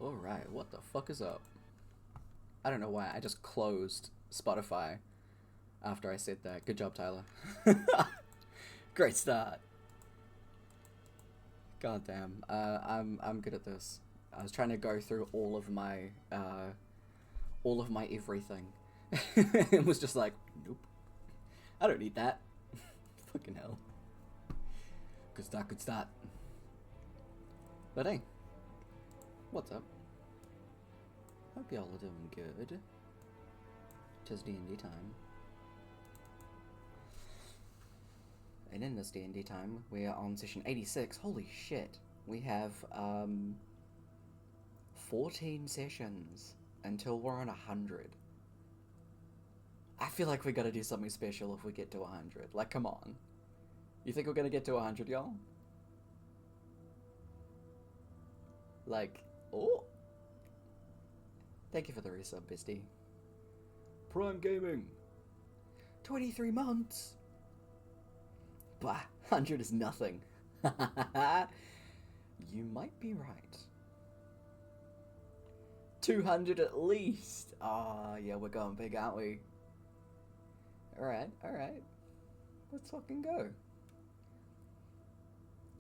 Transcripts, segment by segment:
Alright, what the fuck is up? I don't know why, I just closed Spotify after I said that. Good job, Tyler. Great start. God damn. I'm good at this. I was trying to go through all of my everything. It was just like, nope. I don't need that. Fucking hell. Good start, good start. But hey, what's up? Hope y'all are doing good. 'Tis D&D time. And in this D&D time, we are on session 86. Holy shit. We have 14 sessions until we're on 100. I feel like we gotta do something special if we get to 100. Like, come on. You think we're gonna get to 100, y'all? Like, oh. Thank you for the resub, bestie. Prime Gaming. 23 months. Bah, 100 is nothing. You might be right. 200 at least. Ah, yeah, we're going big, aren't we? Alright. Let's fucking go.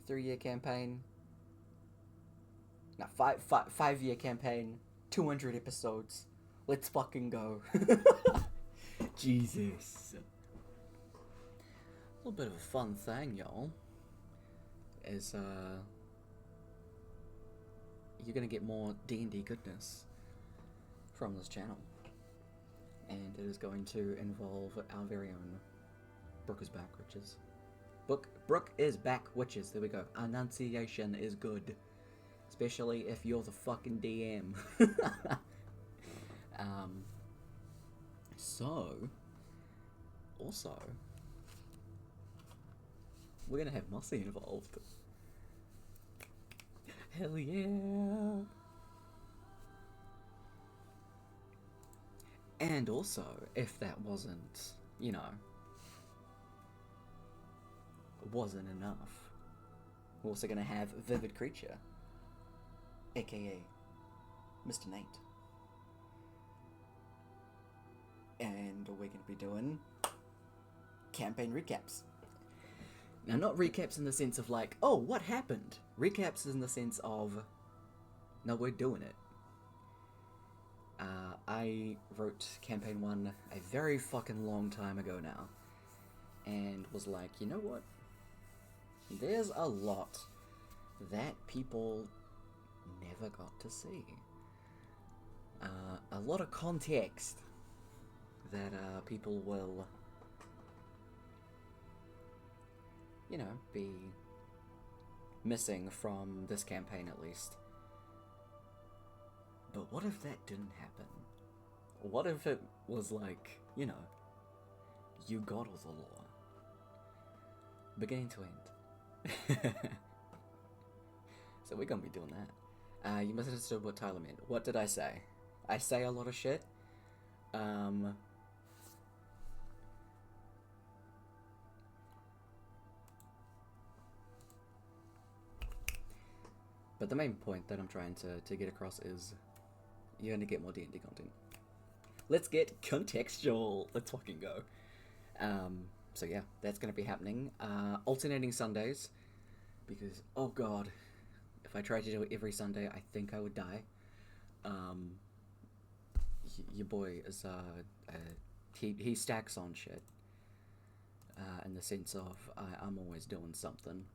3-year campaign. No, 5-year campaign. 200 episodes. Let's fucking go. Jesus. A little bit of a fun thing, y'all, is you're gonna get more D&D goodness from this channel, and it is going to involve our very own Brooke is back witches. Brooke is back witches. There we go. Enunciation is good, especially if you're the fucking DM. So, also, we're gonna have Mossy involved. Hell yeah! And also, if that wasn't, you know, wasn't enough, we're also gonna have Vivid Creature, aka Mr. Nate. And we're gonna be doing campaign recaps. Now, not recaps in the sense of like, oh, what happened? Recaps in the sense of, no, we're doing it. I wrote campaign 1 a very fucking long time ago now, and was like, you know what? There's a lot that people never got to see. A lot of context that people will, you know, be missing from this campaign at least. But what if that didn't happen? What if it was like, you know, you got all the lore, beginning to end? So we're gonna be doing that. You must have understood what Tyler meant. What did I say? I say a lot of shit. But the main point that I'm trying to get across is you're gonna get more D&D content. Let's get contextual. Let's fucking go. So yeah, that's gonna be happening. Alternating Sundays, because oh god, if I tried to do it every Sunday, I think I would die. Your boy is he stacks on shit. In the sense of I'm always doing something.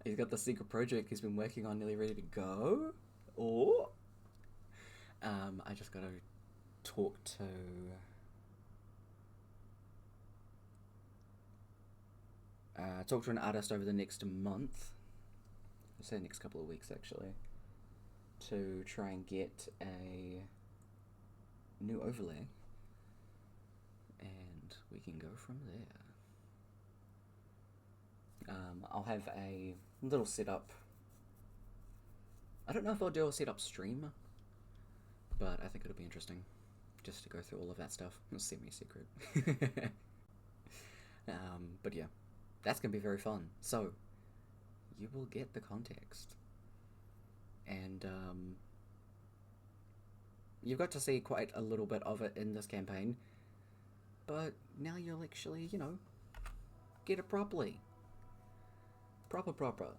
He's got the secret project he's been working on nearly ready to go. Or I just gotta talk to an artist over the next month. I'll say next couple of weeks actually, to try and get a new overlay, and we can go from there. I'll have a little setup. I don't know if I'll do a setup stream, but I think it'll be interesting just to go through all of that stuff. It's semi-secret. But yeah, that's going to be very fun. So, you will get the context. And you've got to see quite a little bit of it in this campaign, but now you'll actually, you know, get it properly. Proper.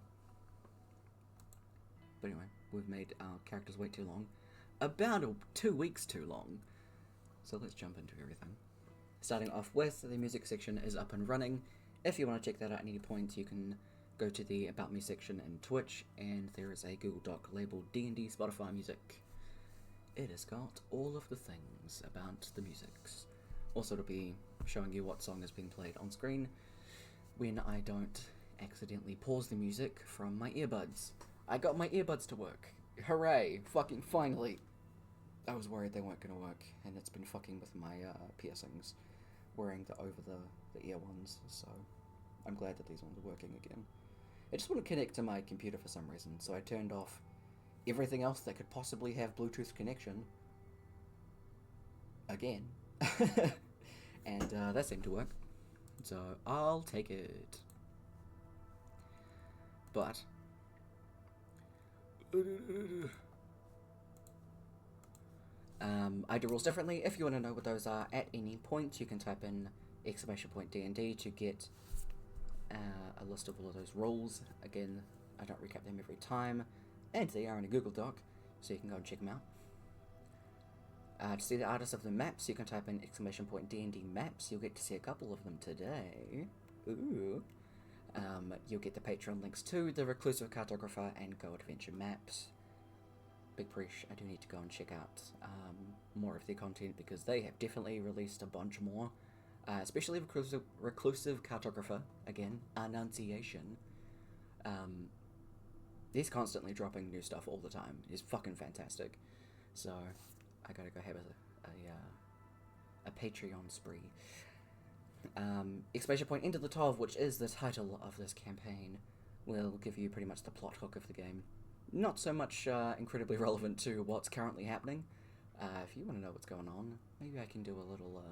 But anyway, we've made our characters wait too long. About 2 weeks too long. So let's jump into everything. Starting off with, the music section is up and running. If you want to check that out at any point, you can go to the About Me section in Twitch, and there is a Google Doc labeled D&D Spotify Music. It has got all of the things about the musics. Also, it'll be showing you what song is being played on screen when I don't accidentally pause the music from my earbuds. I got my earbuds to work. Hooray! Fucking finally! I was worried they weren't going to work, and it's been fucking with my piercings, wearing over the ear ones, so I'm glad that these ones are working again. I just want to connect to my computer for some reason, so I turned off everything else that could possibly have Bluetooth connection again. And that seemed to work, so I'll take it. But I do rules differently. If you want to know what those are at any point, you can type in !DND to get a list of all of those rules. Again, I don't recap them every time, and they are in a Google Doc, so you can go and check them out. To see the artists of the maps, you can type in !DND maps. You'll get to see a couple of them today. Ooh. You'll get the Patreon links to the Reclusive Cartographer and Go Adventure maps. Big preach, I do need to go and check out more of their content, because they have definitely released a bunch more. Especially Reclusive Cartographer, again, Annunciation. He's constantly dropping new stuff all the time. He's fucking fantastic. So, I gotta go have a Patreon spree. End of Latov, which is the title of this campaign, will give you pretty much the plot hook of the game. Not so much incredibly relevant to what's currently happening. If you want to know what's going on, maybe I can do a little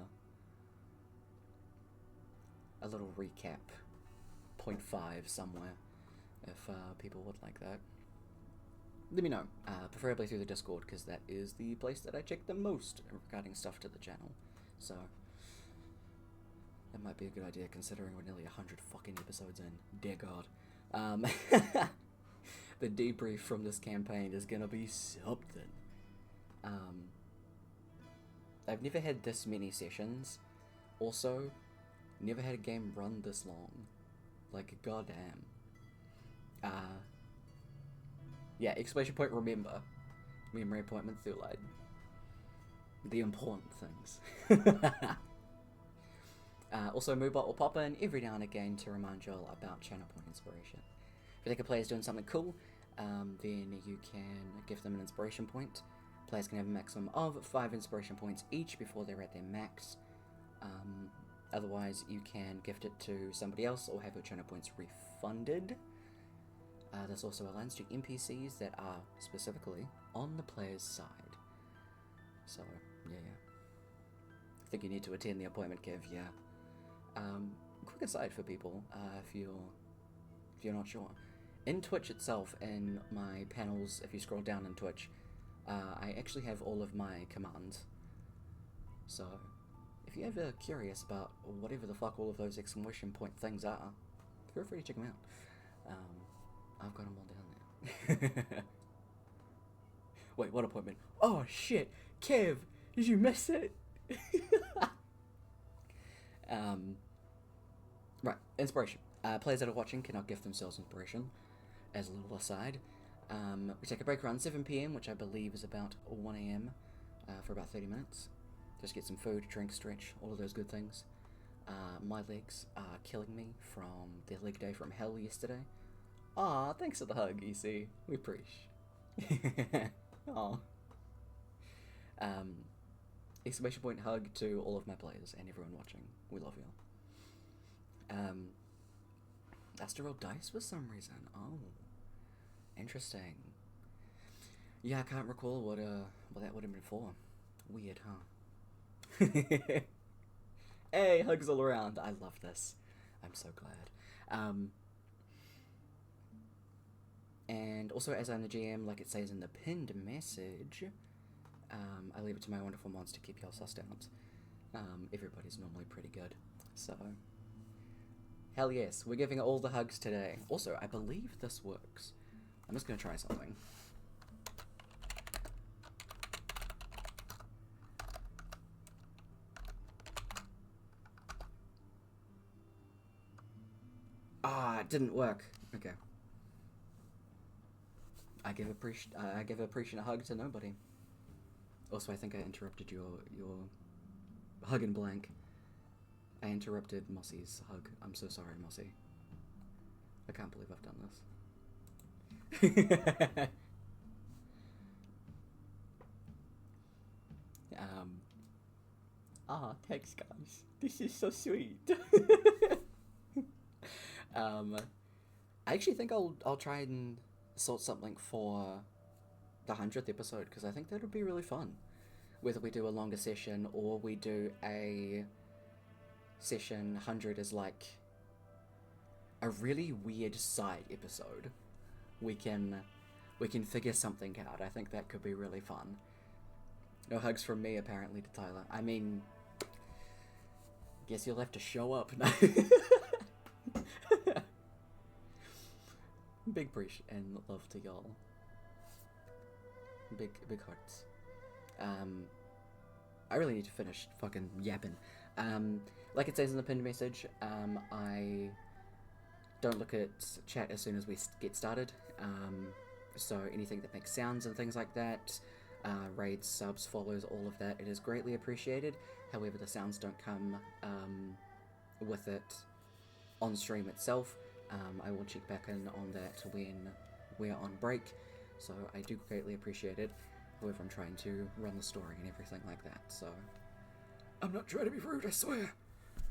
recap, 0.5 somewhere, if people would like that. Let me know, preferably through the Discord, because that is the place that I check the most regarding stuff to the channel. So that might be a good idea, considering we're nearly 100 fucking episodes in. Dear God. The debrief from this campaign is gonna be something. I've never had this many sessions. Also, never had a game run this long. Like, goddamn. Yeah, exclamation point, remember. Memory appointment through light. The important things. Also, Moobot will pop in every now and again to remind you all about channel point inspiration. If you think a player's doing something cool, then you can give them an inspiration point. Players can have a maximum of 5 inspiration points each before they're at their max. Otherwise, you can gift it to somebody else or have your channel points refunded. This also aligns to NPCs that are specifically on the player's side. So, yeah. I think you need to attend the appointment, Kev, yeah. Quick aside for people, if you're not sure. In Twitch itself, in my panels, if you scroll down in Twitch, I actually have all of my commands. So, if you're ever curious about whatever the fuck all of those exclamation point things are, feel free to check them out. I've got them all down there. Wait, what appointment? Oh shit! Kev! Did you miss it? Right, inspiration. Players that are watching cannot gift themselves inspiration. As a little aside, we take a break around 7 PM, which I believe is about 1 AM, for about 30 minutes. Just get some food, drink, stretch, all of those good things. My legs are killing me from the leg day from hell yesterday. Aw, thanks for the hug, EC. We appreciate. Aw. Exclamation point hug to all of my players and everyone watching. We love you all. That's to roll dice for some reason. Oh. Interesting. Yeah, I can't recall what that would have been for. Weird, huh? Hey, hugs all around. I love this. I'm so glad. And also, as I'm the GM, like it says in the pinned message, I leave it to my wonderful mods to keep y'all sussed out. Everybody's normally pretty good. So, hell yes, we're giving all the hugs today. Also, I believe this works. I'm just going to try something. Ah, it didn't work. Okay. I give appreciation a hug to nobody. Also, I think I interrupted your hug and blank. I interrupted Mossy's hug. I'm so sorry, Mossy. I can't believe I've done this. Ah, thanks, guys. This is so sweet. I actually think I'll try and sort something for the 100th episode, because I think that would be really fun. Whether we do a longer session or we do a session 100 as like a really weird side episode. We can figure something out. I think that could be really fun. No hugs from me, apparently, to Tyler. I mean, guess you'll have to show up. Big appreciation and love to y'all. Big hearts. I really need to finish fucking yapping. Like it says in the pinned message, I don't look at chat as soon as we get started. So anything that makes sounds and things like that, raids, subs, follows, all of that, it is greatly appreciated. However, the sounds don't come with it on stream itself. I will check back in on that when we're on break, so I do greatly appreciate it. However, I'm trying to run the story and everything like that, so I'm not trying to be rude, I swear.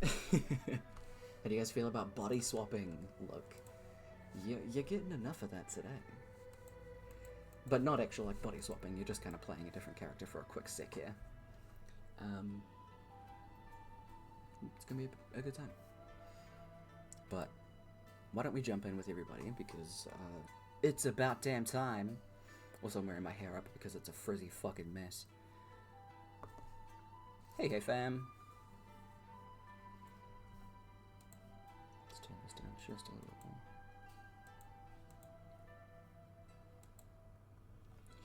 How do you guys feel about body swapping? Look, you're getting enough of that today. But not actual like body swapping, you're just kind of playing a different character for a quick sec here. It's gonna be a good time. But why don't we jump in with everybody, because it's about damn time. Also, I'm wearing my hair up because it's a frizzy fucking mess. Hey fam. Let's turn this down just a little bit more.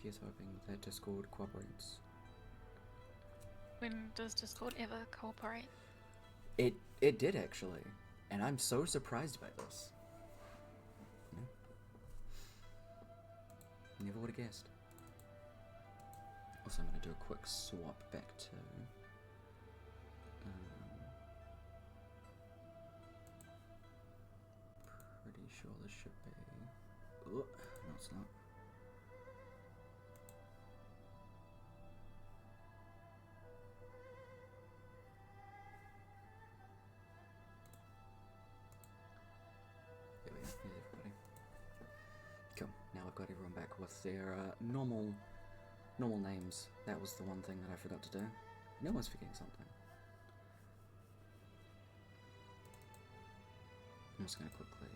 Here's hoping that Discord cooperates. When does Discord ever cooperate? It did actually, and I'm so surprised by this. Never would have guessed. Also, I'm going to do a quick swap back to... pretty sure this should be... Oh, no it's not. There we go, here's everybody. Cool, now I've got everyone back with their normal names. That was the one thing that I forgot to do. No one's forgetting something. I'm just going to quickly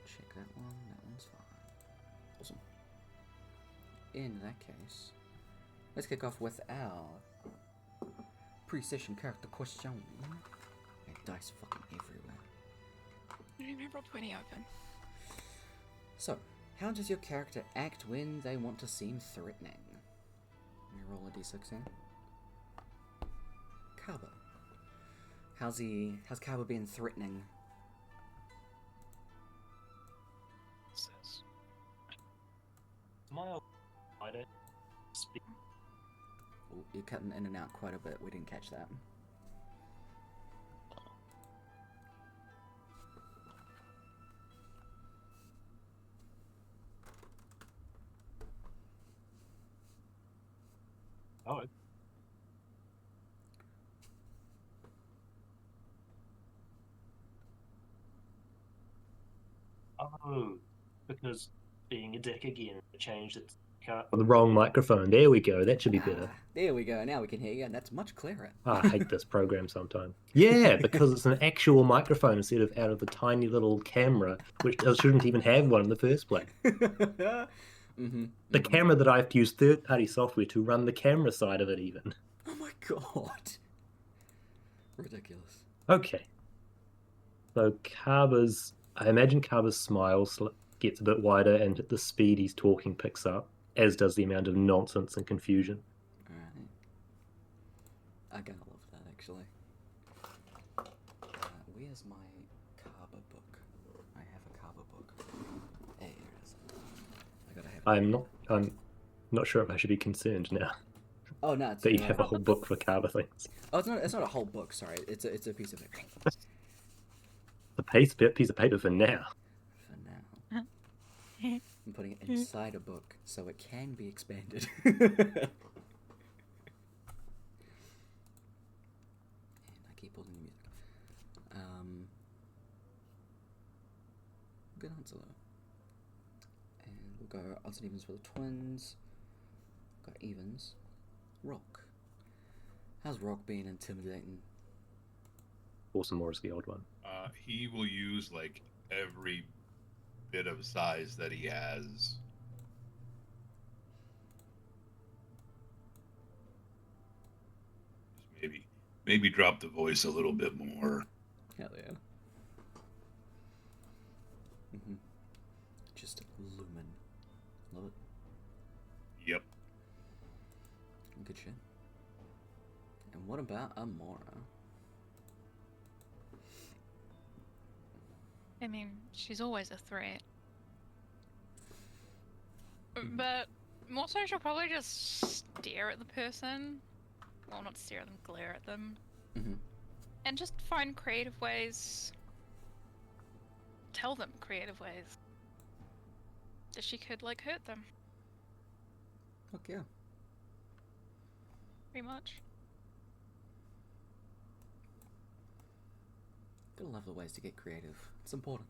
check that one. That one's fine. Awesome. In that case, let's kick off with our pre-session character question. Dice fucking everywhere. I rolled 20 open. So, how does your character act when they want to seem threatening? Let me roll a d6 in. Kaba. How's Kaba been threatening? Says, smile, wider, speak. Oh, you're cutting in and out quite a bit. We didn't catch that. Oh. Oh, because being a dick again changed its cut. On the wrong microphone. There we go. That should be better. There we go. Now we can hear you, and that's much clearer. I hate this program sometimes. Yeah, because it's an actual microphone instead of out of the tiny little camera, which shouldn't even have one in the first place. The camera that I have to use third-party software to run the camera side of it even. Oh my god. Ridiculous. Okay. So I imagine Kaba's smile gets a bit wider and the speed he's talking picks up, as does the amount of nonsense and confusion. Alright. I kinda love that, actually. Where's my Kaba book? I have a Kaba book. Hey, here it is. I gotta have it. I'm not sure if I should be concerned now. Oh no, it's that you have a whole book for Kaba things. Oh, it's not a whole book. Sorry, it's a piece of it. The piece of paper for now. For now, I'm putting it inside a book so it can be expanded. good answer though. And we'll go odds and evens for the twins. Got evens. Rock. How's Rock being intimidating? Awesome Moore is the old one. He will use like every bit of size that he has. Just maybe drop the voice a little bit more. Hell yeah. Just lumen. Love it. Yep. Good shit. And what about Amora? I mean, she's always a threat. But more so, she'll probably just stare at the person. Well, not stare at them, glare at them. And just find creative ways. Tell them creative ways that she could, like, hurt them. Fuck yeah. Pretty much. Gotta love the ways to get creative. It's important.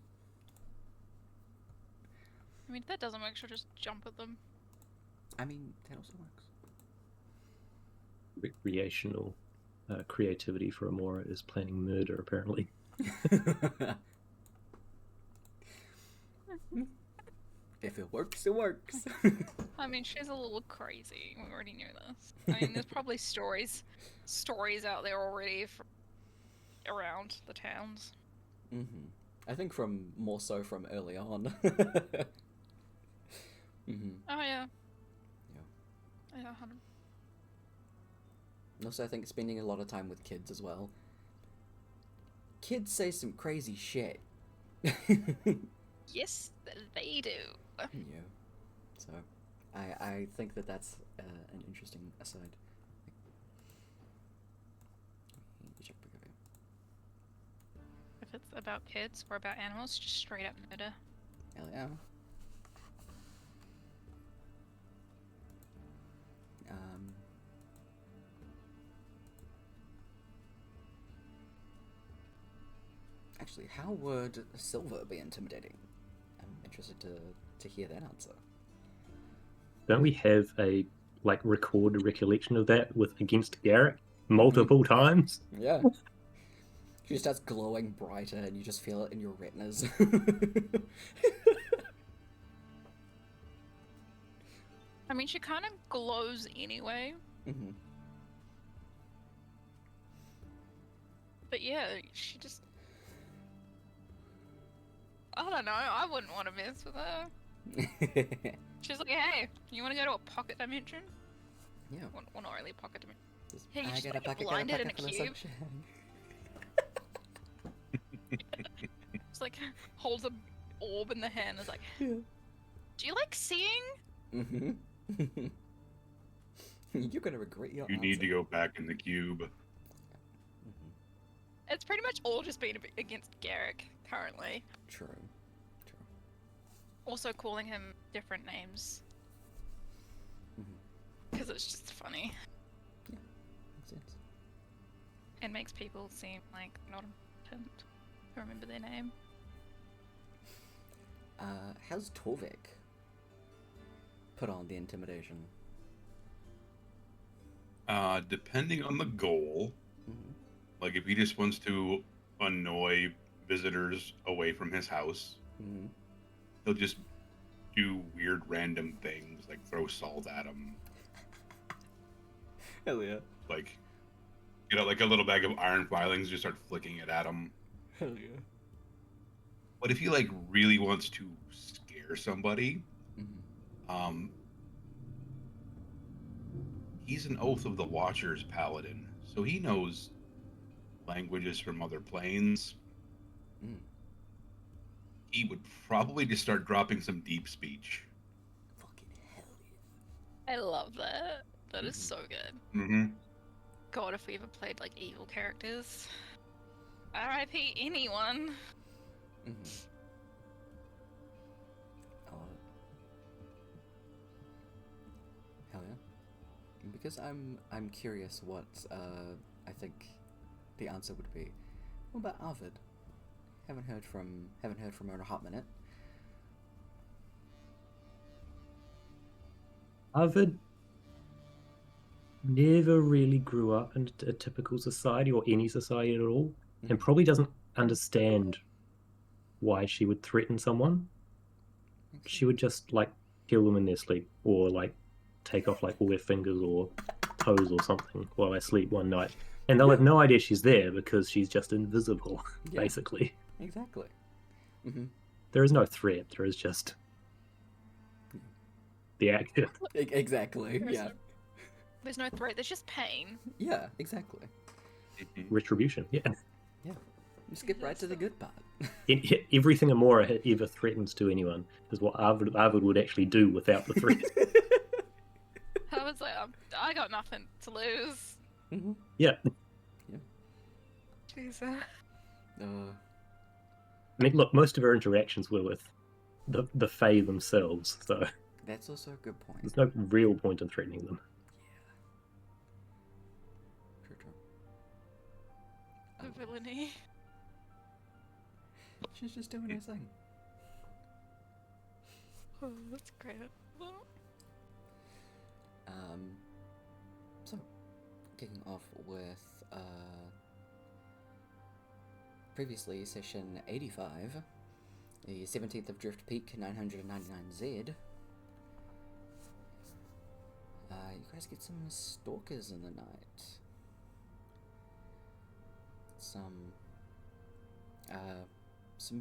I mean, if that doesn't work, she'll just jump at them. I mean, that also works. Recreational creativity for Amora is planning murder, apparently. If it works, it works. I mean, she's a little crazy. We already knew this. I mean, there's probably stories out there already around the towns. I think more so from early on. Oh yeah. Yeah, 100. Also, I think spending a lot of time with kids as well. Kids say some crazy shit. Yes, they do. Yeah. So, I think that's an interesting aside. If it's about kids or about animals, just straight up murder. Hell yeah. Actually, how would Silver be intimidating? I'm interested to hear that answer. Don't we have a recorded recollection of that with against Garrick multiple times? Yeah. She starts glowing brighter and you just feel it in your retinas. I mean, she kind of glows anyway. But yeah, she just... I don't know, I wouldn't want to mess with her. She's like, hey, you want to go to a pocket dimension? Yeah. Well, not really a pocket dimension. Just, Hey, you I just got want a to get pocket, blinded in a full of cube? sunshine. Just like, holds a orb in the hand and is like, Yeah. do you like seeing? You're gonna regret your You need to go back in the cube. It's pretty much all just been against Garrick currently. True. Also calling him different names. Because it's just funny. Yeah, makes sense. And makes people seem like not important to remember their name. How's Torvik put on the intimidation? Depending on the goal, like if he just wants to annoy visitors away from his house, he'll just do weird random things, like throw salt at him. Hell yeah. Like, get out like a little bag of iron filings, just start flicking it at him. Hell yeah. But if he like really wants to scare somebody, he's an Oath of the Watchers paladin, so he knows languages from other planes. He would probably just start dropping some deep speech. Fucking hell yeah. I love that. That is so good. God, if we ever played like evil characters. R.I.P. anyone. I love it. Hell yeah. Because I'm curious what I think the answer would be. What about Arvid? Haven't heard from her in a hot minute. Harvard never really grew up in a typical society or any society at all, and probably doesn't understand why she would threaten someone. She would just like kill them in their sleep, or like take off like all their fingers or toes or something while they sleep one night, and they'll have no idea she's there because she's just invisible. Yeah. Basically, Exactly. Mm-hmm. there is no threat. There is just the action. Exactly. Yeah. There's no threat. There's just pain. Yeah. Exactly. Retribution. Yeah. Yeah. You skip right to the good part. Everything Amora ever threatens to anyone is what Arvid would actually do without the threat. I was like, I got nothing to lose. Mm-hmm. Yeah. Jesus. I mean, look, most of her interactions were with the Fae themselves, so That's also a good point. there's no real point in threatening them. True. The villainy. She's just doing her thing. Oh, that's great. So, kicking off with, previously session 85, the 17th of Drift Peak 999Z. You guys get some stalkers in the night. Some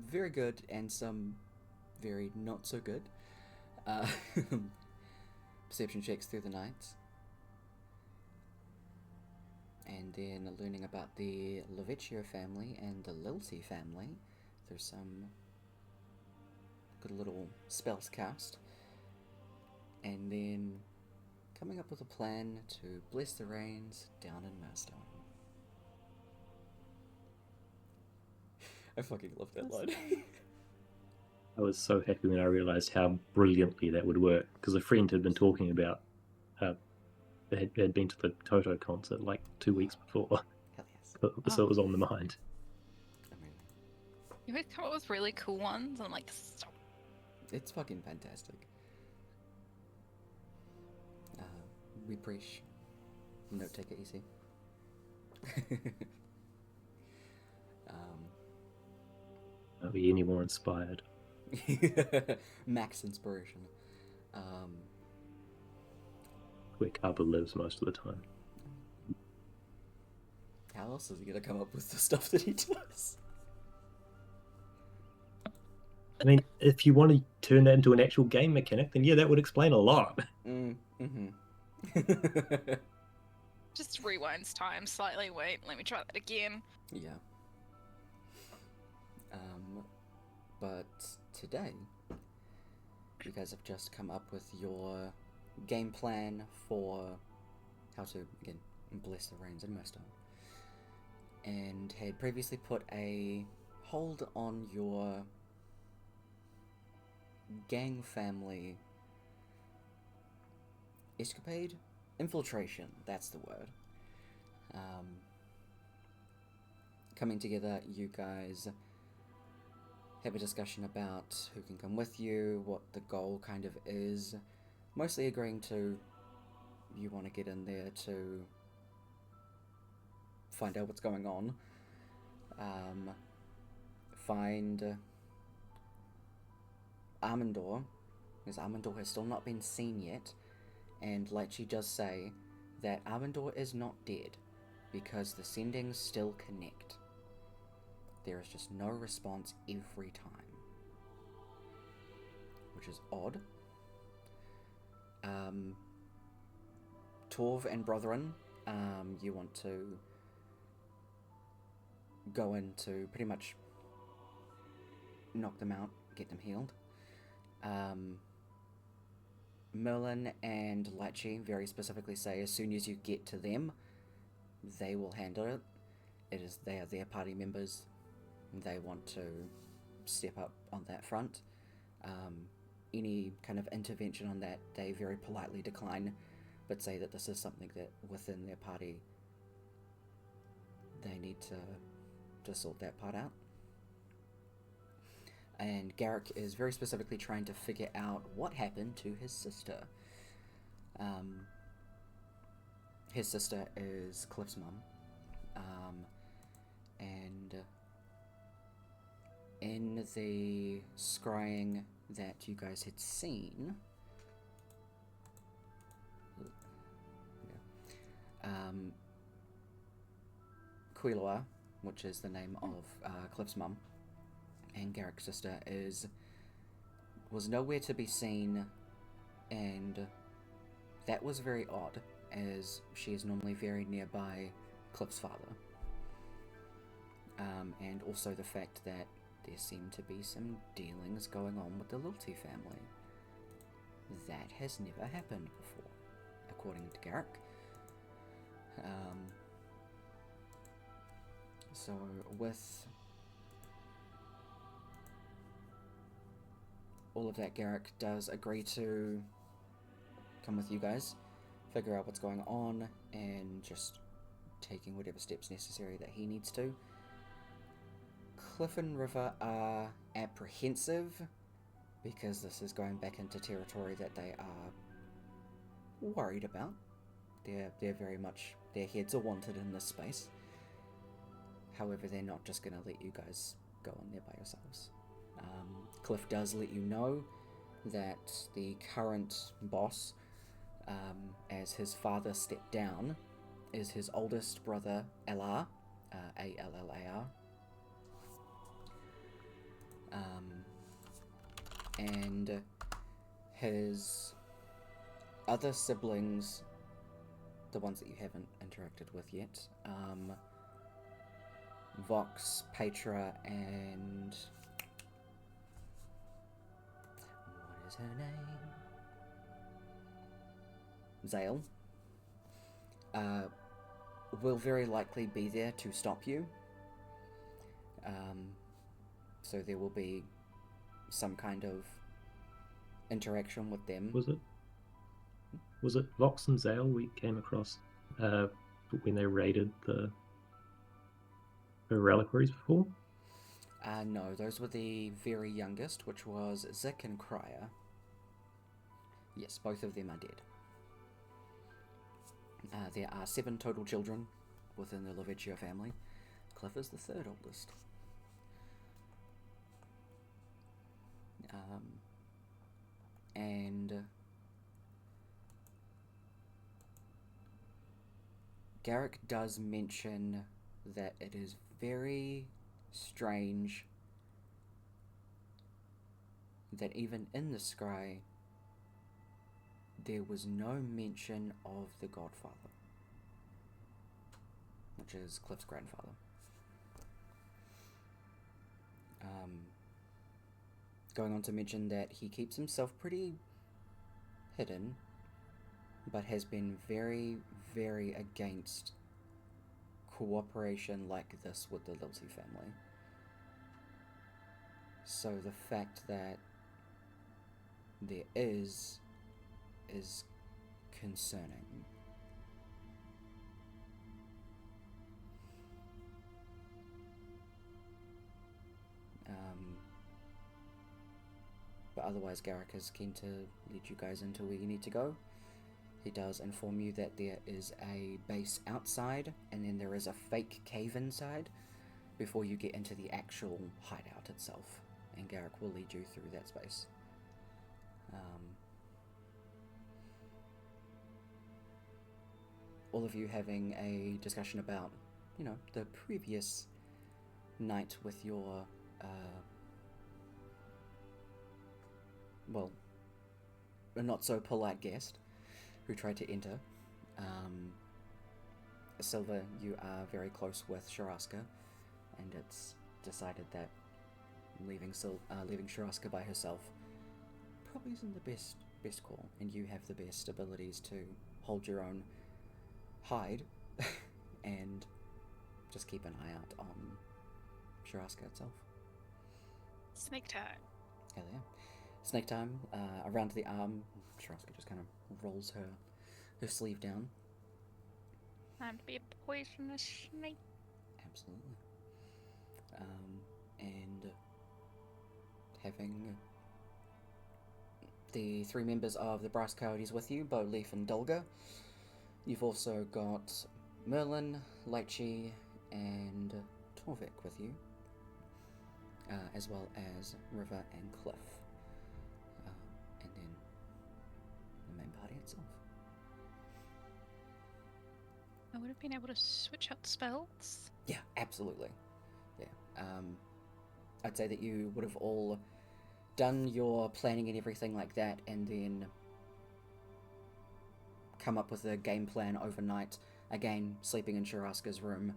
very good and some very not so good perception checks through the night. And then learning about the Levicchio family and the Lilty family through some good little spells cast. And then coming up with a plan to bless the rains down in Marstone. I fucking love that line. I was so happy when I realized how brilliantly that would work, because a friend had been talking about had been to the Toto concert like 2 weeks before. Hell yes. So it was on the mind. I mean, You always come up with really cool ones. I'm like, stop. it's fucking fantastic. We preach. Note take it easy. Are we any more inspired? Max inspiration. Where Kaba lives most of the time. How else is he gonna come up with the stuff that he does? I mean, if you want to turn that into an actual game mechanic, then yeah, that would explain a lot. Mm-hmm. Just rewinds time slightly. Wait, let me try that again. Yeah. But today, you guys have just come up with your game plan for how to, again, bless the rains in Murstone. And had previously put a hold on your gang family escapade? Infiltration, that's the word. Coming together, you guys have a discussion about who can come with you, what the goal kind of is. Mostly agreeing to you want to get in there to find out what's going on. Find Armandor, because Armandor has still not been seen yet, and Lechi does say that Armandor is not dead, because the sendings still connect. There is just no response every time, which is odd. Torv and Brethren, you want to go in to pretty much knock them out, get them healed. Merlin and Lechi very specifically say as soon as you get to them, they will handle it. They are their party members. They want to step up on that front. Any kind of intervention on that, they very politely decline, but say that this is something that within their party they need to sort that part out. And Garrick is very specifically trying to figure out what happened to his sister. His sister is Cliff's mum. And in the scrying that you guys had seen, Quiloa, which is the name of Cliff's mum, and Garrick's sister, was nowhere to be seen, and that was very odd, as she is normally very nearby Cliff's father. And also the fact that there seemed to be some dealings going on with the Lilty family. That has never happened before, according to Garrick. So with all of that, Garrick does agree to come with you guys, figure out what's going on, and just taking whatever steps necessary that he needs to. Cliff and River are apprehensive because this is going back into territory that they are worried about. They're very much, their heads are wanted in this space. However, they're not just going to let you guys go in there by yourselves. Cliff does let you know that the current boss, as his father stepped down, is his oldest brother, Allar, A-L-L-A-R. And his other siblings, the ones that you haven't interacted with yet, Vox, Petra, and what is her name? Zale, will very likely be there to stop you. So there will be some kind of interaction with them. Was it Vox and Zale we came across when they raided the reliquaries before? No, those were the very youngest, which was Zik and Cryer. Yes, both of them are dead. There are 7 total children within the Lovecchio family. Cliff is the 3rd oldest. And Garrick does mention that it is very strange that even in the scry there was no mention of the Godfather, which is Cliff's grandfather. Going on to mention that he keeps himself pretty hidden, but has been very, very against cooperation like this with the Lilty family. So the fact that there is concerning. But otherwise, Garrick is keen to lead you guys into where you need to go. He does inform you that there is a base outside, and then there is a fake cave inside before you get into the actual hideout itself. And Garrick will lead you through that space. All of you having a discussion about, the previous night with your, a not so polite guest who tried to enter. Silva, you are very close with Sharaska, and it's decided that leaving Sharaska by herself probably isn't the best call, and you have the best abilities to hold your own, hide, and just keep an eye out on Sharaska itself. Snake time. Hell yeah. Snake time, around the arm, Sharaska just kind of rolls her sleeve down. Time to be a poisonous snake. Absolutely. And having the 3 members of the Brass Coyotes with you, Bo, Leaf, and Dulga. You've also got Merlin, Lychee, and Torvik with you, as well as River and Cliff, and then the main party itself. I would have been able to switch out spells. Yeah, absolutely. Yeah. I'd say that you would have all done your planning and everything like that, and then come up with a game plan overnight. Again, sleeping in Sharaska's room.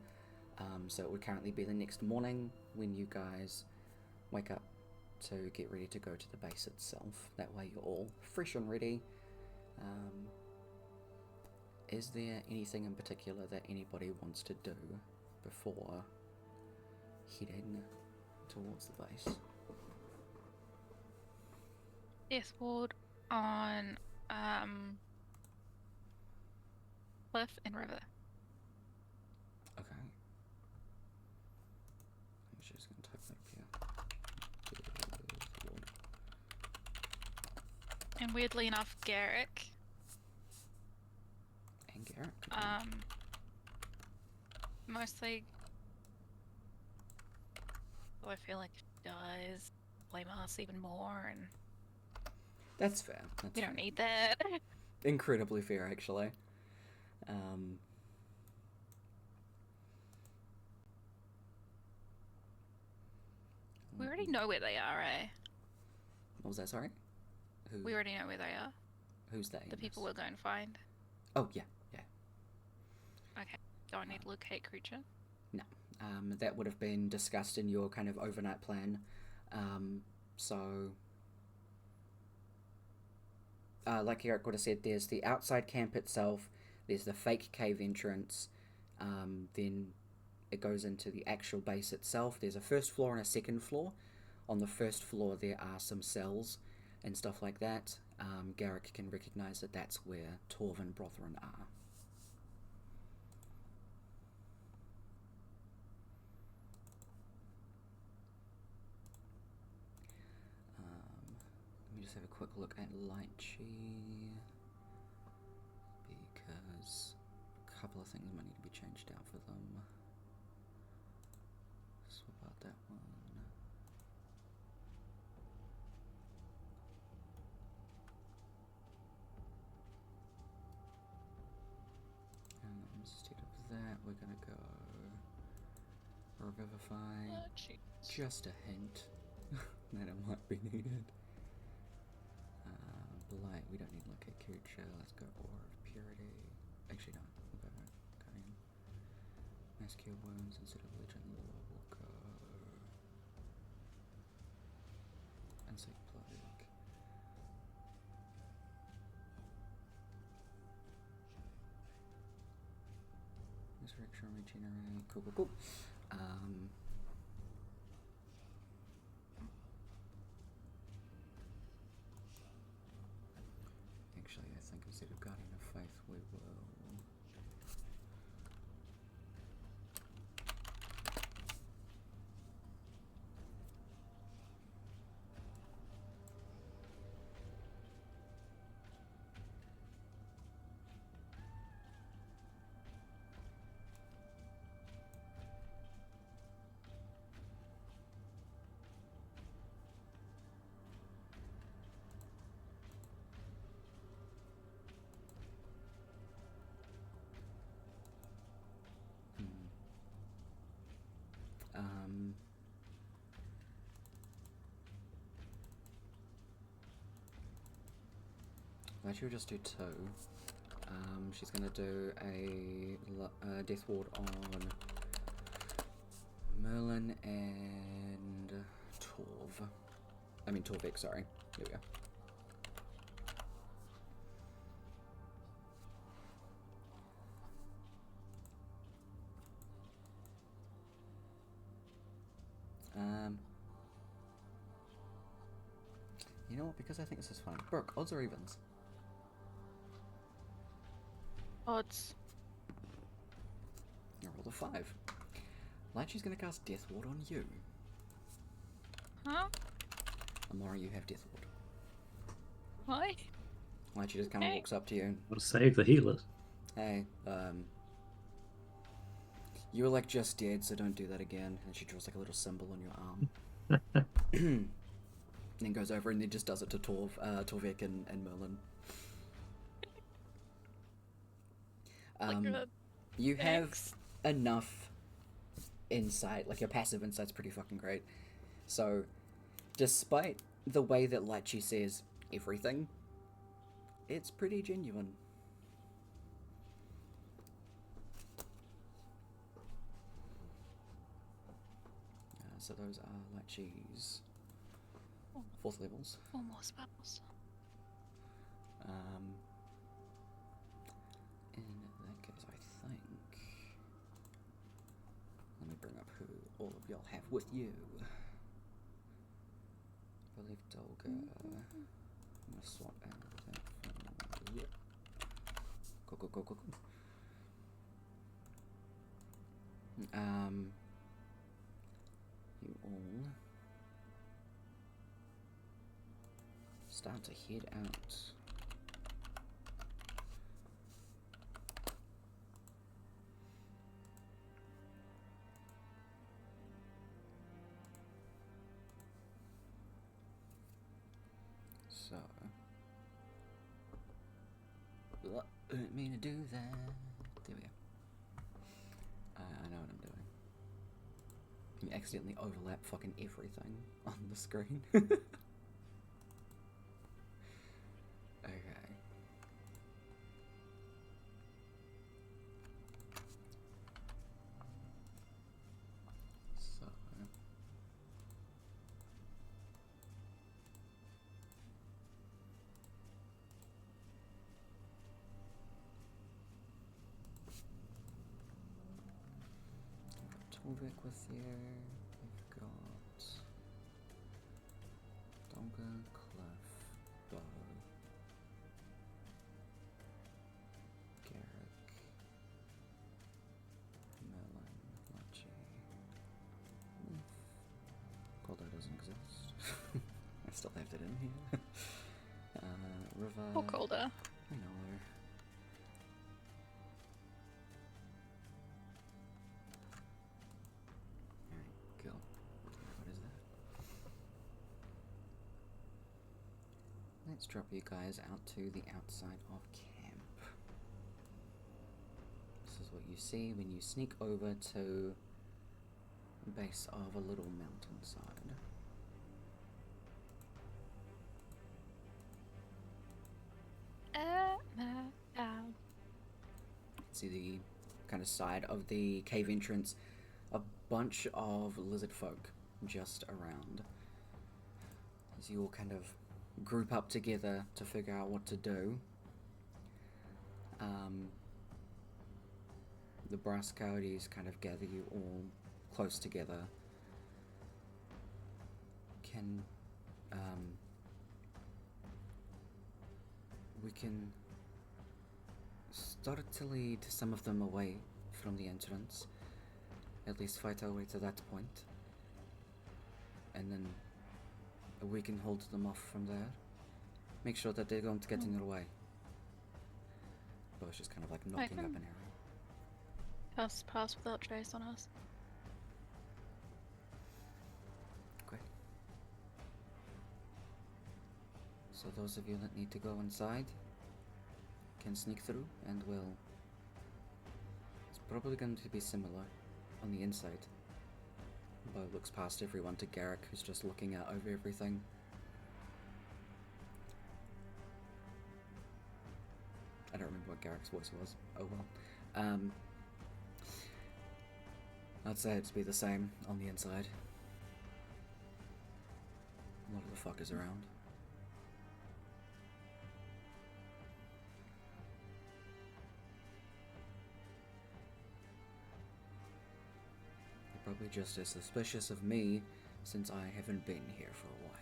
So it would currently be the next morning when you guys wake up to get ready to go to the base itself. That way you're all fresh and ready. Is there anything in particular that anybody wants to do before heading towards the base? Death Ward on Cliff and River. Okay. I'm just going to type that up here. And weirdly enough, Garrick. And Garrick. Mostly. I feel like if he dies, blame us even more, and That's fair. we don't need that. Incredibly fair, actually. We already know where they are, eh? What was that, sorry? Who, We already know where they are. who's they? The people we're going to find. Oh, yeah. Okay. Do I need to locate creature? That would have been discussed in your kind of overnight plan. Like Eric would have said, there's the outside camp itself, there's the fake cave entrance, then it goes into the actual base itself. There's a first floor and a second floor. On the first floor there are some cells and stuff like that. Garrick can recognise that that's where Torv and Brothrin are. Let me just have a quick look at Lychee, because a couple of things might need to be changed out for them. Swap out that one. And instead of that, we're gonna go Revivify. Just a hint that it might be needed. Blight, we don't need Locate Creature. Let's go Aura of Purity. Actually, no, we'll go Guardian. Mass Cure Wounds instead of Legend Lore. We'll go Insect Plague. Resurrection, Regenerate. Cool. Actually, I think instead of Guardian of Faith, we will... Actually, we'll just do 2. She's going to do a Death Ward on Merlin and Torv. I mean Torvik, sorry. There we go. You know what, because I think this is fine. Brooke, odds or evens? Odds. You rolled a 5. Lychee's going to cast Death Ward on you. Huh? Amora, you have Death Ward. Why? Like she just kind of Okay. walks up to you and, Gotta save the healers. hey, you were like just dead, so don't do that again. And she draws like a little symbol on your arm. And then goes over and then just does it to Torvik and Merlin. You have Thanks. enough insight, like your passive insight's pretty fucking great. So, despite the way that Lychee says everything, it's pretty genuine. So those are Lychee's 4th levels. 4 more spells. In that case, I think... Let me bring up who all of y'all have with you. I believe Dolga... I'm gonna swap out that from... Yep. Go. You all... start to head out. So, didn't mean to do that. There we go. I know what I'm doing. You accidentally overlap fucking everything on the screen. Okay. So. Torvik with you. We've got Donga, Clef, Bo, Garrick, Merlin, Lychee, Leaf. Goldo doesn't exist. I still have it in here. River. Or colder. I know. Alright, cool. What is that? Let's drop you guys out to the outside of camp. This is what you see when you sneak over to the base of a little mountainside. See the kind of side of the cave entrance, a bunch of lizard folk just around. As you all kind of group up together to figure out what to do. The brass coyotes kind of gather you all close together. We can start to lead some of them away from the entrance. At least fight our way to that point. And then we can hold them off from there. Make sure that they don't get in your way. Bo's just kind of like knocking up an arrow. Pass without trace on us. Okay. So those of you that need to go inside can sneak through, and it's probably going to be similar on the inside. Bo looks past everyone to Garrick, who's just looking out over everything. I don't remember what Garrick's voice was. Oh well. I'd say it'd be the same on the inside. A lot of the fuckers around. They're probably just as suspicious of me since I haven't been here for a while.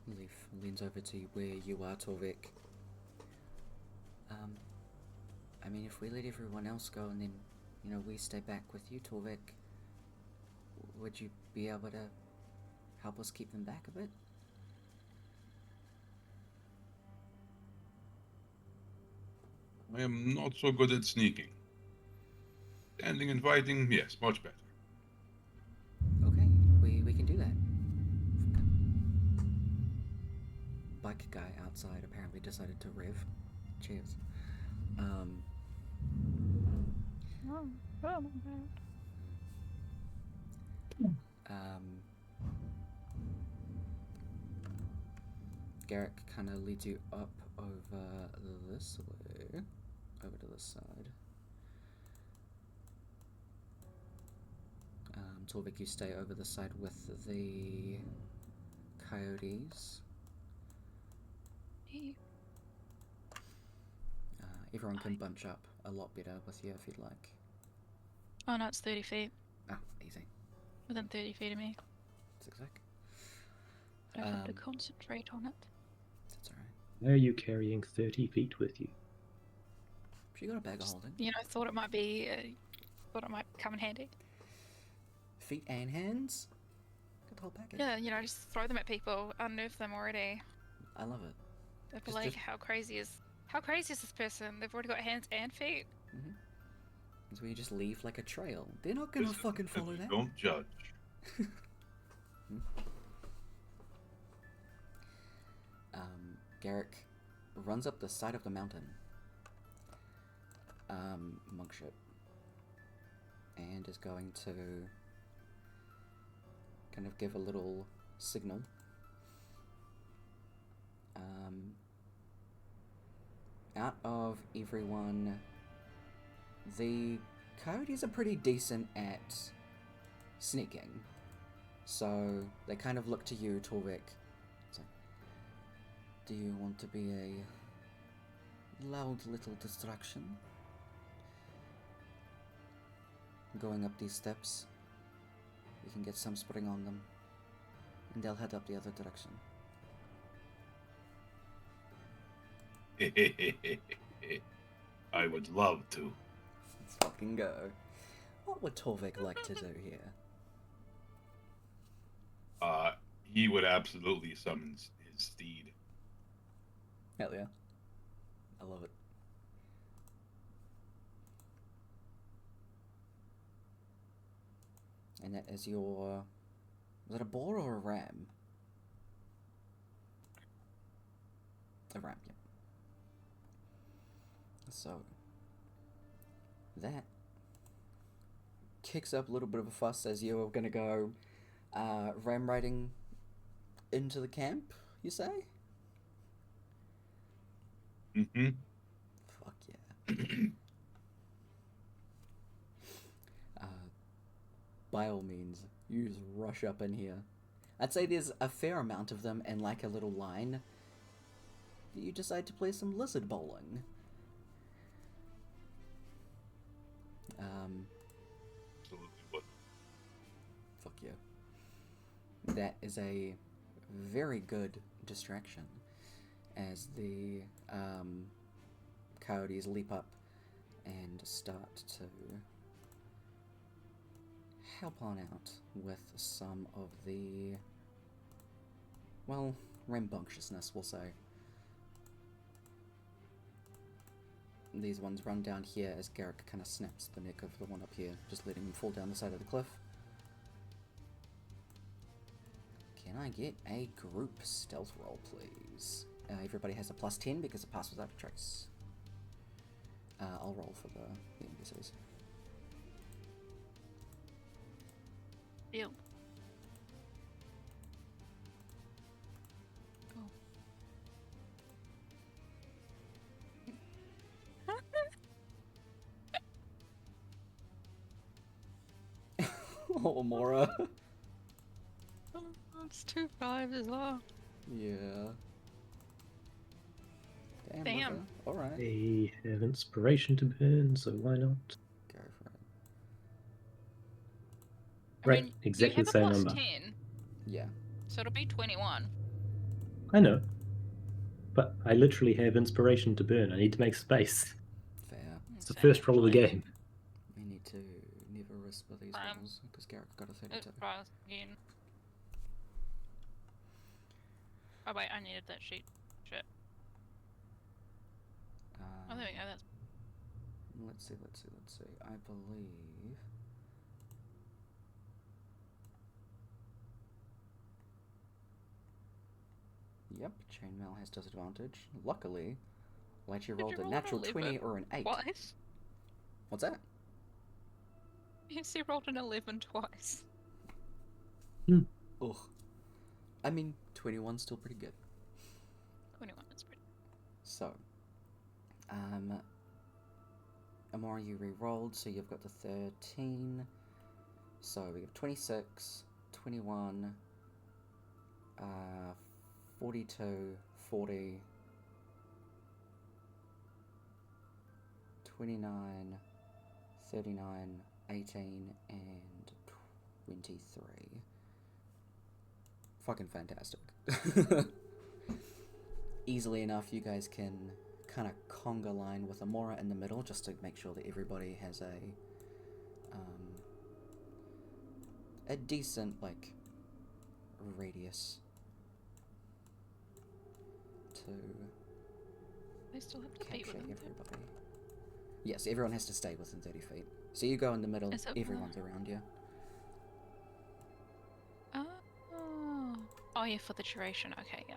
Leaf leans over to where you are, Torvik. I mean, if we let everyone else go and then, we stay back with you, Torvik, would you be able to help us keep them back a bit? I am not so good at sneaking. Standing and fighting, yes, much better. Okay, we can do that. Bike guy outside apparently decided to rev. Cheers. Oh, my bad. Garrick kind of leads you up over this way, over to this side. Torvik, you stay over the side with the coyotes. Hey. Everyone can bunch up a lot better with you if you'd like. Oh no, it's 30 feet. Ah, easy. Within 30 feet of me. That's exact. I have to concentrate on it. That's alright. Why are you carrying 30 feet with you? She got a bag of holding. Thought it might come in handy. Feet and hands? Got the whole package. Yeah, just throw them at people, unnerve them already. I love it. They'll be Just like, just- how crazy is this person? They've already got hands and feet. So you just leave like a trail. They're not gonna fucking follow that. Don't judge. Garrick runs up the side of the mountain. Monkship. And is going to kind of give a little signal. Out of everyone, the coyotes are pretty decent at sneaking. So they kind of look to you, Torvik. It's like, do you want to be a loud little distraction? Going up these steps, we can get some spring on them, and they'll head up the other direction. I would love to. Let's fucking go. What would Torvik like to do here? He would absolutely summon his steed. Hell yeah. I love it. And that is your... Was it a boar or a ram? A ram, yep. So... that kicks up a little bit of a fuss as you're gonna go ram riding into the camp, you say? Mm-hmm. Fuck yeah. By all means, you just rush up in here. I'd say there's a fair amount of them in like a little line. You decide to play some lizard bowling. Absolutely would. Fuck yeah. That is a very good distraction as the coyotes leap up and start to help on out with some of the, well, rambunctiousness, we'll say. These ones run down here as Garrick kind of snaps the neck of the one up here, just letting him fall down the side of the cliff. Can I get a group stealth roll, please? Everybody has a +10 because it passed without a trace. I'll roll for the NPCs. Ew. Oh, Mora. It's 2 5s as well. Yeah. Damn. Alright. They have inspiration to burn, so why not? Go for it. Right, exactly you the same have a number. +10, Yeah. so it'll be 21. I know. But I literally have inspiration to burn. I need to make space. Fair. It's the first roll of the Actually. game. We need to never risk with these rolls because Garrett got a 32. It tries again. Oh wait, I needed that sheet. Shit. Oh, there we go. That's Let's see. I believe. Yep, chainmail has disadvantage. Luckily, Lychee Did rolled you a roll natural an 20 11 or an 8. twice. What's that? Yes, he rolled an 11 twice. Ugh. I mean, 21's still pretty good. 21 is pretty. So, Amora, you re-rolled, so you've got the 13. So we have 26, 21, 42, 40, 29, 39, 18, and 23. Fucking fantastic. Easily enough, you guys can kind of conga line with Amora in the middle just to make sure that everybody has a decent, like, radius to They still have to be capture within everybody. Yes, everyone has to stay within 30 feet. So you go in the middle, Is it everyone's around you. Oh. Oh yeah, for the duration. Okay, yeah.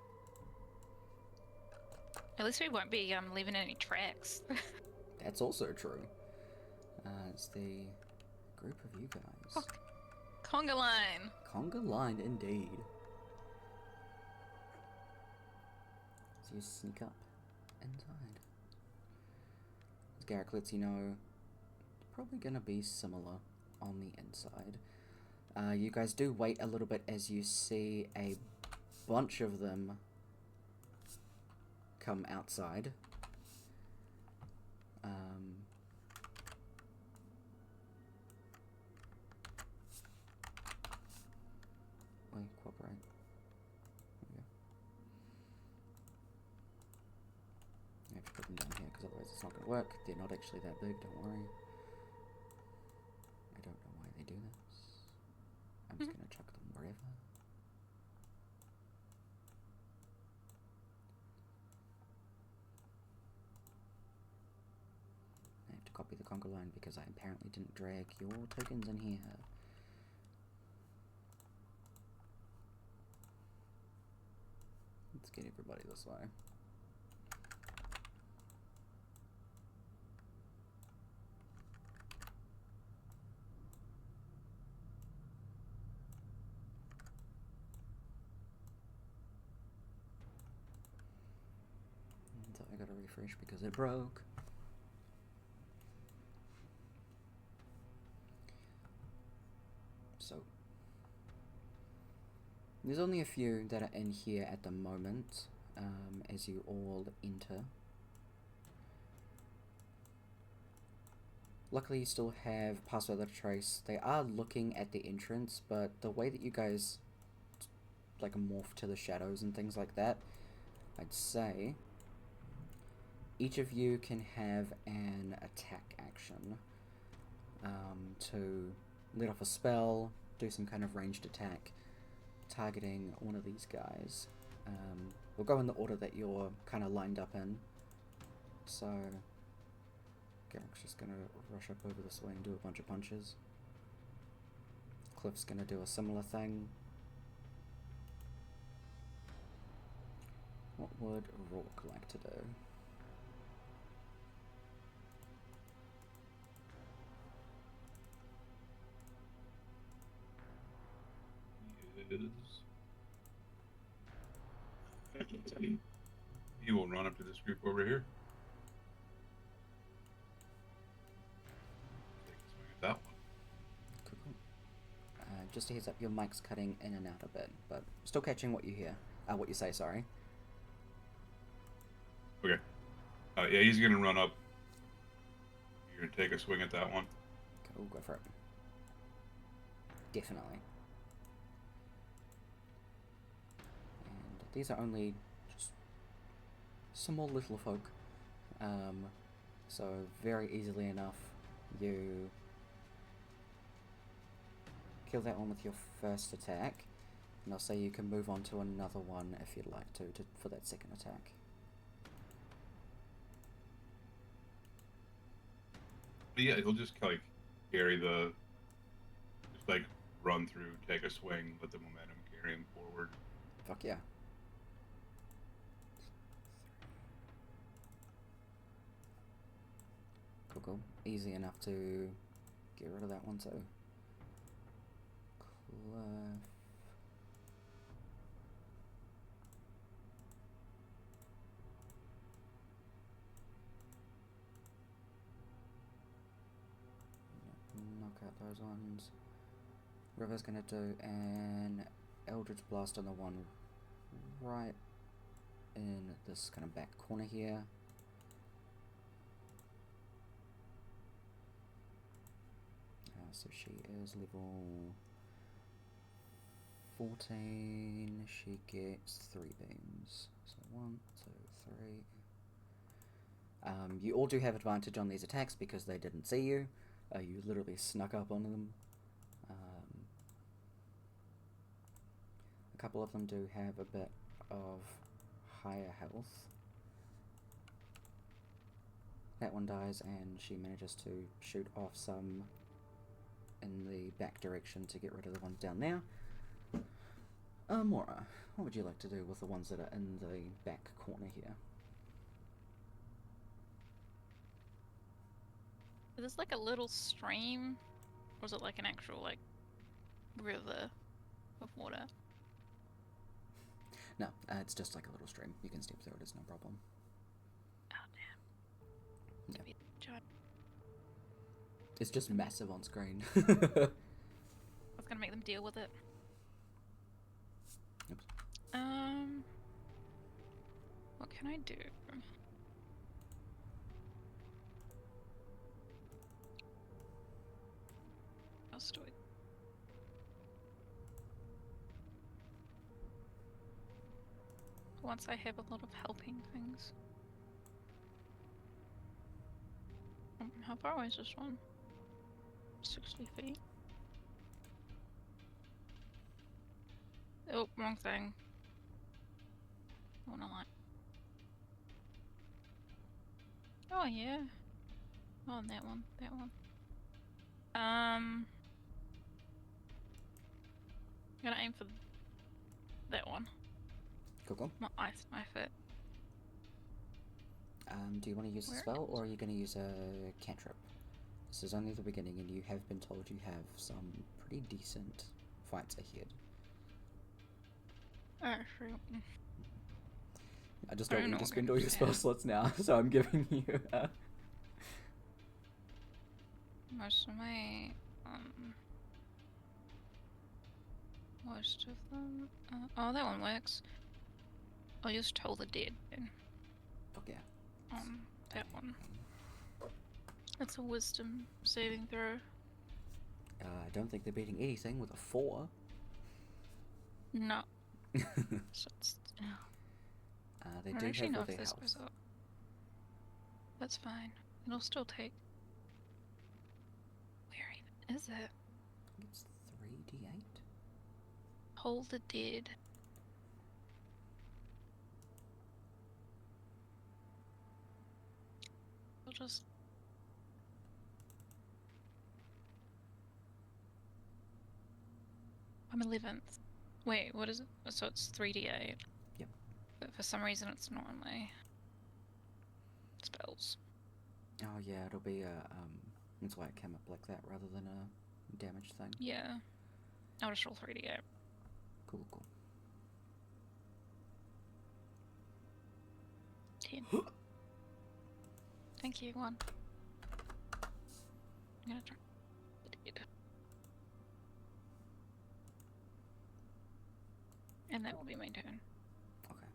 At least we won't be leaving any tracks. That's also true. It's the group of you guys. Fuck. Conga line. Conga line, indeed. So you sneak up inside. As Garrick lets you know, probably gonna be similar on the inside. You guys do wait a little bit as you see a bunch of them come outside. Cooperate. There we go. I have to put them down here because otherwise it's not going to work. They're not actually that big, don't worry. I don't know why they do this. I'm just going to chuck them wherever. I have to copy the conga line because I apparently didn't drag your tokens in here. Let's get everybody this way. And I gotta refresh because it broke. So, there's only a few that are in here at the moment, as you all enter. Luckily, you still have Pass Without a Trace. They are looking at the entrance, but the way that you guys, like, morph to the shadows and things like that, I'd say each of you can have an attack action to let off a spell, do some kind of ranged attack, targeting one of these guys. We'll go in the order that you're kind of lined up in. So, Garrick's just going to rush up over this way and do a bunch of punches. Cliff's going to do a similar thing. What would Rourke like to do? He will run up to this group over here. Take a swing at that one. Cool. Just a heads up, your mic's cutting in and out a bit, but still catching what you hear. What you say, sorry. Okay. Yeah, he's gonna run up. You're gonna take a swing at that one. Cool, go for it. Definitely. And these are only just small little folk. So very easily enough, you kill that one with your first attack, and I'll say you can move on to another one if you'd like to for that second attack. But yeah, he'll just like carry the, just like run through, take a swing, let the momentum carry him forward. Fuck yeah. Cool, cool. Easy enough to get rid of that one, so Clef. Knock out those ones. River's gonna do an Eldritch Blast on the one right in this kind of back corner here. So she is level 14. She gets 3 beams. So 1, 2, 3. You all do have advantage on these attacks because they didn't see you. You literally snuck up on them. A couple of them do have a bit of higher health. That one dies, and she manages to shoot off some in the back direction to get rid of the ones down there. Mora, what would you like to do with the ones that are in the back corner here? Is this like a little stream? Or is it like an actual, like, river of water? No, it's just like a little stream. You can step through it, it's no problem. Oh, damn. Yeah. Giant. It's just massive on screen. I was gonna make them deal with it. Oops. What can I do? I'll do it. Once I have a lot of helping things. How far away is this one? 60 feet. Oh, wrong thing. Oh, no, not. Oh, yeah. Oh, and that one. That one. I'm gonna aim for that one. Cool. Not my foot. Do you want to use a Where spell, is- or are you going to use a cantrip? This is only the beginning, and you have been told you have some pretty decent fights ahead. Actually, I just I don't don't want know you to what spend we're all your gonna spell do. slots now, so I'm giving you most of my most of them. Oh, that one works. I'll use Toll the Dead then. Fuck yeah. That one. That's a wisdom saving throw. I don't think they're beating anything with a 4. No. So it's, They I do don't actually have know all if their this health. goes up. That's fine. It'll still take. Where even is it? I think it's 3d8. Hold the Dead. We'll just. I'm 11th. Wait, what is it? So it's 3d8. Yep. But for some reason it's not on my spells. Oh yeah, it'll be a that's why it came up like that rather than a damage thing. Yeah. I'll just roll 3d8. Cool. 10. Thank you, 1. I'm gonna try the Dead. And that will be my turn. Okay.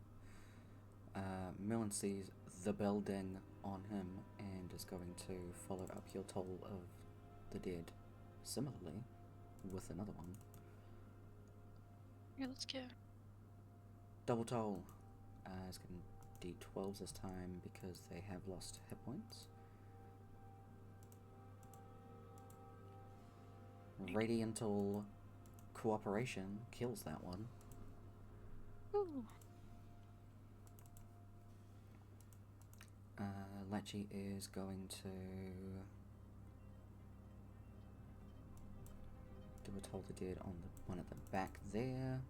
Millen sees the bell ding on him and is going to follow up your toll of the dead similarly with another one. Yeah, let's go. Double toll. It's getting d12s this time because they have lost hit points. Radiantal cooperation kills that one. Ooh. Lecce is going to do a toll to dead on the one at the back there.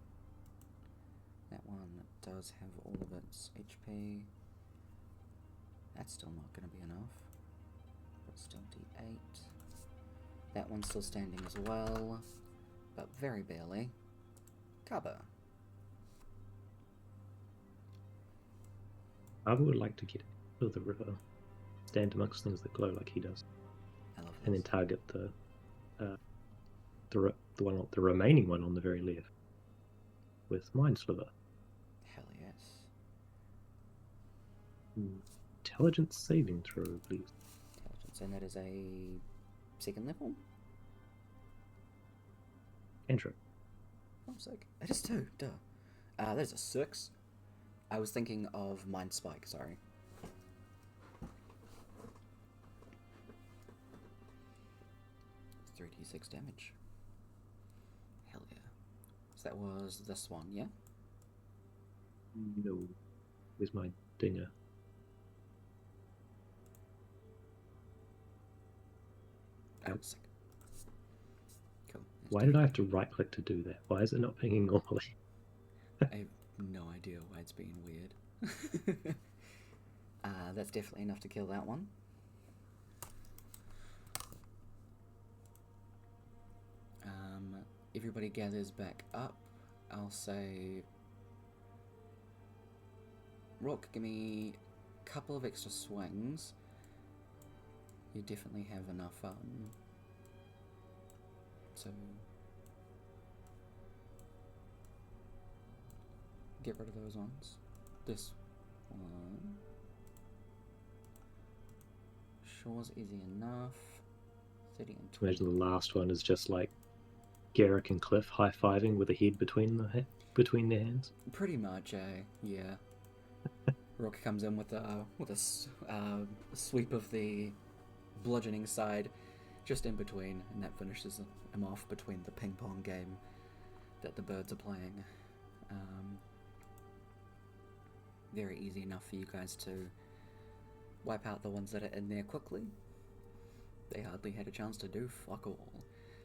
That one does have all of its HP. That's still not going to be enough. But still d8. That one's still standing as well, but very barely. Cover. I would like to get to the river, stand amongst things that glow like he does, I love this. and then target the remaining one on the very left with Mind Sliver. Hell yes. Intelligence saving throw, please. Intelligence, and that is a second level? Cantrip. Oh, sick. It is too, duh. That is a 6. I was thinking of Mind Spike, sorry. It's 3d6 damage. Hell yeah. So that was this one, yeah? No. Where's my dinger? Oh, sick. Cool. Why did I have to right click to do that? Why is it not pinging normally? I have no idea why it's being weird. That's definitely enough to kill that one. Everybody gathers back up. I'll say, Rook, give me a couple of extra swings. You definitely have enough, so get rid of those ones. This one. Sure's easy enough. 30 and 20. Imagine the last one is just like Garrick and Cliff high-fiving with a head between their hands. Pretty much, yeah. Rook comes in with a sweep of the bludgeoning side, just in between, and that finishes him off between the ping pong game that the birds are playing. Very easy enough for you guys to wipe out the ones that are in there quickly. They hardly had a chance to do fuck all.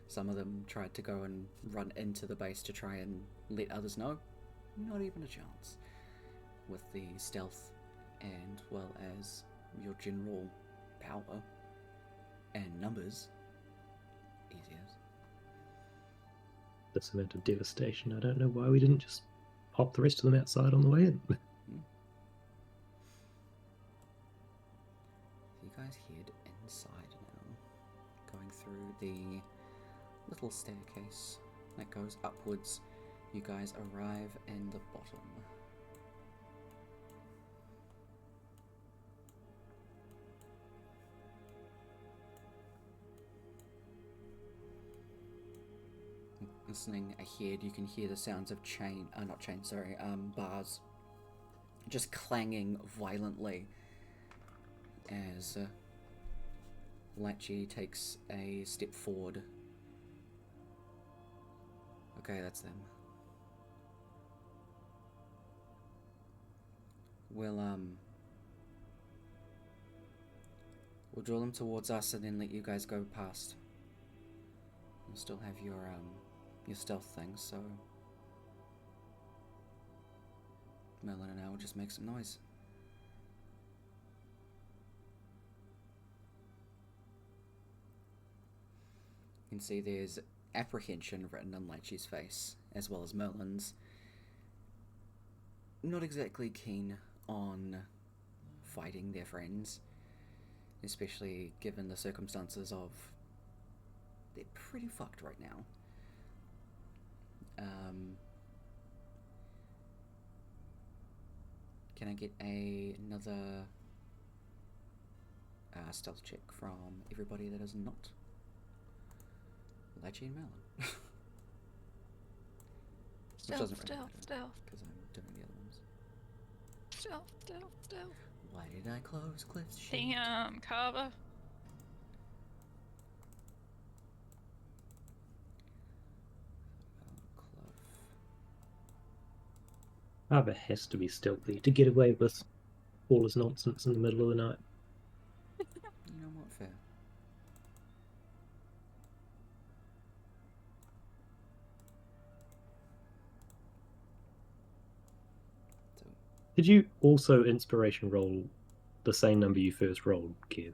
Some of them tried to go and run into the base to try and let others know. Not even a chance. With the stealth and well as your general power and numbers, easy as. This amount of devastation, I don't know why we didn't just pop the rest of them outside on the way in. You guys head inside now, going through the little staircase that goes upwards. You guys arrive in the bottom. Listening ahead, you can hear the sounds of bars just clanging violently as Lecce takes a step forward. Okay, that's them. We'll draw them towards us and then let you guys go past. You'll still have your stealth things, so Merlin and I will just make some noise. You can see there's apprehension written on Lecce's face, as well as Merlin's. Not exactly keen on fighting their friends, especially given the circumstances of they're pretty fucked right now. Can I get another stealth check from everybody that is not Lecce and Merlin? Stealth. Because I'm doing the other one. Stealth. Why did I close Cliff's shit? Damn, cover. Carver has to be stealthy to get away with all his nonsense in the middle of the night. You know what, fair. Did you also inspiration roll the same number you first rolled, Kev?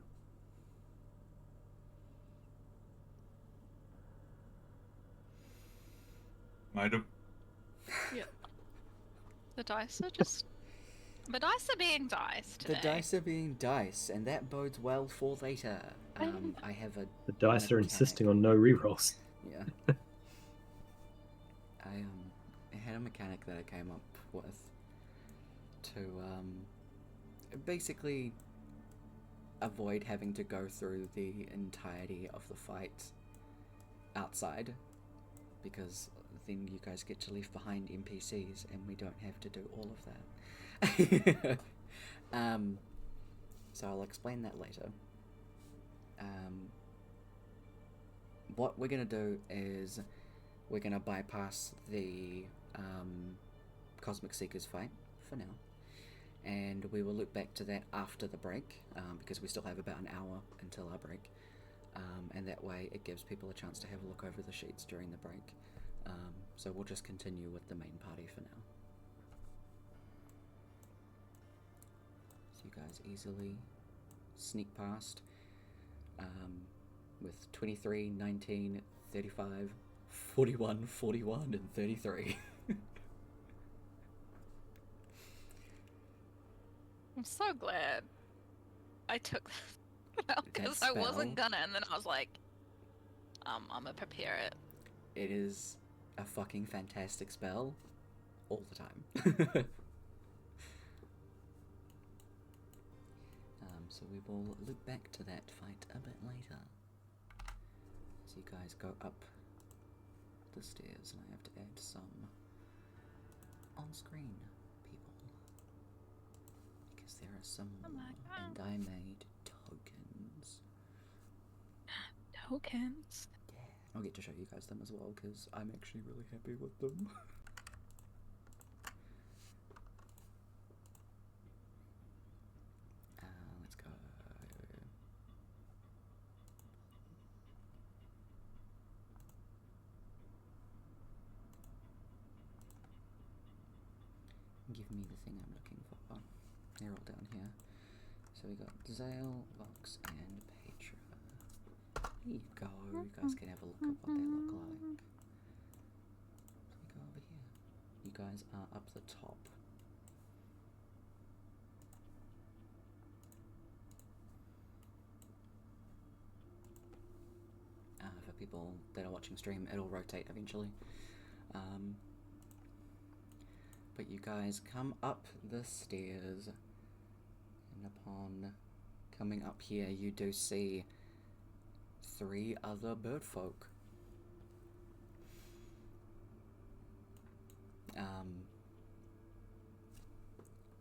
Might have. Yep. The dice are being dice today. The dice are being dice, and that bodes well for later. I have a... The dice are insisting on no rerolls. Yeah. I had a mechanic that I came up with to basically avoid having to go through the entirety of the fight outside, because then you guys get to leave behind NPCs and we don't have to do all of that. So I'll explain that later. What we're gonna do is we're gonna bypass the Cosmic Seekers fight for now, and we will look back to that after the break, because we still have about an hour until our break, and that way it gives people a chance to have a look over the sheets during the break. So we'll just continue with the main party for now. So you guys easily sneak past with 23, 19, 35, 41, 41, and 33. I'm so glad I took that because I wasn't gonna, and then I was like, I'm gonna prepare it. It is a fucking fantastic spell all the time. So we will look back to that fight a bit later. So you guys go up the stairs, and I have to add some on-screen people, because there are some more, and I made tokens. Tokens? Yeah, I'll get to show you guys them as well, because I'm actually really happy with them. Let's go. Give me the thing I'm looking for. They're all down here. So we got Zale, Vox, and Petra. There you go. You guys can have a look at what they look like. So we go over here. You guys are up the top. For people that are watching stream, it'll rotate eventually. But you guys come up the stairs, and upon coming up here, you do see 3 other bird folk.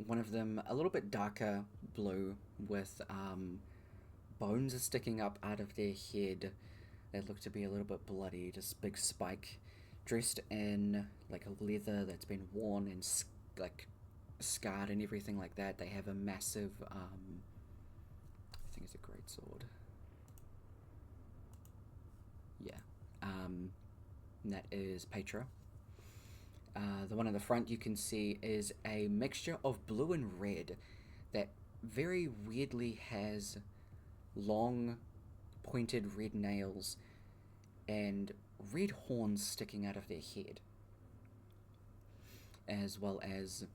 One of them a little bit darker blue, with bones sticking up out of their head that look to be a little bit bloody, just big spike, dressed in like a leather that's been worn and like scarred and everything like that. They have a massive I think it's a great sword. Yeah. And that is Petra. The one in the front you can see is a mixture of blue and red that very weirdly has long pointed red nails and red horns sticking out of their head, as well as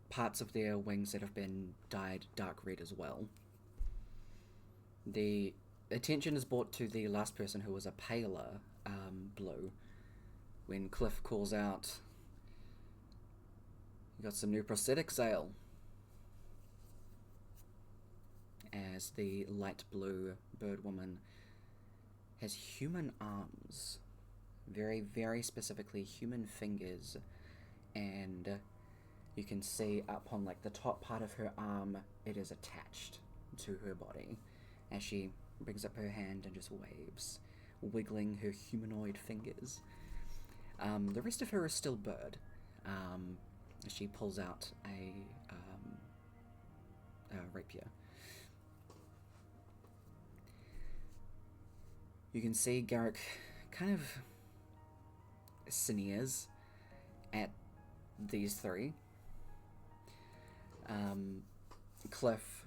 parts of their wings that have been dyed dark red as well. The attention is brought to the last person, who was a paler blue, when Cliff calls out, "You got some new prosthetics, Zale?" As the light blue bird woman has human arms, very, very specifically human fingers, and you can see up on like the top part of her arm, it is attached to her body as she brings up her hand and just waves, wiggling her humanoid fingers. The rest of her is still bird. She pulls out a rapier. You can see Garrick kind of sneers at these three. Cliff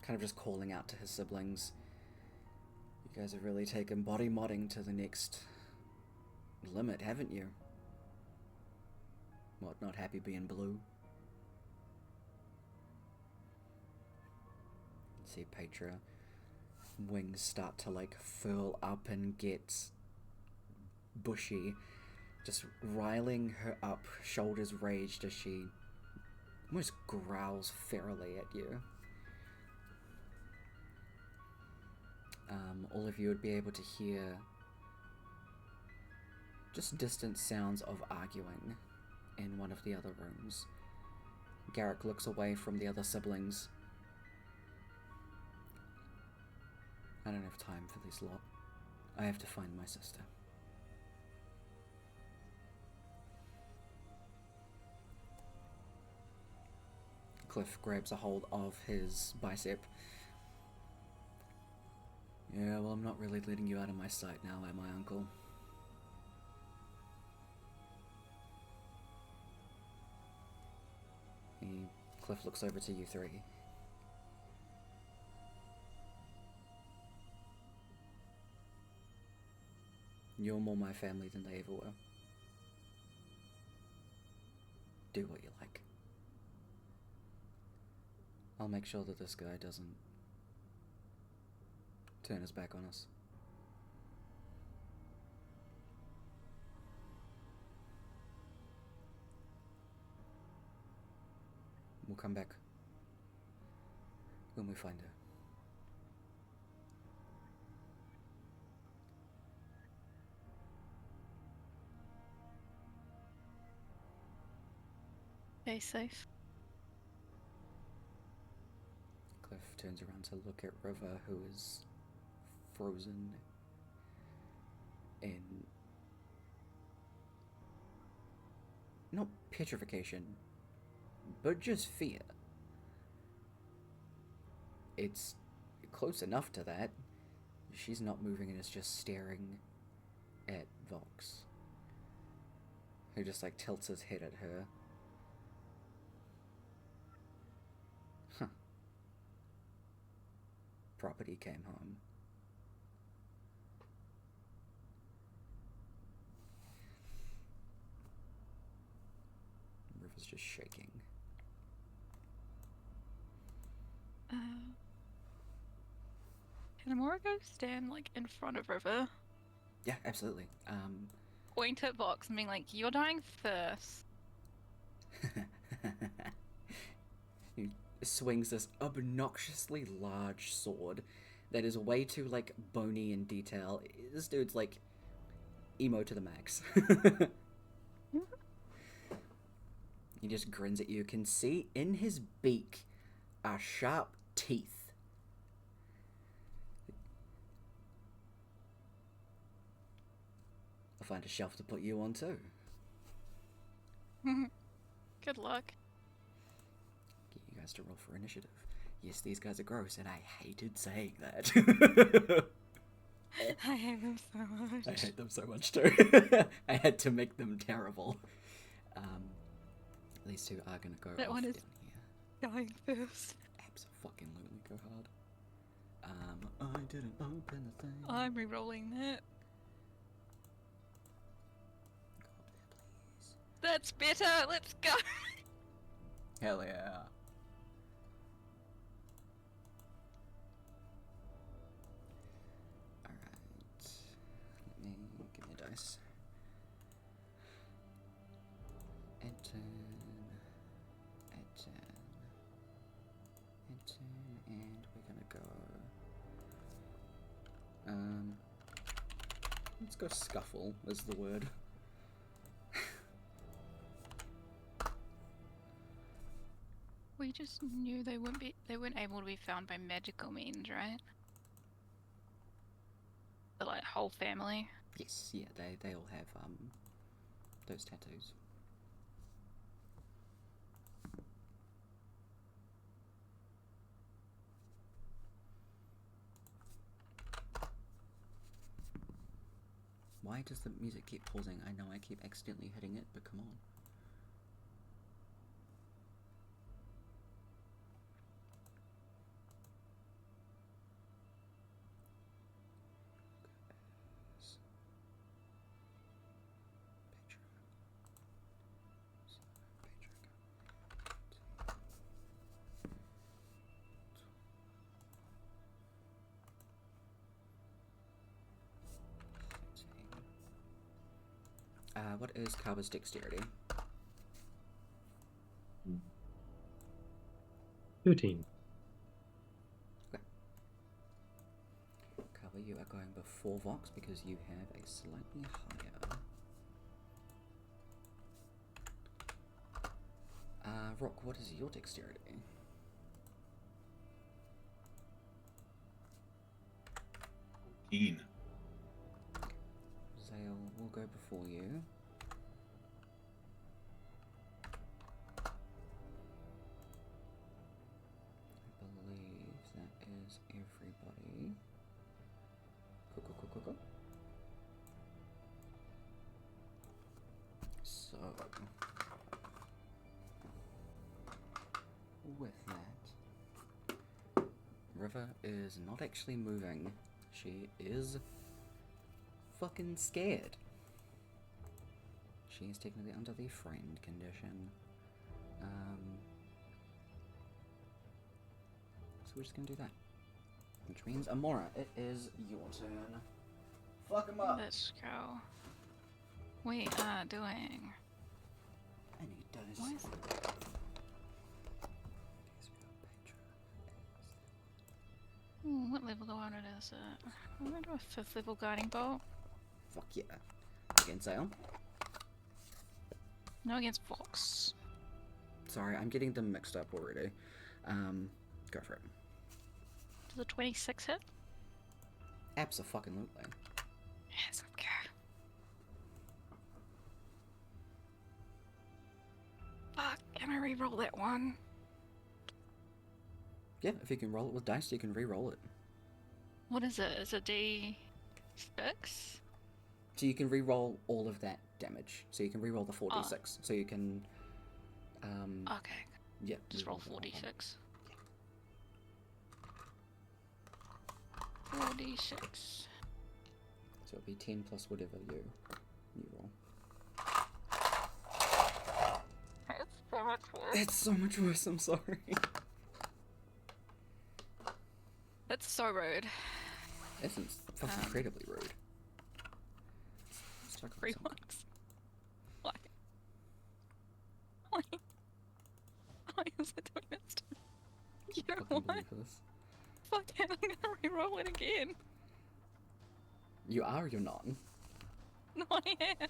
kind of just calling out to his siblings. You guys have really taken body modding to the next limit, haven't you? What, not happy being blue? See Petra, wings start to like furl up and get bushy, just riling her up, shoulders raised as she almost growls ferally at you. All of you would be able to hear just distant sounds of arguing in one of the other rooms. Garrick looks away from the other siblings. I don't have time for this lot. I have to find my sister. Cliff grabs a hold of his bicep. Yeah, well, I'm not really letting you out of my sight now, am I, Uncle? Cliff looks over to you three. You're more my family than they ever were. Do what you like. I'll make sure that this guy doesn't turn his back on us. We'll come back when we find her. Stay safe. Cliff turns around to look at River, who is frozen in not petrification, but just fear. It's close enough to that. She's not moving and is just staring at Vox, who just like tilts his head at her. Huh. Property came home. River's just shaking. Can Amora go stand like in front of River? Yeah, absolutely. Point at Vox and being like, "You're dying first." He swings this obnoxiously large sword that is way too like bony in detail. This dude's like emo to the max. He just grins at you. Can see in his beak are sharp teeth. I'll find a shelf to put you on too. Good luck. Get you guys to roll for initiative. Yes, these guys are gross, and I hated saying that. I hate them so much. I hate them so much too. I had to make them terrible. These two are gonna go That off one is down here. dying first. Absolutely go hard. I didn't open the thing. I'm re-rolling that. Please. That's better. Let's go. Hell yeah. Alright. Give me a dice. Enter, and we're gonna go. Let's go scuffle is the word. we just knew they weren't able to be found by magical means, right? The like whole family. Yes, yeah, they all have those tattoos. Why does the music keep pausing? I know I keep accidentally hitting it, but come on. What is Kaba's dexterity? 13. Okay. Kaba, you are going before Vox because you have a slightly higher. Rock, what is your dexterity? 14. Zale will go before you. I believe that is everybody. Cool. So, with that, River is not actually moving. She is fucking scared. She is technically under the friend condition. So we're just gonna do that. Which means, Amora, it is your turn. Fuck him up! Let's go. We are doing. I need dice. Why is what level do I want it as? I'm gonna do a 5th level guiding bolt. Fuck yeah. Against Zale. No, against Vox. Sorry, I'm getting them mixed up already. Go for it. Does the 26 hit? Abso-fucking-lutely. Yes, okay. Fuck, can I re-roll that one? Yeah, if you can roll it with dice, you can re-roll it. What is it? Is it D6? So you can re-roll all of that damage. So you can re-roll the 4d6. So you can... Okay. yeah. Just roll re-roll the whole 4d6. 4d6. So it'll be 10 plus whatever you roll. That's so much worse. It's so much worse, I'm sorry. That's so rude. That's fucking incredibly rude. Let's talk about 3 something. months. Why? Why? Why is it doing this to me? You know Fucking what? believe this. Fuck it, I'm gonna re-roll it again. You are or you're not? No, I am.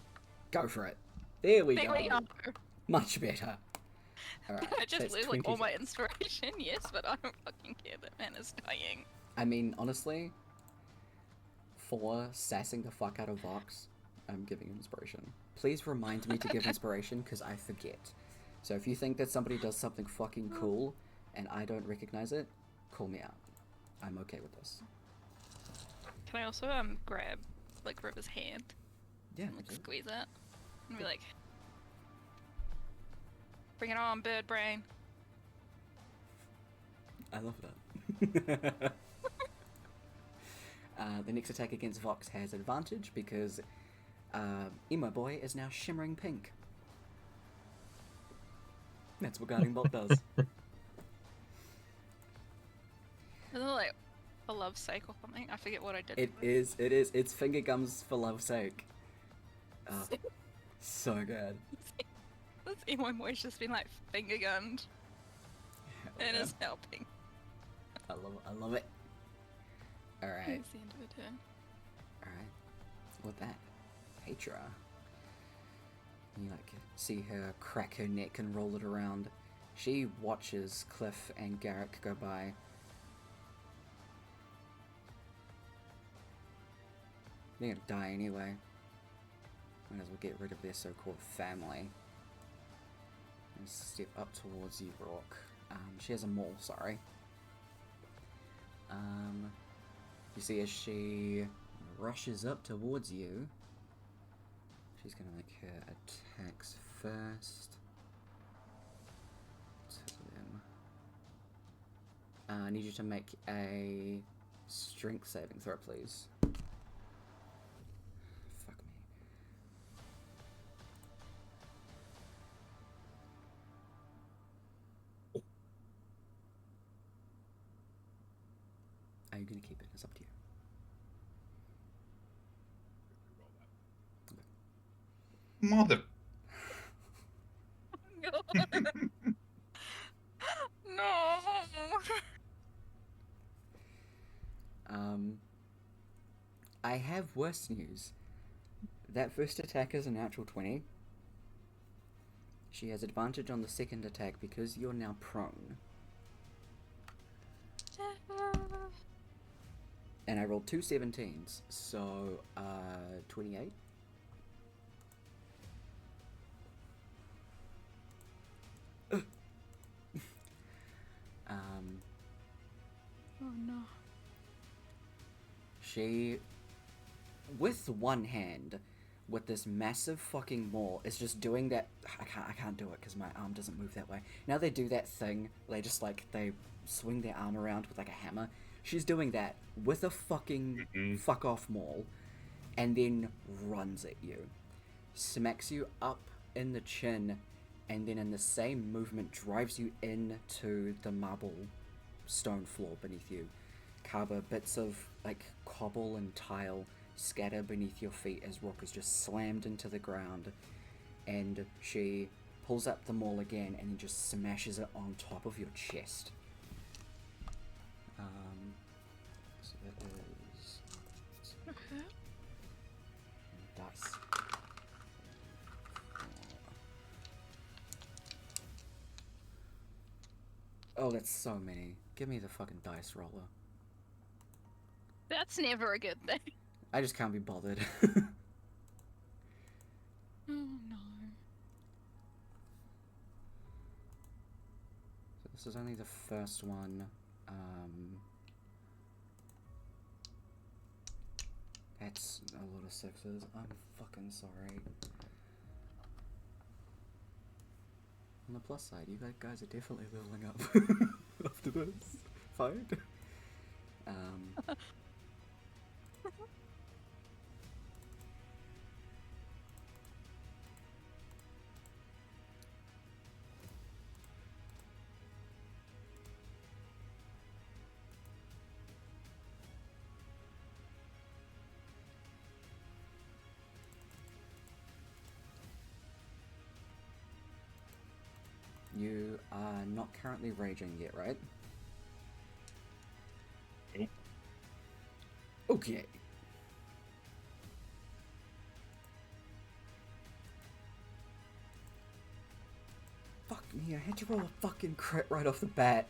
Go for it. There we There go. we are. Much better. Alright, I just that's lose like 20. all my inspiration, yes, but I don't fucking care. That man is dying. I mean, honestly, for sassing the fuck out of Vox, I'm giving him inspiration. Please remind me to give inspiration, because I forget. So if you think that somebody does something fucking cool, and I don't recognize it, call me out. I'm okay with this. Can I also grab like River's hand Yeah, and like okay. squeeze it and be like, "Bring it on, bird brain." I love that. The next attack against Vox has advantage because Emo Boy is now shimmering pink. That's what Guiding Bolt does. Isn't it like for love's sake or something? I forget what I did. It is. It's finger gums for love's sake. So good. This emo boy's just been like finger gunned Hell and yeah. is helping. I love it. Alright. It's the end of the turn. Alright. With that, Petra. You like see her crack her neck and roll it around. She watches Cliff and Garrick go by. They're gonna die anyway. Might as well get rid of their so-called family. And step up towards you, Brooke. She has a maul, sorry. You see as she rushes up towards you, she's gonna make her attacks first. I need you to make a strength saving throw, please. Fuck me. Are you gonna keep it? It's up to you. Mother. No. I have worse news. That first attack is a natural 20. She has advantage on the second attack because you're now prone. And I rolled 2 17s, so 28. Oh no. She, with one hand, with this massive fucking maul, is just doing that. I can't do it because my arm doesn't move that way. Now they do that thing. They just they swing their arm around with like a hammer. She's doing that with a fucking fuck off maul, and then runs at you, smacks you up in the chin, and then in the same movement drives you into the marble stone floor beneath you. Carver, bits of cobble and tile scatter beneath your feet as Rook is just slammed into the ground, and she pulls up the maul again and then just smashes it on top of your chest. So that is Okay. dice. Oh, that's so many. Give me the fucking dice roller. That's never a good thing. I just can't be bothered. Oh no. So this is only the first one. That's a lot of sixes. I'm fucking sorry. On the plus side, you guys are definitely leveling up after this fight. You are not currently raging yet, right? Nope. Okay. Fuck me, I had to roll a fucking crit right off the bat.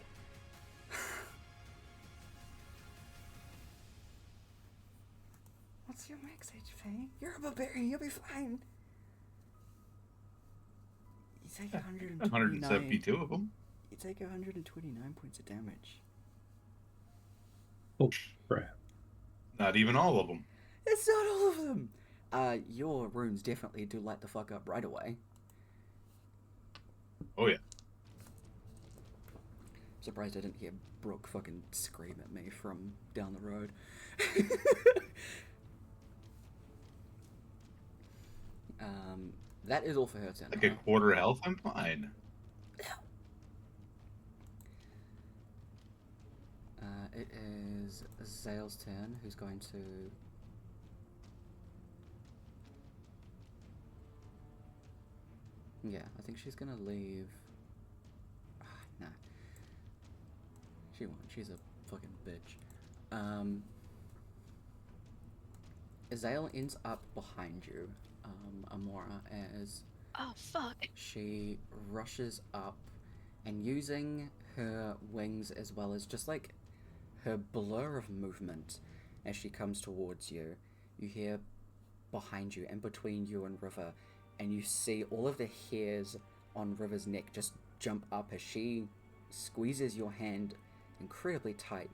What's your max HP? You're a barbarian, you'll be fine. You take 129. 172 of them. You take 129 points of damage. Oh, crap. Not even all of them. It's not all of them! Your runes definitely do light the fuck up right away. Oh yeah. Surprised I didn't hear Brooke fucking scream at me from down the road. That is all for her turn. Like a quarter health, I'm fine. It is Zale's turn, who's going to... Yeah, I think she's gonna leave... Nah. She won't, she's a fucking bitch. Zale ends up behind you, Amora, as Oh fuck. she rushes up And using her wings as well as just like her blur of movement as she comes towards you, you hear behind you and between you and River, and you see all of the hairs on River's neck just jump up as she squeezes your hand incredibly tight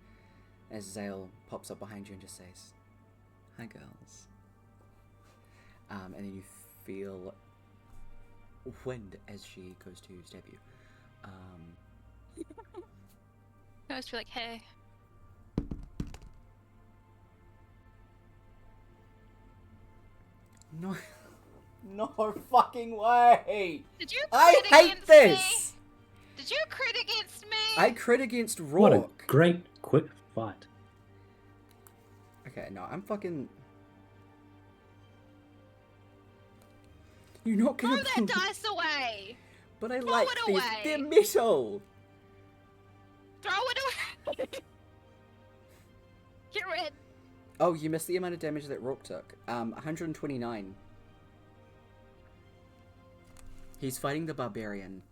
as Zale pops up behind you and just says, "Hi, girls." And then you feel wind as she goes to stab you. I always feel like, hey. No, no fucking way! Did you I crit hate against this! me? Did you crit against me? I crit against What a Rourke. great quick fight. Okay, no, I'm fucking... You're not gonna... Throw that dice away! But I Throw like it these. away. They're metal! Throw it away! Get rid. Oh, you missed the amount of damage that Rourke took. 129. He's fighting the barbarian.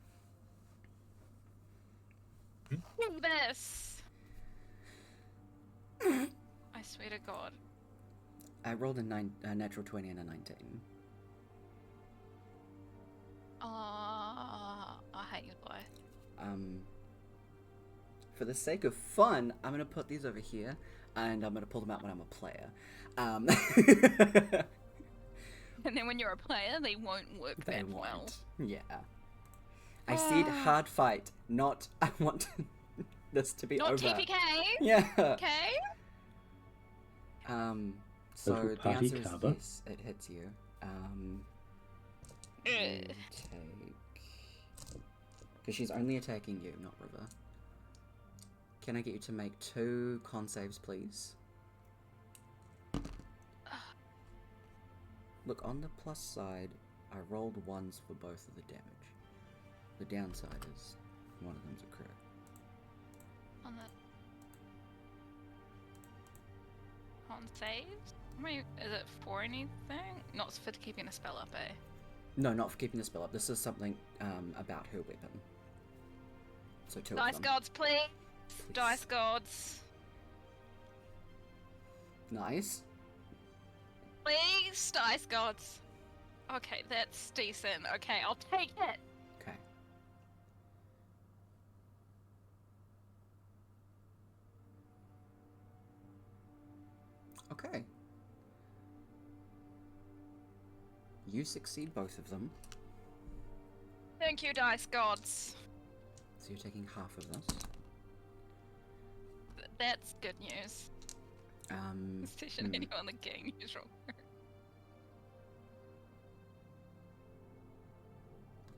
Do this. I swear to God. I rolled a natural 20 and a 19. I hate you, boy. For the sake of fun, I'm gonna put these over here, and I'm gonna pull them out when I'm a player. And then when you're a player, they won't work They that well. won't. Yeah. I said hard fight, not I want this to be Not over. TPK. Yeah. Okay. So Little the party answer is cover. yes, it hits you. You take... Because she's only attacking you, not River. Can I get you to make 2 con saves, please? Look, on the plus side, I rolled 1s for both of the damage. The downside is one of them's a crit. On saves? Wait, is it for anything? Not for keeping a spell up, eh? No, not for keeping the spell up. This is something about her weapon. So 2 Dice of them. gods, please. Dice gods. Nice. Please, dice gods. Okay, that's decent. Okay, I'll take it. Okay. Okay. You succeed both of them. Thank you, dice gods. So you're taking half of this. That's good news. Station hmm. anyone that getting news wrong.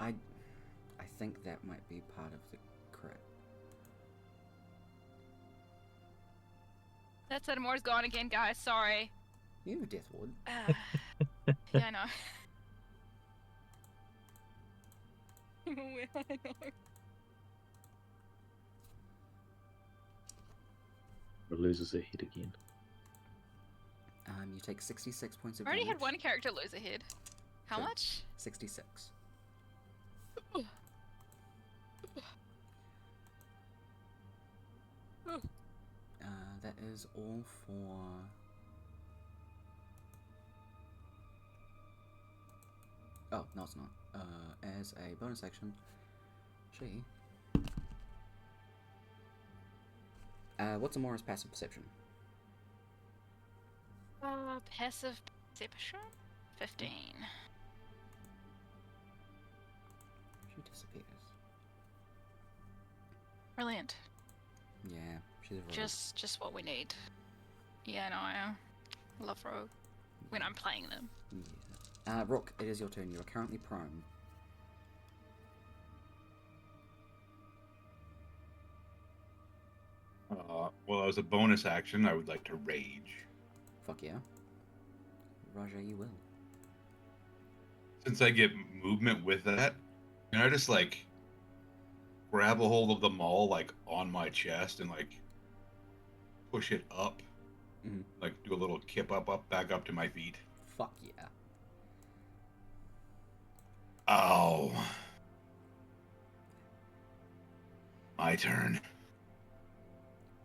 I think that might be part of the crit. That's it. Moore's gone again, guys. Sorry. You have a death ward. Yeah, I know. I know. Or loses a hit again. You take 66 points of I already damage. had one character lose a head. How Sure. much? 66. That is all for... Oh, no it's not. As a bonus action, she... what's Amora's passive perception? Passive perception? 15. She disappears. Brilliant. Yeah, she's a rogue. Just what we need. Yeah, no, I love rogue when I'm playing them. Yeah. Rook, it is your turn. You are currently prone. Well, as a bonus action, I would like to rage. Fuck yeah. Raja, you will. Since I get movement with that, can I just like grab a hold of the maul like on my chest and like push it up, like do a little kip up, back up to my feet? Fuck yeah. Ow! My turn.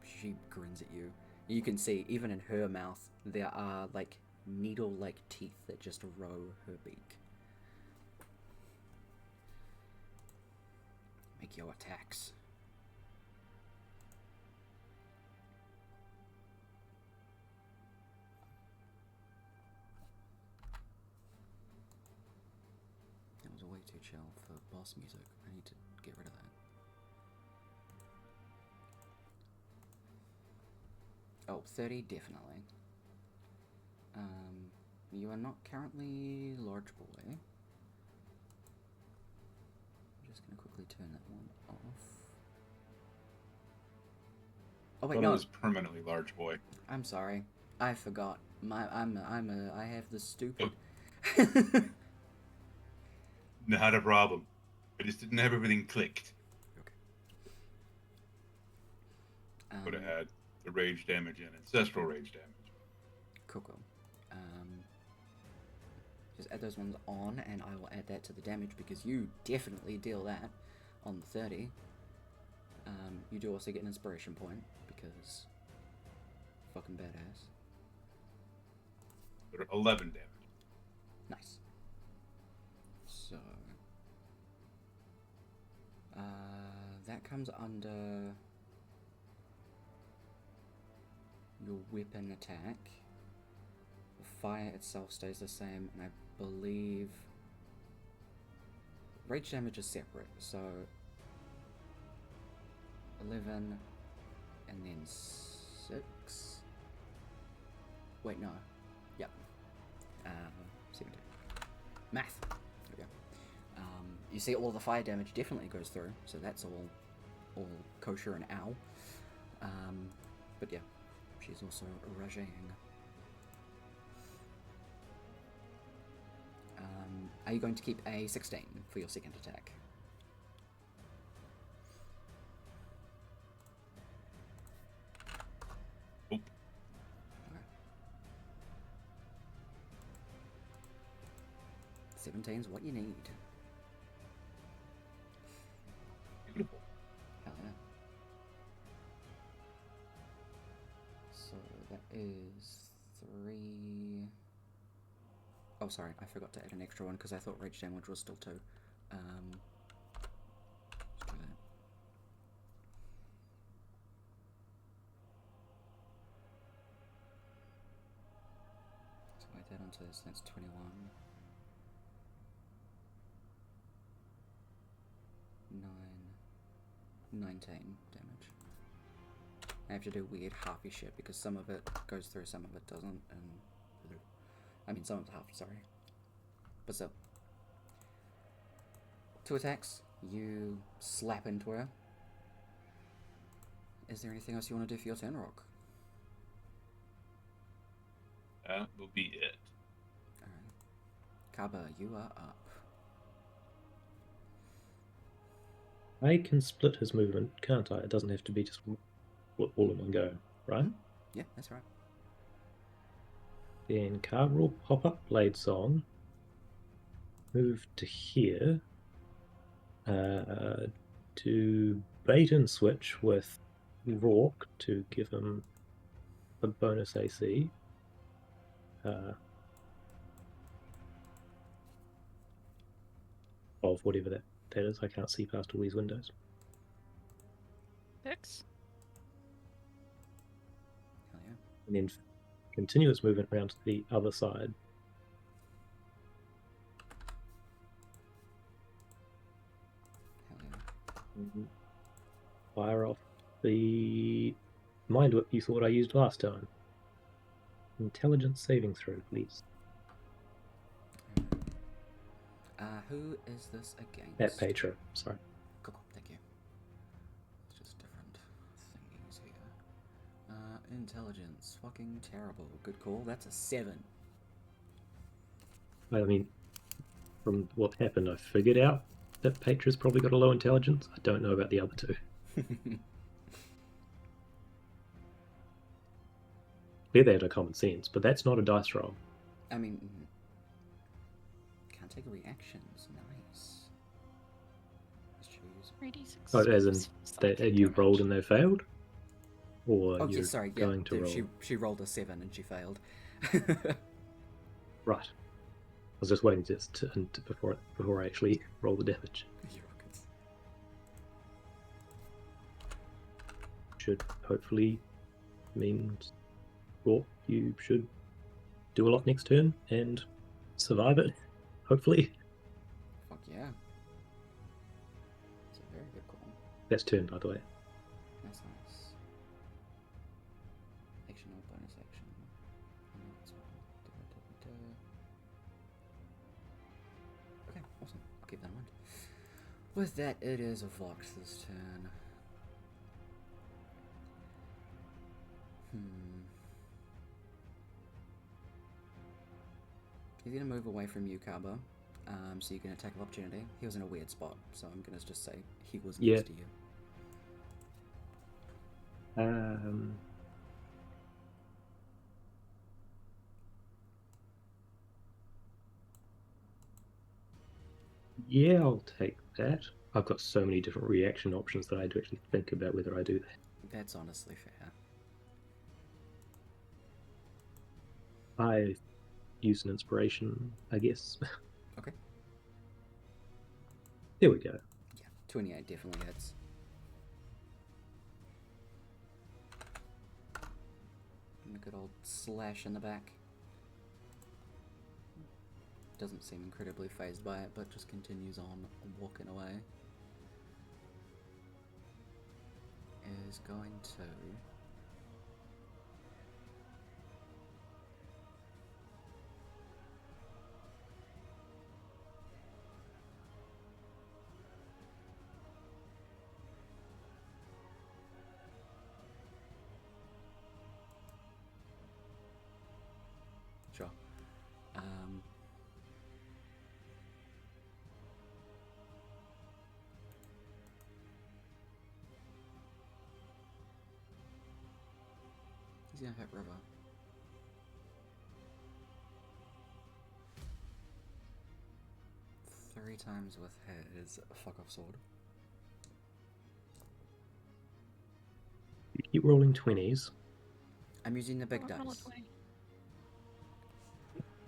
She grins at you. You can see, even in her mouth, there are, like, needle-like teeth that just row her beak. Make your attacks. That was way too chill for boss music. I need to get rid of that. Oh, 30, definitely. You are not currently large boy. I'm just gonna quickly turn that one off. Oh wait, Well, no. it was permanently large boy. I'm sorry. I forgot. I have the stupid. Not a problem. I just didn't have everything clicked. Okay. Would have had the rage damage and ancestral rage damage. Cool. Just add those ones on, and I will add that to the damage because you definitely deal that on the 30. You do also get an inspiration point because fucking badass. There are 11 damage. Nice. So that comes under your weapon attack. The fire itself stays the same, and I believe rage damage is separate, so 11 and then 6. Wait, no. Yep. 17. Math. There we go. You see all the fire damage definitely goes through, so that's all kosher and ow. But yeah, she's also raging. Are you going to keep a 16 for your second attack? Nope. Okay. 17's what you need. Beautiful. Hell yeah. So that is 3. Oh, sorry, I forgot to add an extra one because I thought rage damage was still 2. Let's do that. So add that onto this, that's 21. 19 damage. I have to do weird halfy shit because some of it goes through, some of it doesn't, and I mean some of it's half, sorry. But still. 2 attacks, you slap into her. Is there anything else you want to do for your turn, Rock? That will be it. Alright. Kaba, you are up. I can split his movement, can't I? It doesn't have to be just all in one go, right? Yeah, that's right. Then card will pop up Blade Song. Move to here. To bait and switch with Rourke to give him a bonus AC. Of whatever that is. I can't see past all these windows. 6. Hell yeah. And then continuous movement around to the other side. Hell yeah. Fire off the mind whip you thought I used last time. Intelligence saving throw, please. Who is this against? At Petra, sorry. Cool, thank you. It's just different thingies here. Intelligence, fucking terrible. Good call, that's a 7. I mean, from what happened, I figured out that Petra's probably got a low intelligence. I don't know about the other two. Clearly they had a common sense, but that's not a dice roll. I mean, can't take reactions. Nice. Let's choose 3d6. Oh, as in psychic you've rolled damage. and they failed? Or Oh, you're yeah, sorry, yeah. going to roll? She rolled a 7 and she failed. Right. I was just waiting before I actually roll the damage. You rockets. Should hopefully mean, well, you should do a lot next turn and survive it. Hopefully. Fuck yeah. It's a very good call. That's turn, by the way. That's nice. Action or bonus action. Okay, awesome. I'll keep that in mind. With that, it is Vox's turn. He's gonna move away from you, Kaba. So you can attack of opportunity. He was in a weird spot, so I'm gonna just say he was next to you. Yeah, I'll take that. I've got so many different reaction options that I had to actually think about whether I do that. That's honestly fair. I use an inspiration, I guess. Okay. There we go. Yeah, 28 definitely hits. And a good old slash in the back. Doesn't seem incredibly phased by it, but just continues on walking away. Is going to... Sure. He's gonna hit River. Three times with his fuck-off sword. You keep rolling 20s. I'm using the big Oh, roll a dice. 20.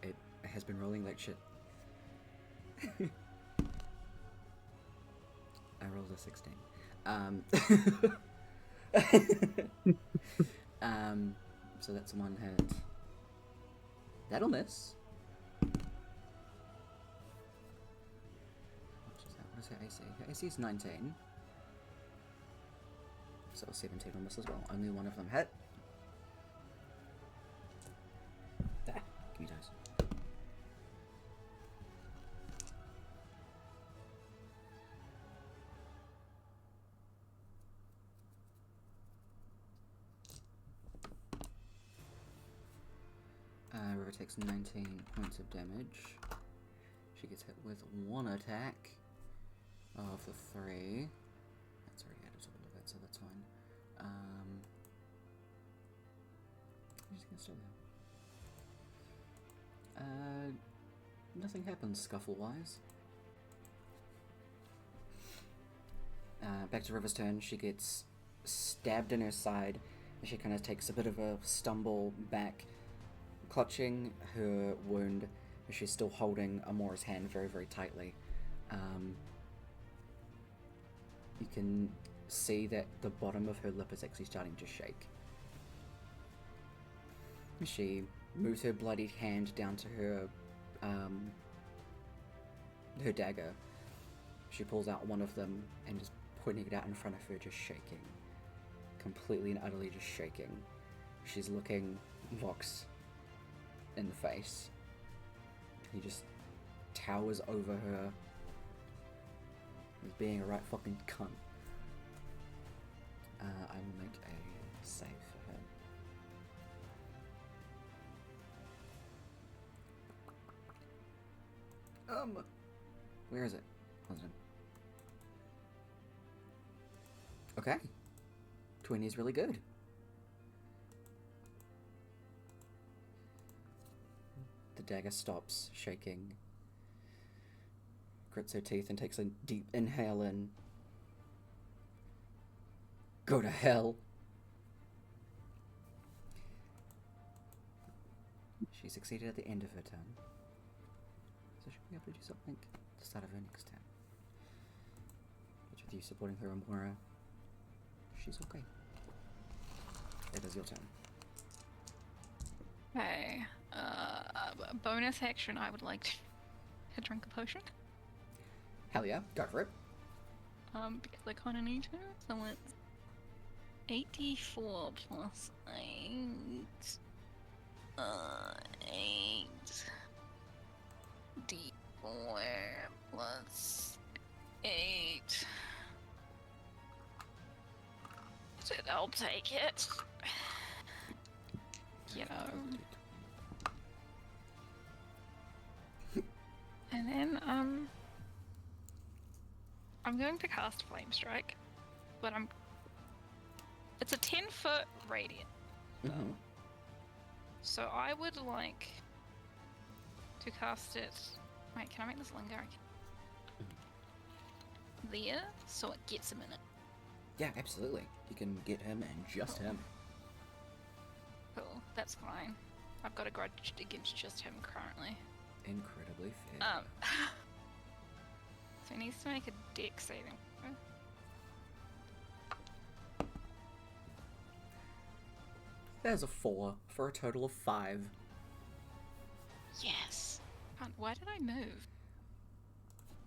It has been rolling like shit. I rolled a 16. So that's one hit. That'll miss. What is her AC? Her AC is 19. So 17 will miss as well. Only one of them hit. There. Give me dice. River takes 19 points of damage. She gets hit with one attack of the 3. That's already added to all of it, so that's fine. She's gonna stay there. Nothing happens scuffle-wise. Back to River's turn. She gets stabbed in her side, and she kind of takes a bit of a stumble back, clutching her wound. She's still holding Amora's hand very, very tightly. You can see that the bottom of her lip is actually starting to shake. She moves her bloodied hand down to her her dagger. She pulls out one of them and is pointing it out in front of her, just shaking. Completely and utterly just shaking. She's looking Vox in the face. He just towers over her as being a right fucking cunt. I will make a save for her. Where is it? Okay. 20 is really good. The dagger stops shaking. Grits her teeth and takes a deep inhale in. Go to hell. She succeeded at the end of her turn. So she'll be able to do something at the start of her next turn. Which with you supporting her and Moira, she's okay. It is your turn. Okay. Bonus action, I would like to drink a potion. Hell yeah, go for it. Because I kind of need to. So it's 84 plus 8. 8. D4 plus 8. I'll take it. You know. And then, I'm going to cast Flame Strike, but it's a 10-foot radius. Mm-hmm. So I would like to cast it. Wait, can I make this linger? There, so it gets him in it. Yeah, absolutely. You can get him and just him. Cool, that's fine. I've got a grudge against just him currently. Incredibly fair. So he needs to make a dex saving. There's a 4 for a total of 5. Yes. Why did I move?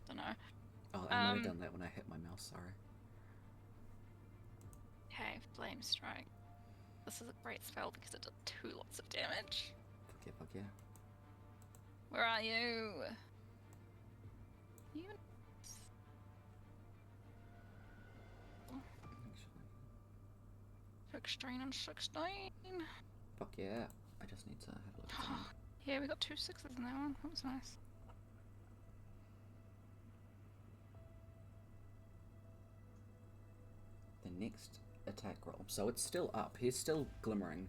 Don't know. Oh, I might have done that when I hit my mouse, sorry. Okay, Flame Strike. This is a great spell because it does 2 lots of damage. Fuck yeah, fuck yeah. Where are you? You. Actually, 16 and 16. fuck yeah. I just need to have a look at something. Yeah, we got 2 6s in that one. That was nice. The next attack roll. So it's still up. He's still glimmering.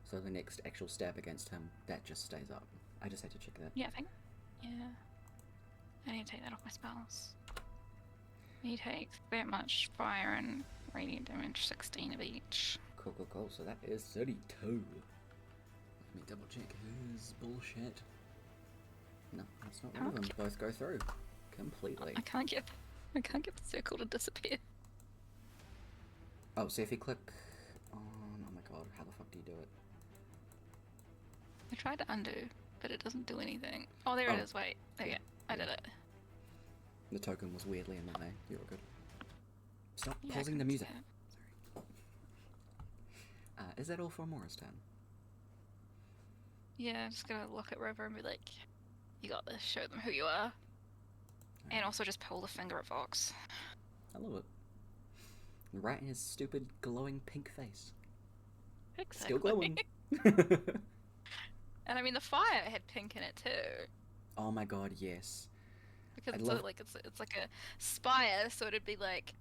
So the next actual stab against him, that just stays up. I just had to check that. Yeah, I think. Yeah. I need to take that off my spells. He takes that much fire and radiant damage, 16 of each. Cool, cool, cool. So that is 32. Let me double check his bullshit. No, that's not one of them. Both go through. Completely. I can't get the circle to disappear. Oh, so if you click on... Oh my god, how the fuck do you do it? I tried to undo, but it doesn't do anything. Oh, there it is. Wait. There you go. I did it. The token was weirdly in the way. You're all good. Stop Yeah, pausing I the can music. see it. Is that all for Moira's turn? Yeah, I'm just gonna look at River and be like, you got this, show them who you are. And also just pull the finger at Vox. I love it. Right in his stupid glowing pink face. Exactly. Still glowing. And I mean, the fire had pink in it too. Oh my god, yes. Because I it's, love- it's like a spire, so it'd be like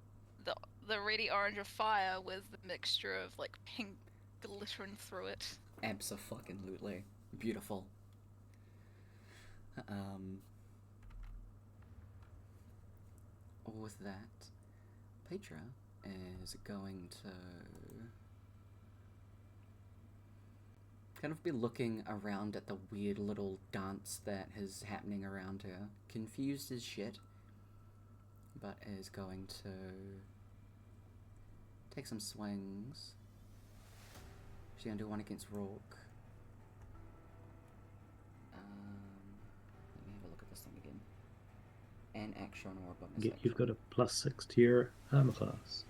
the reddy orange of fire with the mixture of like pink glittering through it. Abso-fucking-lutely. Beautiful. With that, Petra is going to kind of be looking around at the weird little dance that is happening around her. Confused as shit, but is going to take some swings. She's going to do one against Rourke. Let me have a look at this thing again. An action or a bonus action. You've got a +6 to your armor class.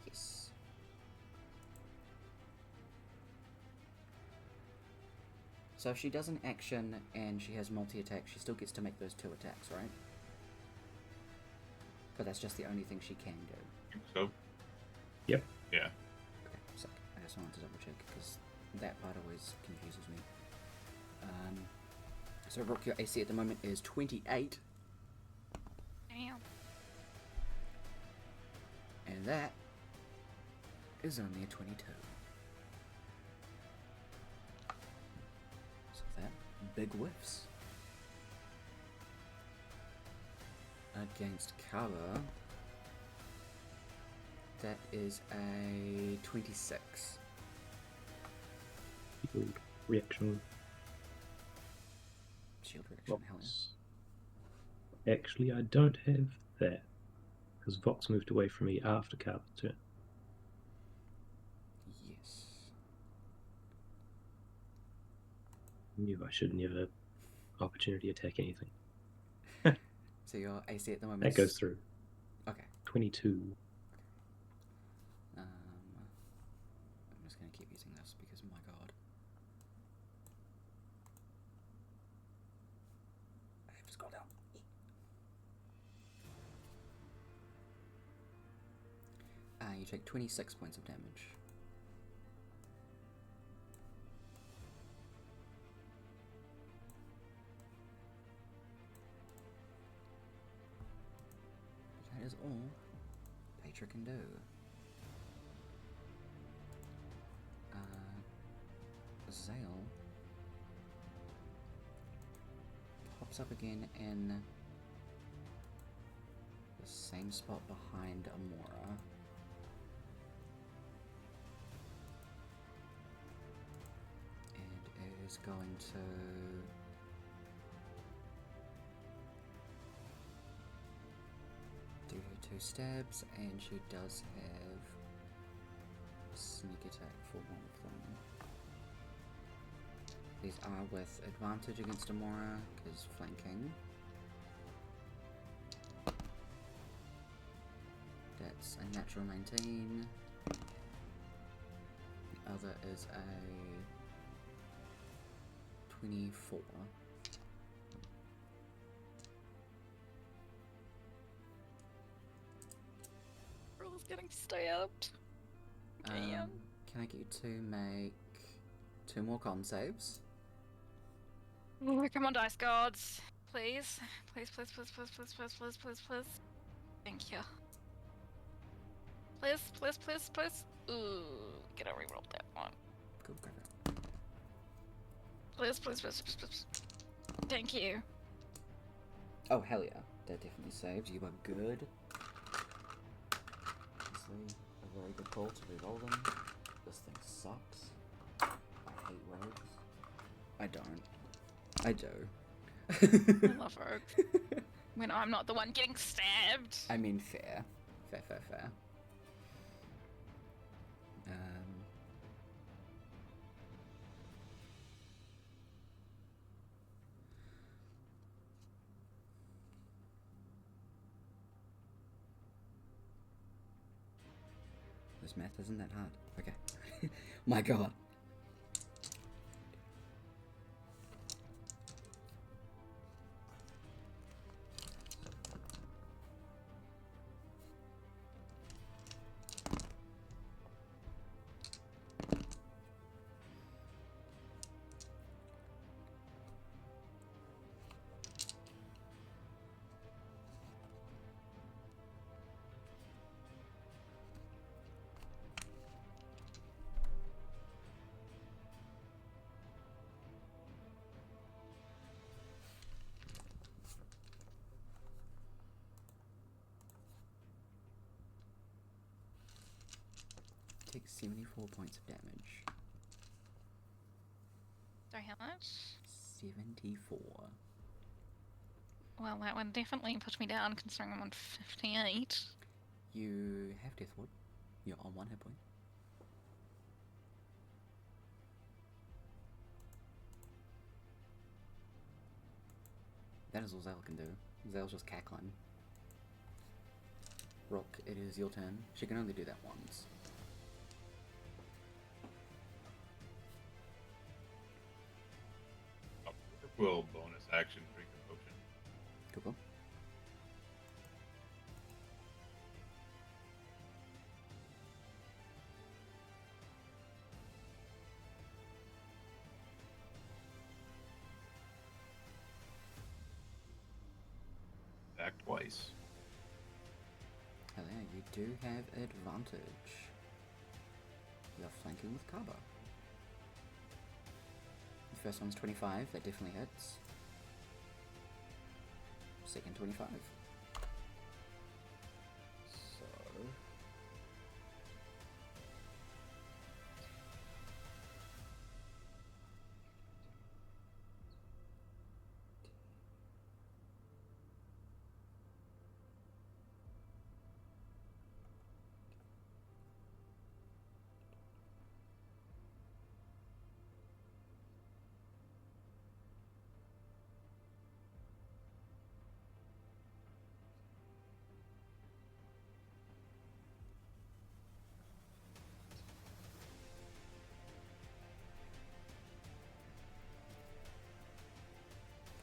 Yes. So if she does an action and she has multi-attack, she still gets to make those 2 attacks, right? But that's just the only thing she can do. So? Yep. Yeah. Okay, so I just wanted to double check because that part always confuses me. So Rook, your AC at the moment is 28, Damn. and that is only a 22. So that big whiffs. Against cover, That is a 26. Shield reaction. Shield reaction, hell yeah. Actually, I don't have that. Because Vox moved away from me after Carver's turn. Yes. Knew I should never opportunity attack anything. So your AC at the moment. That goes through. Okay. 22. I'm just gonna keep using this because my god. I have to scroll down. You take 26 points of damage. That is all Petra can do. Zale pops up again in the same spot behind Amora. And is going to do her 2 stabs, and she does have a sneak attack for one of them. These are with advantage against Amora, because flanking. That's a natural 19. The other is a 24. Girl's getting stabbed. Damn. Can I get you to make 2 more con saves? Oh, come on, dice gods. Please. Please, please, please, please, please, please, please, please, please. Thank you. Please, please, please, please. Ooh, get a reroll that one. Cool, grab it. Please, please, please, please, please. Thank you. Oh, hell yeah. That definitely saves. You are good. Obviously, a very good call to reroll them. This thing sucks. I hate rogues. I don't. I do. I love rogues. When I'm not the one getting stabbed. I mean, fair. Fair, fair, fair. This math isn't that hard. Okay. My god. Takes 74 points of damage. Sorry, how much? 74. Well, that one definitely puts me down considering I'm on 58. You have Death Ward. You're on 1 hit point. That is all Zale can do. Zale's just cackling. Brooke, it is your turn. She can only do that once. Will bonus action drink a potion. Cool. Attack twice. Hell yeah, you do have advantage. You're flanking with Kaba. The first one's 25, that definitely hits. Second 25. So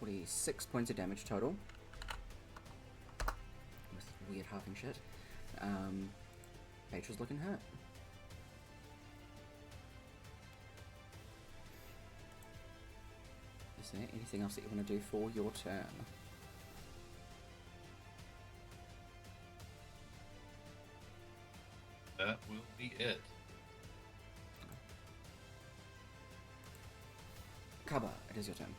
46 points of damage total. With weird halving shit. Petra's looking hurt. Is there anything else that you want to do for your turn? That will be it. Kaba, it is your turn.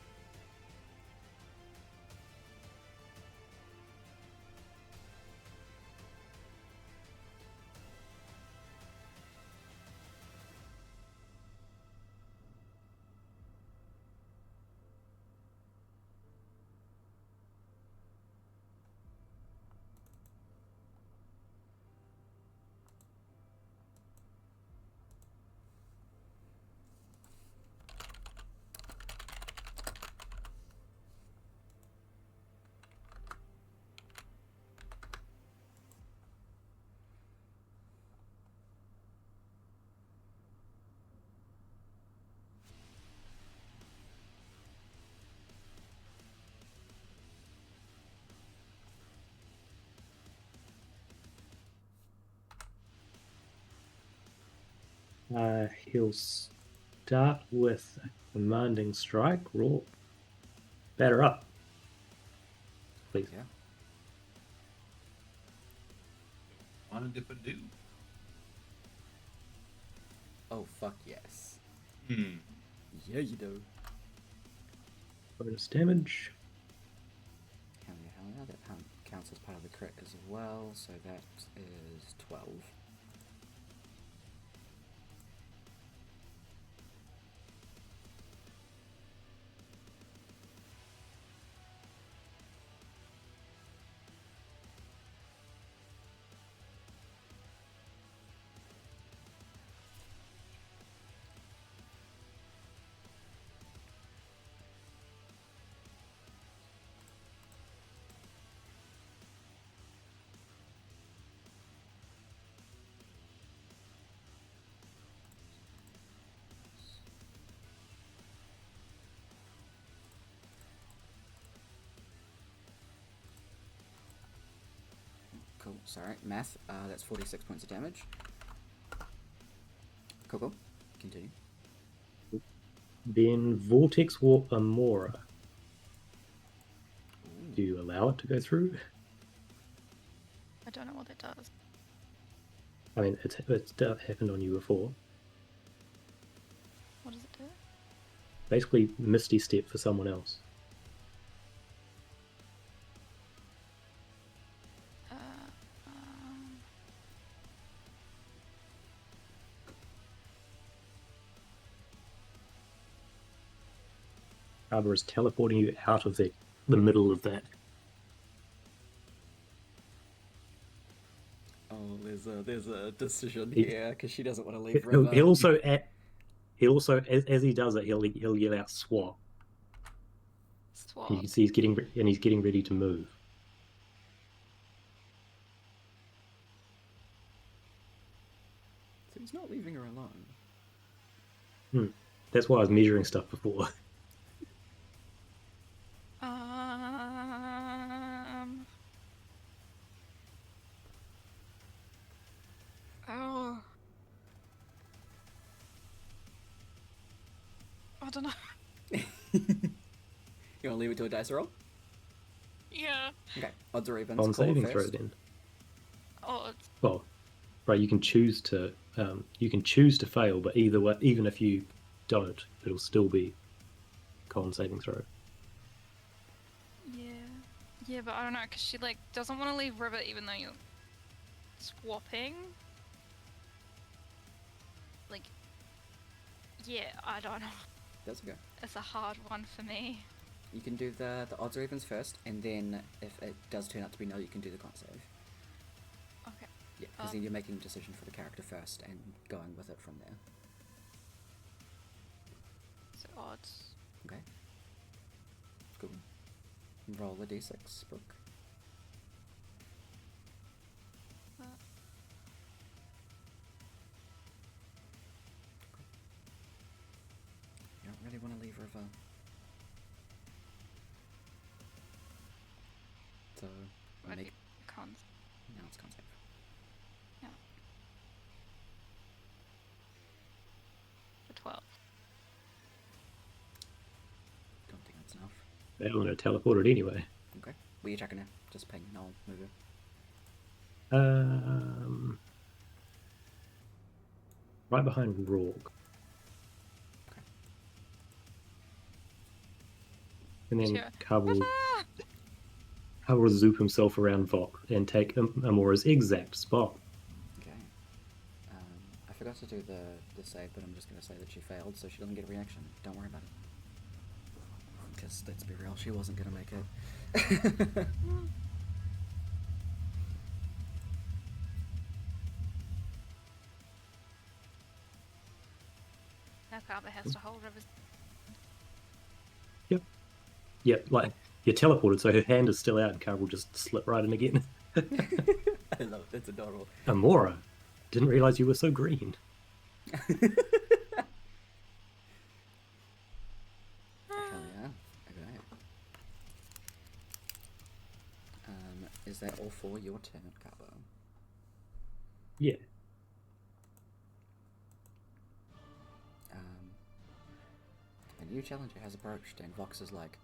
He'll start with a commanding strike. Roll. Batter up. Please. Yeah. Wanted if I do. Oh, fuck yes. Hmm. Yeah, you do. Bonus damage. Hell yeah. That counts as part of the crit as well, so that is 12. Cool, sorry, math, that's 46 points of damage. Cool. Continue. Then Vortex Warp Amora. Ooh. Do you allow it to go through? I don't know what it does. I mean, it's happened on you before. What does it do? Basically, Misty Step for someone else. Arbor is teleporting you out of the middle of that. Oh, there's a decision here, because she doesn't want to leave He'll, River. he'll also, as he does it, he'll yell out "swap." Swap. And you can see he's getting ready to move. So he's not leaving her alone. That's why I was measuring stuff before. Oh. I don't know. You want to leave it to a dice roll? Yeah. Okay, odds or evens. On call saving throw, first. then. Oh, it's... Well, right. You can choose to fail, but either way, even if you don't, it'll still be con saving throw. Yeah. Yeah, but I don't know, because she, like, doesn't want to leave River even though you're swapping. Like, yeah, I don't know. That's okay. It's a hard one for me. You can do the odds or evens first, and then if it does turn out to be no, you can do the con save. Okay. Yeah, because then you're making a decision for the character first and going with it from there. So odds. Okay. Cool. Roll a d6, Brooke. You don't really want to leave River. So What make cons? now it's concept. Yeah. For 12. Don't think that's enough. They're going to teleport it anyway. Okay. What are you checking now? Just ping and I'll move it. Right behind Rourke. Okay. And then Sure. Carl will zoop himself around Vok and take Amora's exact spot. Okay. I forgot to do the save, but I'm just going to say that she failed, so she doesn't get a reaction. Don't worry about it. Because, let's be real, she wasn't going to make it. Now Carver has to hold River's. Yep, like, you're teleported, so her hand is still out, and Carl will just slip right in again. I love it, it's adorable. Amora, didn't realize you were so green. Hell yeah. Okay. Is that all for your turn, Carbo? Yeah. A new challenger has approached, and Vox is like,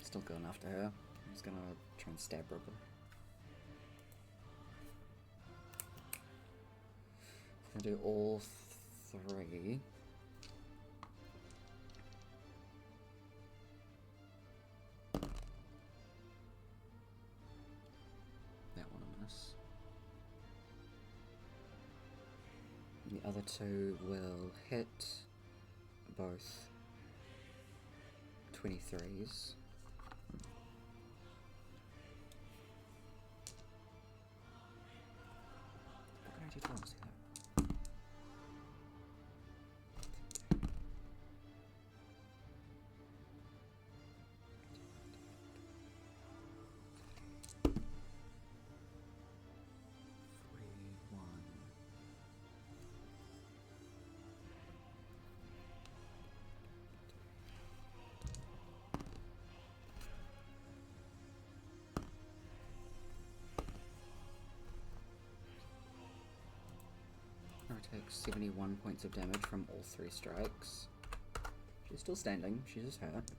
still going after her. He's gonna try and stab Brooke. Gonna do all three. That one I miss. The other two will hit both 23s. What can I do to see that? Takes 71 points of damage from all three strikes. She's still standing, she's just hurt.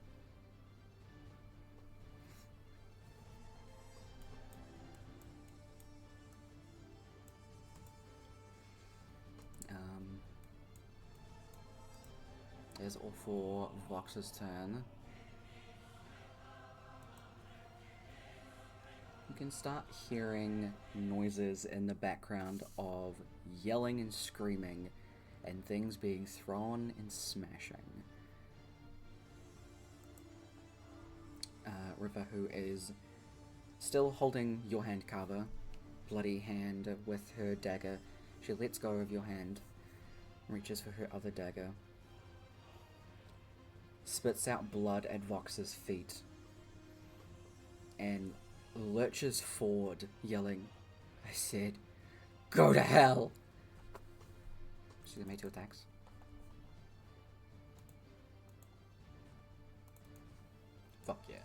There's all for Vox's turn. You can start hearing noises in the background of yelling and screaming and things being thrown and smashing. River, who is still holding your hand, Carver, bloody hand with her dagger, she lets go of your hand, reaches for her other dagger, spits out blood at Vox's feet, and lurches forward, yelling, I said, go to hell! She's gonna make 2 attacks. Fuck yeah.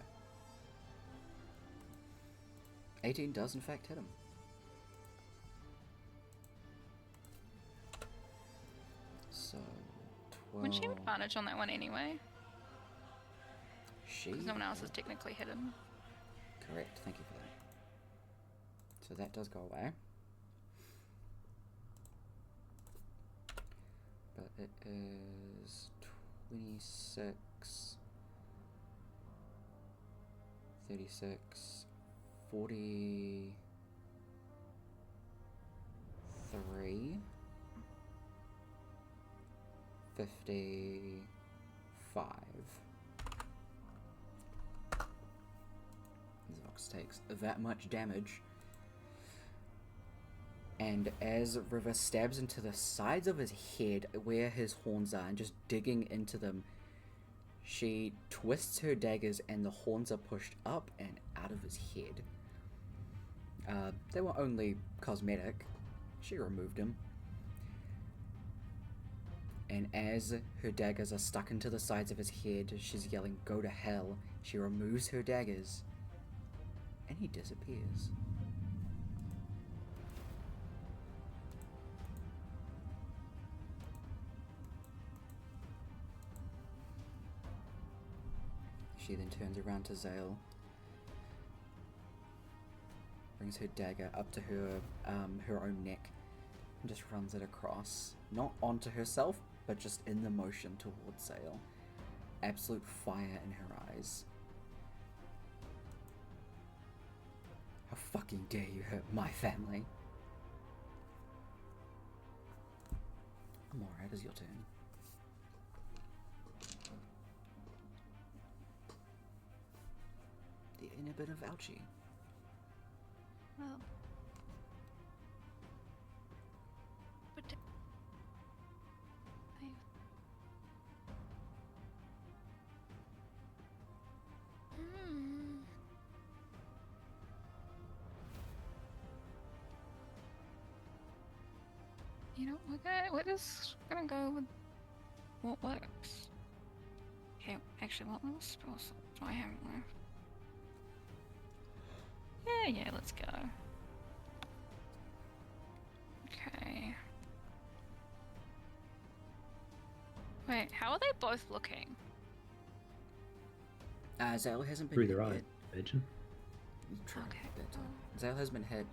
18 does in fact hit him. So, 12... Wouldn't she have advantage on that one anyway? She... Because no one else has technically hit him. Correct, thank you for that. So that does go away. But it is 26, 36, 43, 55. Zox takes that much damage. And as River stabs into the sides of his head where his horns are and just digging into them, she twists her daggers and the horns are pushed up and out of his head. They were only cosmetic. She removed them. And as her daggers are stuck into the sides of his head, she's yelling, "Go to hell." She removes her daggers, and he disappears. She then turns around to Zale, brings her dagger up to her own neck, and just runs it across, not onto herself, but just in the motion towards Zale. Absolute fire in her eyes. How fucking dare you hurt my family? Amora, it is your turn. The inner bit of Ouchie. Well. But you know, we're just gonna go with what works. Okay, actually, what little spells do I have left? Yeah, let's go. Okay. Wait, how are they both looking? Zale hasn't been Through hit their eyes, yet. imagine. Try Okay, that. cool. Zale has been hit.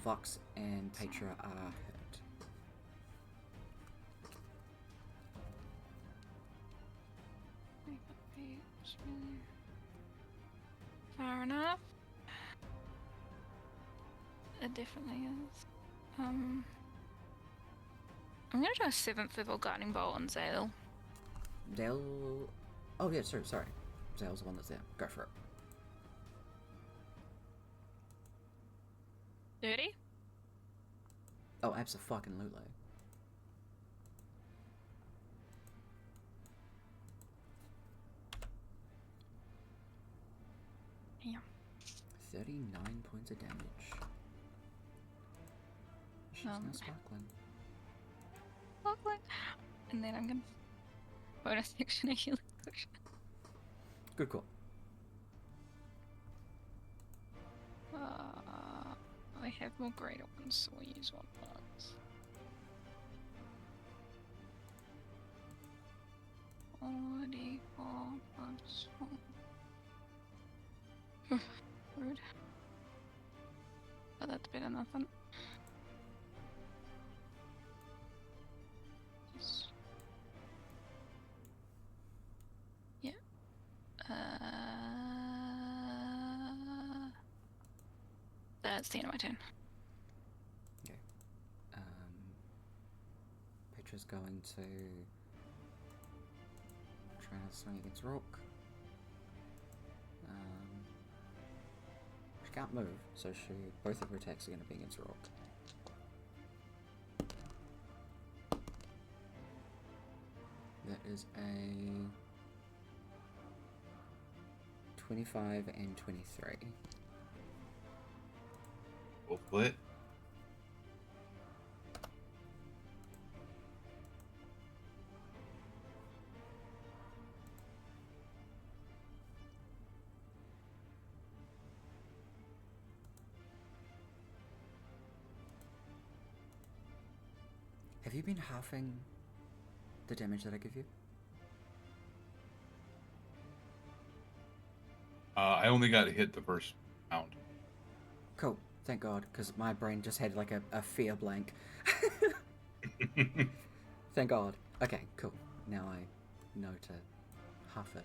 Vox and Petra are hurt. Fair enough. It definitely is. I'm gonna do a 7th level guiding bolt on Zale. Zale... Oh yeah, sorry. Zale's the one that's there. Go for it. 30? Oh, abso-fucking-lutely. Yeah. 39 points of damage. She's now sparkling. Lovely. And then I'm gonna bonus action a healing potion. Good call. I have more greater ones, so we'll use one once. 44 plus 1. Rude. But that's better than nothing. Yes. Yeah. That's the end of my turn. Okay. Petra's going to try to swing against Rook. She can't move, so both of her attacks are going to be against Rook. That is a 25 and 23. Both lit. Have you been halving the damage that I give you? I only got hit the first round. Cool. Thank God, because my brain just had like a fear blank. Thank God. Okay, cool. Now I know to half it.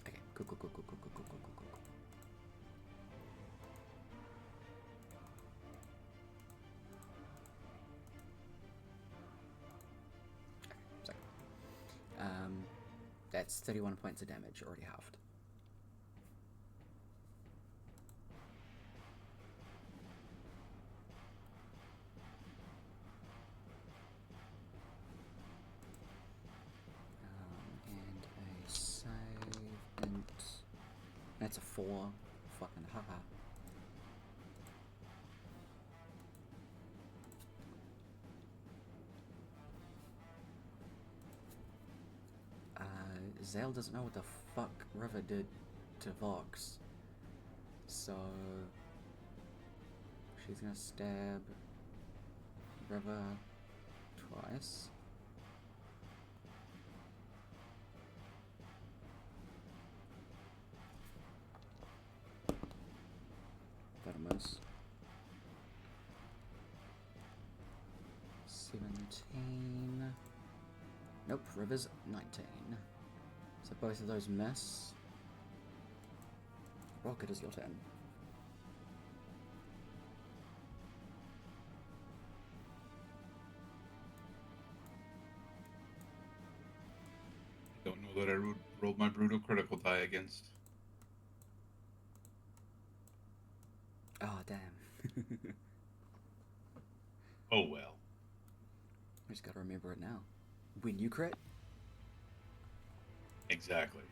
Okay, cool. So, that's 31 points of damage, already halved. And a save, and that's a 4. Fucking haha. Zale doesn't know what the fuck River did to Vox. So she's gonna stab River twice. That'll miss. 17. Nope, River's 19. So both of those miss. Brooke, it is your turn. I don't know that I rolled my brutal critical die against. Oh, damn. Oh well. I just gotta remember it now. When you crit? Exactly.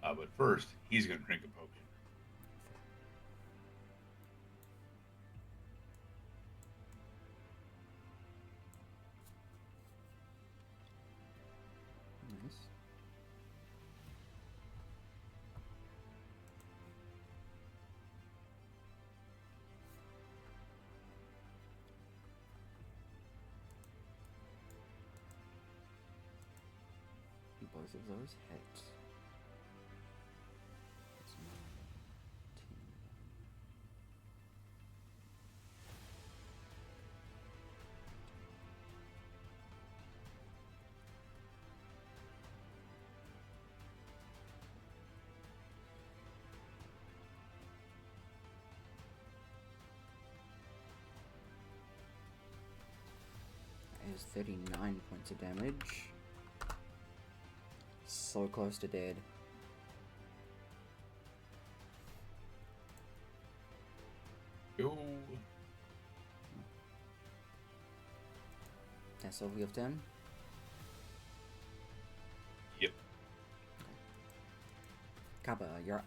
But first, he's gonna drink a potion. Nice. Both of those hit. That's 19. That is 39 points of damage. So close to dead. Go. That's all we have done. Yep. Kaba, you're up.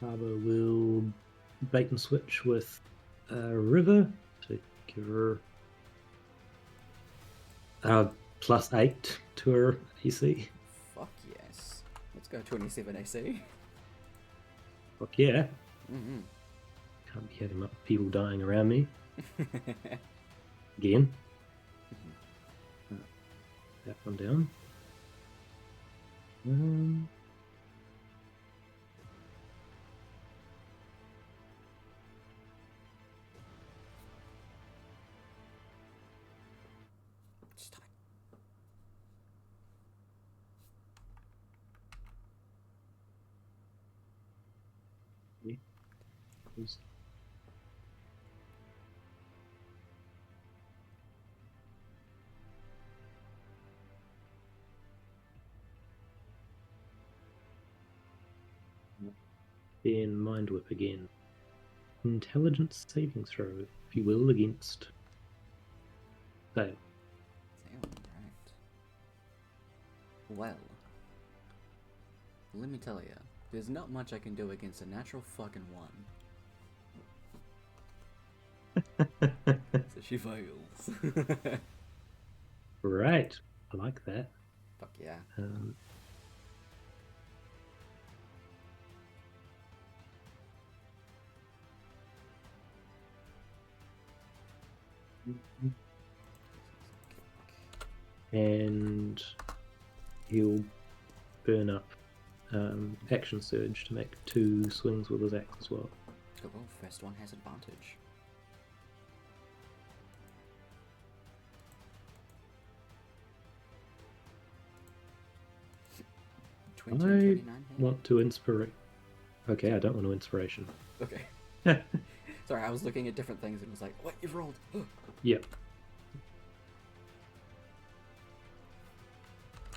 Kaba will bait and switch with River to give her +8 to her AC. Fuck yes. Let's go 27 AC. Fuck yeah. Mm-hmm. Can't be having people dying around me. Again. That one down. Just die. Then Mind Whip again. Intelligence saving throw, if you will, against fail. Right. Well, let me tell you, there's not much I can do against a natural fucking 1. So she fails. Right. I like that. Fuck yeah. And he'll burn up Action Surge to make 2 swings with his axe as well. Cool. First one has advantage. I 29 want to inspire. Okay, I don't want to inspiration. Okay. Sorry, I was looking at different things and was like, what? You've rolled. Yep.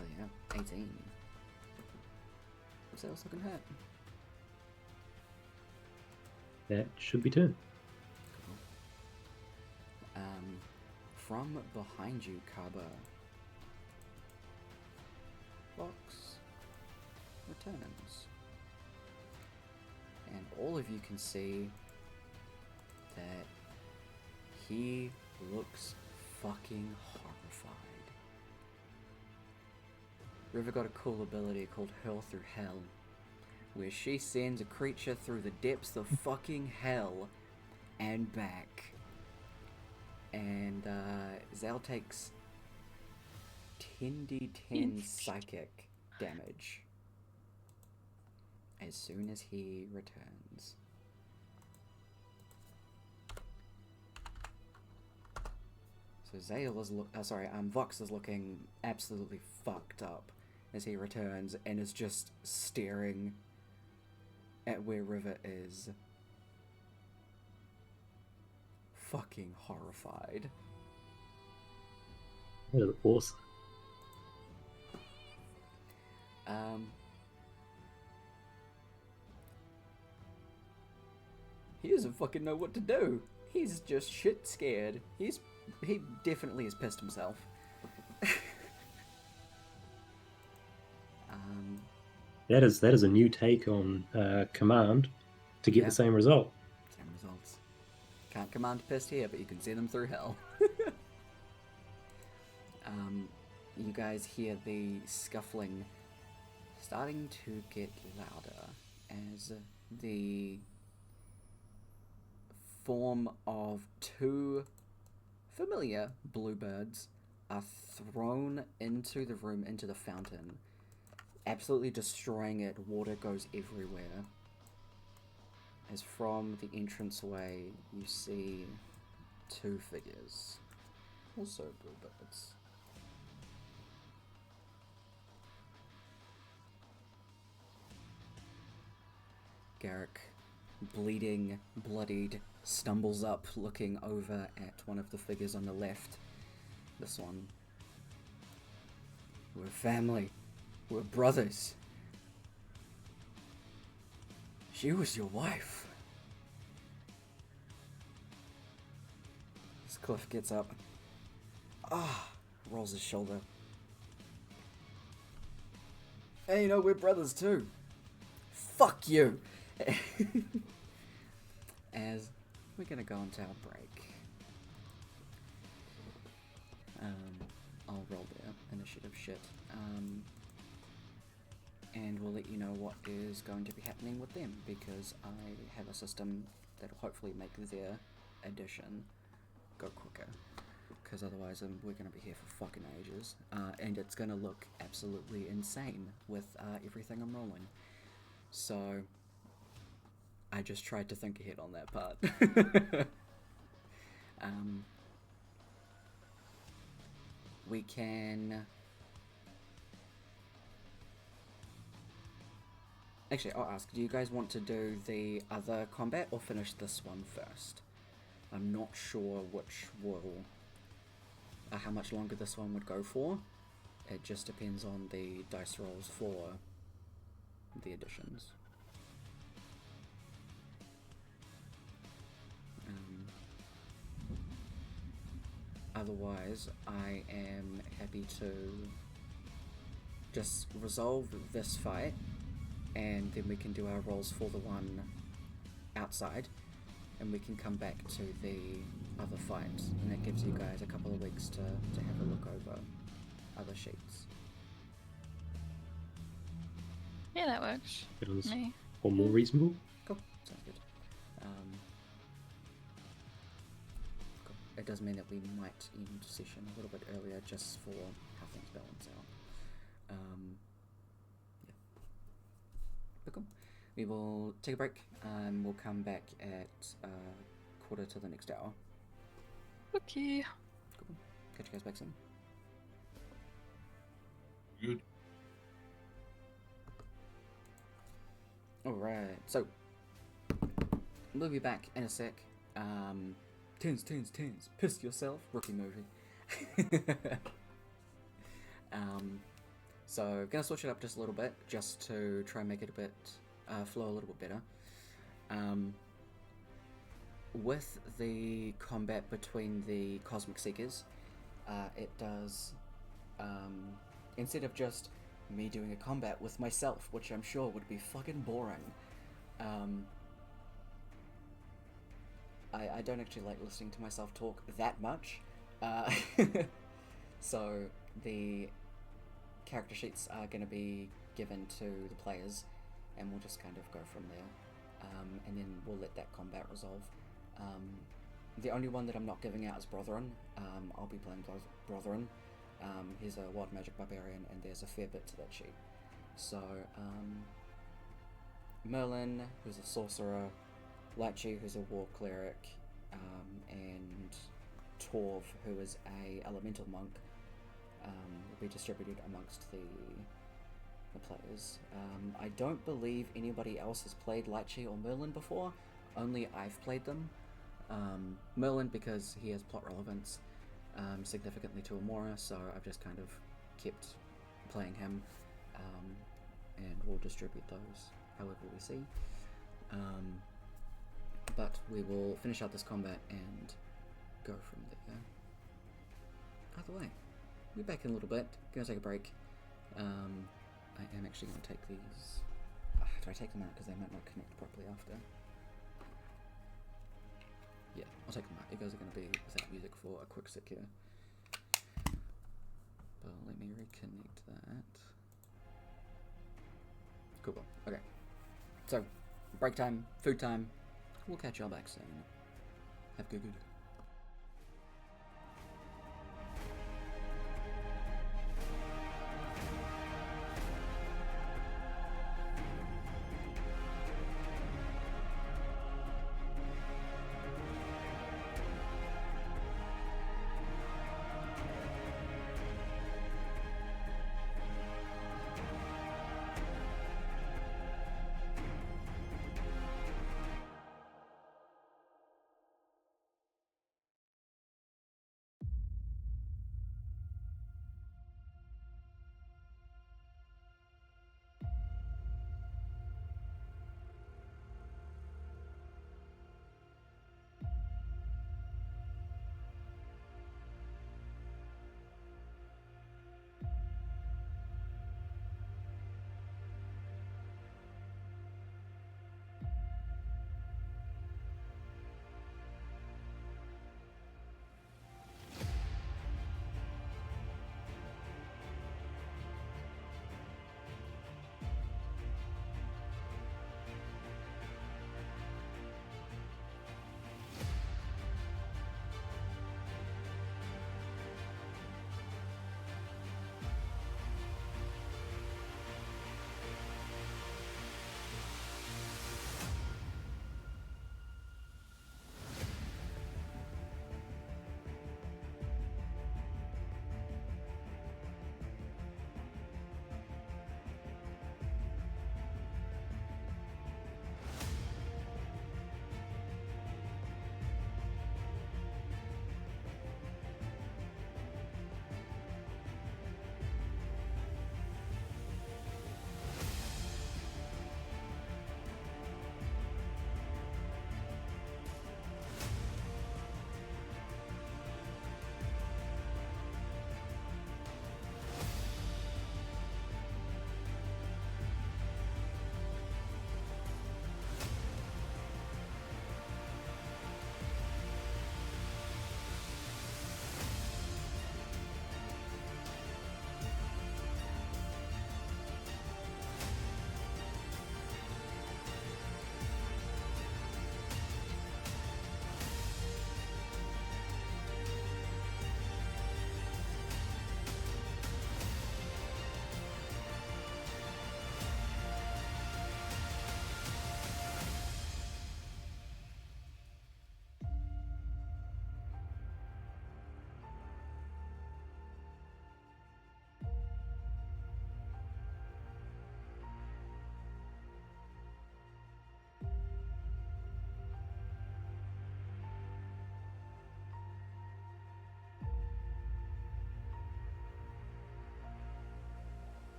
Oh yeah, 18. What's else looking hurt? That should be 2. From behind you, Kaba. Box returns. And all of you can see that he looks fucking horrible. River got a cool ability called Hurl Through Hell, where she sends a creature through the depths of fucking hell and back. And Zal takes 10d10 psychic damage as soon as he returns. So Zale is Vox is looking absolutely fucked up as he returns and is just staring at where River is. Fucking horrified. That is awesome. He doesn't fucking know what to do. He's just shit scared. He definitely has pissed himself. That is a new take on command to get the same result. Same results. Can't command pissed here, but you can send them through hell. You guys hear the scuffling starting to get louder as the form of two familiar bluebirds are thrown into the room, into the fountain, absolutely destroying it. Water goes everywhere. As from the entranceway, you see two figures, also bluebirds. Garrick, bleeding, bloodied, stumbles up, looking over at one of the figures on the left. This one. We're family. We're brothers. She was your wife. As Cliff gets up. Rolls his shoulder. Hey, you know, we're brothers too. Fuck you! As we're gonna go into our break. I'll roll their initiative shit. And we'll let you know what is going to be happening with them, because I have a system that'll hopefully make their addition go quicker. Because otherwise we're going to be here for fucking ages. And it's going to look absolutely insane with everything I'm rolling. So I just tried to think ahead on that part. We can... Actually, I'll ask, do you guys want to do the other combat or finish this one first? I'm not sure which will... how much longer this one would go for. It just depends on the dice rolls for the additions. Otherwise, I am happy to just resolve this fight, and then we can do our rolls for the one outside, and we can come back to the other fights, and that gives you guys a couple of weeks to have a look over other sheets. Yeah, that works. Me. Or more reasonable. Cool, sounds good. Cool. It does mean that we might end session a little bit earlier just for how things balance out. Yeah. But cool. We will take a break, and we'll come back at quarter to the next hour. Okay. Cool. Catch you guys back soon. Good. Alright, so we'll be back in a sec. Tunes, piss yourself, rookie movie. So gonna switch it up just a little bit, just to try and make it a bit flow a little bit better. With the combat between the Cosmic Seekers, it does, instead of just me doing a combat with myself, which I'm sure would be fucking boring, I don't actually like listening to myself talk that much, So the character sheets are going to be given to the players, and we'll just kind of go from there. And then we'll let that combat resolve. The only one that I'm not giving out is Brotherin. I'll be playing Brotherin. He's a wild magic barbarian, and there's a fair bit to that sheet. So, Merlin, who's a sorcerer, Lychee, who's a war cleric, and Torv, who is a elemental monk, will be distributed amongst the players. I don't believe anybody else has played Lychee or Merlin before. Only I've played them. Merlin because he has plot relevance significantly to Amora, so I've just kind of kept playing him, and we'll distribute those however we see. But we will finish out this combat and go from there. Either way, we'll be back in a little bit. Gonna take a break. I am actually going to take these. Do I take them out because they might not connect properly after? Yeah, I'll take them out. You guys are going to be without music for a quick sec here. But let me reconnect that. Cool. Okay. So, break time, food time. We'll catch y'all back soon. Have a good.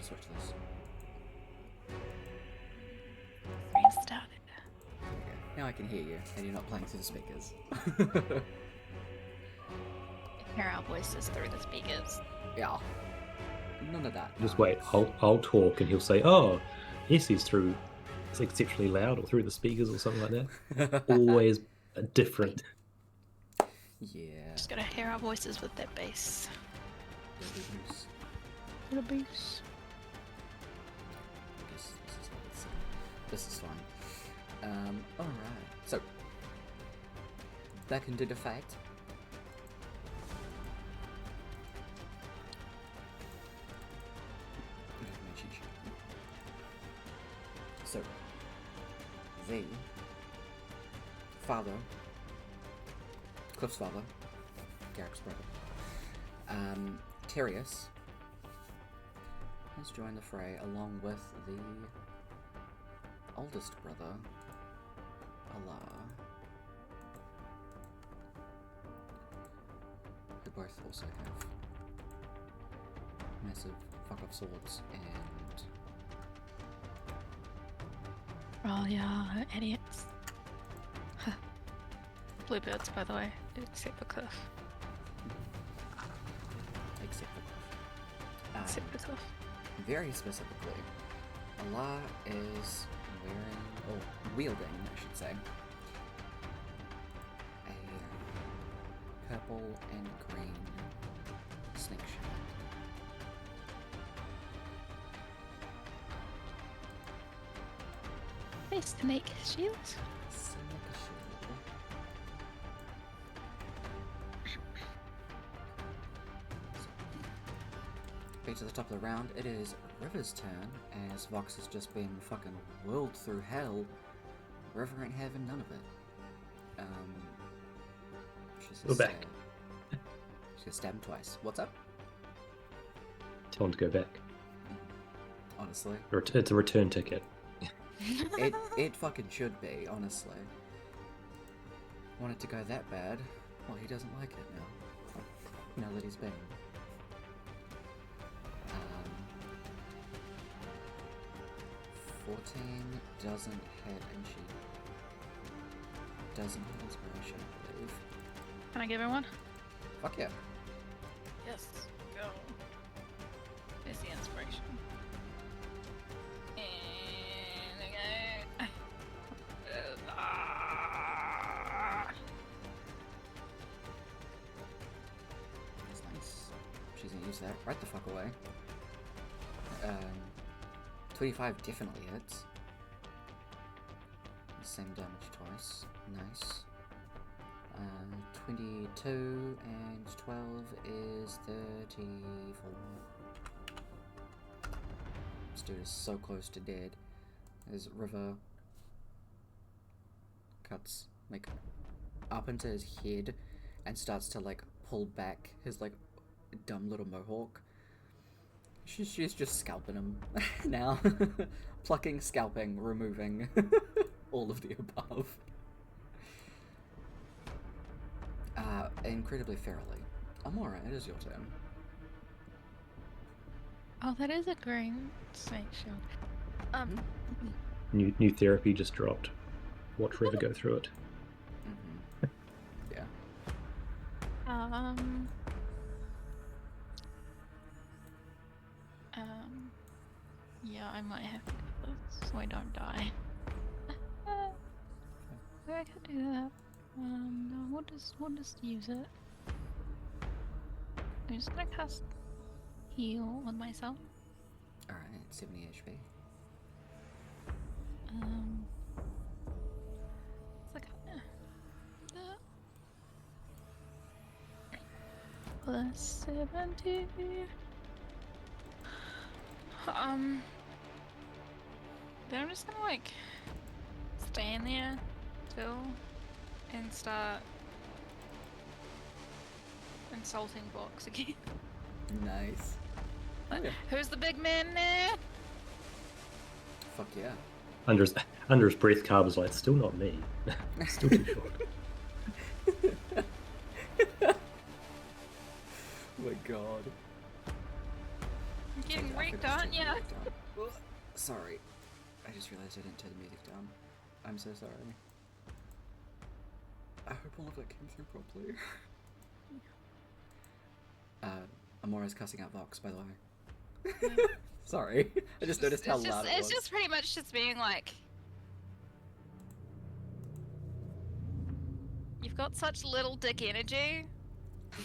switch this. Restarted. Okay. Now I can hear you, and you're not playing through the speakers. Hear our voices through the speakers. Yeah. None of that. Just noise. wait, I'll talk and he'll say, oh, Ece's through, it's exceptionally loud or through the speakers or something like that. Always different. Yeah. Just gotta hear our voices with that bass. Dirty goose. Little bass. I guess this is what it's saying. This is fine. Alright. So, back into the fight. So, the father, Cliff's father, Garrick's brother, Terius, has joined the fray along with the oldest brother, Allah, who both also have massive fuck-off swords and Oh yeah, idiots. Bluebirds, by the way, except for Cliff. except for Except for Cliff. very specifically, Allah is wearing, or wielding, I should say, a purple and green snake shield. Hey, snake shield. Snake shield. Back to the top of the round, it is River's turn, as Vox has just been fucking whirled through hell. River ain't having none of it. She's We're back. She's gonna stab him twice. What's up? Tell him to go back. Honestly. It's a return ticket. It fucking should be, honestly. Want it to go that bad? Well, he doesn't like it now. Now that he's been. 14 doesn't hit, and she doesn't have inspiration, I believe. Can I give her one? Fuck yeah. Yes. Go. There's the inspiration. And okay. That's nice. She's gonna use that right the fuck away. 25 definitely hits. Same damage twice. Nice. 22 and 12 is 34. This dude is so close to dead. As River cuts like up into his head and starts to like pull back his like dumb little mohawk. She's just scalping him now. Plucking, scalping, removing. All of the above. Incredibly ferally. Amora, it is your turn. Oh, that is a green snake shield. New therapy just dropped. Watch River go through it. Yeah. Yeah, I might have to do this so I don't die. I could do that. No, we'll just use it. I'm just gonna cast heal on myself. Alright, 70 HP. It's like plus 70. Then I'm just gonna like stand there still and start insulting Box again. Nice. Like, Yeah. who's the big man there? Fuck yeah. Under his breath, Carb was like, still not me. Still too short. Oh my god. getting I wrecked, forgot to aren't turn the ya? music down. Ugh, sorry. I just realized I didn't turn the music down. I'm so sorry. I hope all of that came through properly. Amora's cussing out Vox, by the way. Sorry. I just noticed how loud it was. It's just pretty much just being like, you've got such little dick energy.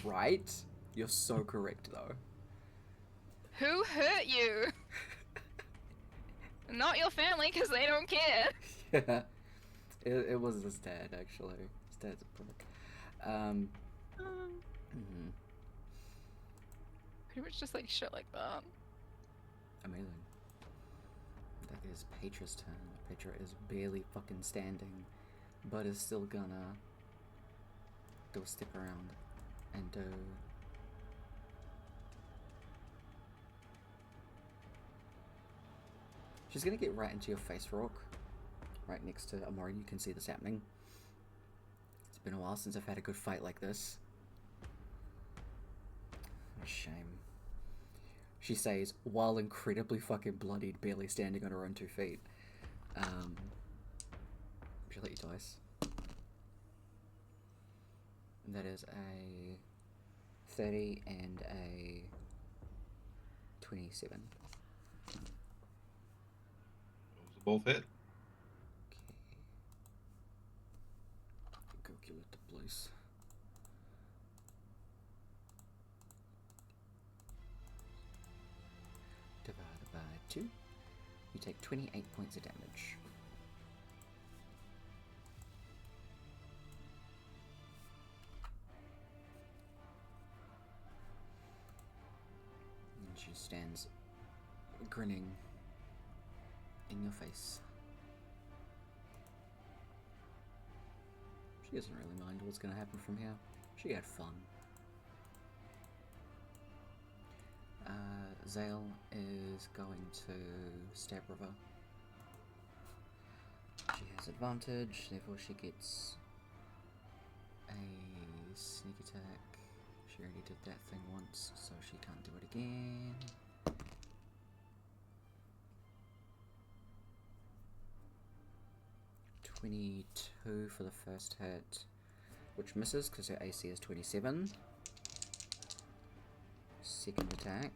Right? You're so correct, though. Who hurt you? Not your family, because they don't care. Yeah. It was his dad, actually. His dad's a prick. Pretty much just like shit like that. Amazing. That is Petra's turn. Petra is barely fucking standing, but is still gonna do a step around and do... She's gonna get right into your face, Rourke. Right next to Amora, you can see this happening. It's been a while since I've had a good fight like this. What a shame. She says, while incredibly fucking bloodied, barely standing on her own 2 feet. She'll let you dice. And that is a 30 and a 27. Those both hit. Okay. Calculate the place. Divided by 2. You take 28 points of damage. And she stands grinning in your face. She doesn't really mind what's going to happen from here. She had fun. Zale is going to stab River. She has advantage, therefore she gets a sneak attack. She already did that thing once, so she can't do it again. .22 for the first hit, which misses because her AC is 27. Second attack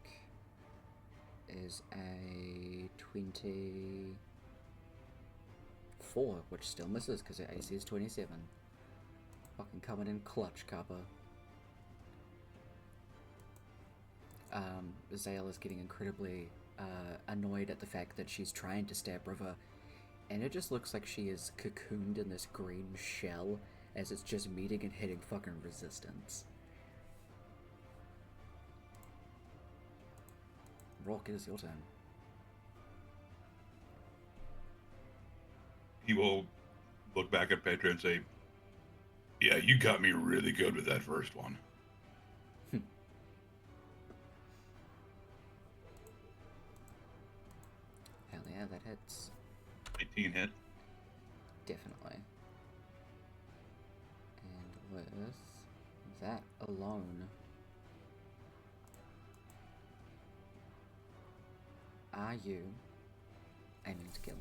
is a 24, which still misses because her AC is 27. Fucking coming in clutch, Kappa. Zale is getting incredibly annoyed at the fact that she's trying to stab River, and it just looks like she is cocooned in this green shell as it's just meeting and hitting fucking resistance. Rourke, it is your turn. He will look back at Petra and say, yeah, you got me really good with that first one. Hell yeah, that hits. 18 hit. Definitely. And with that alone, are you aiming to kill?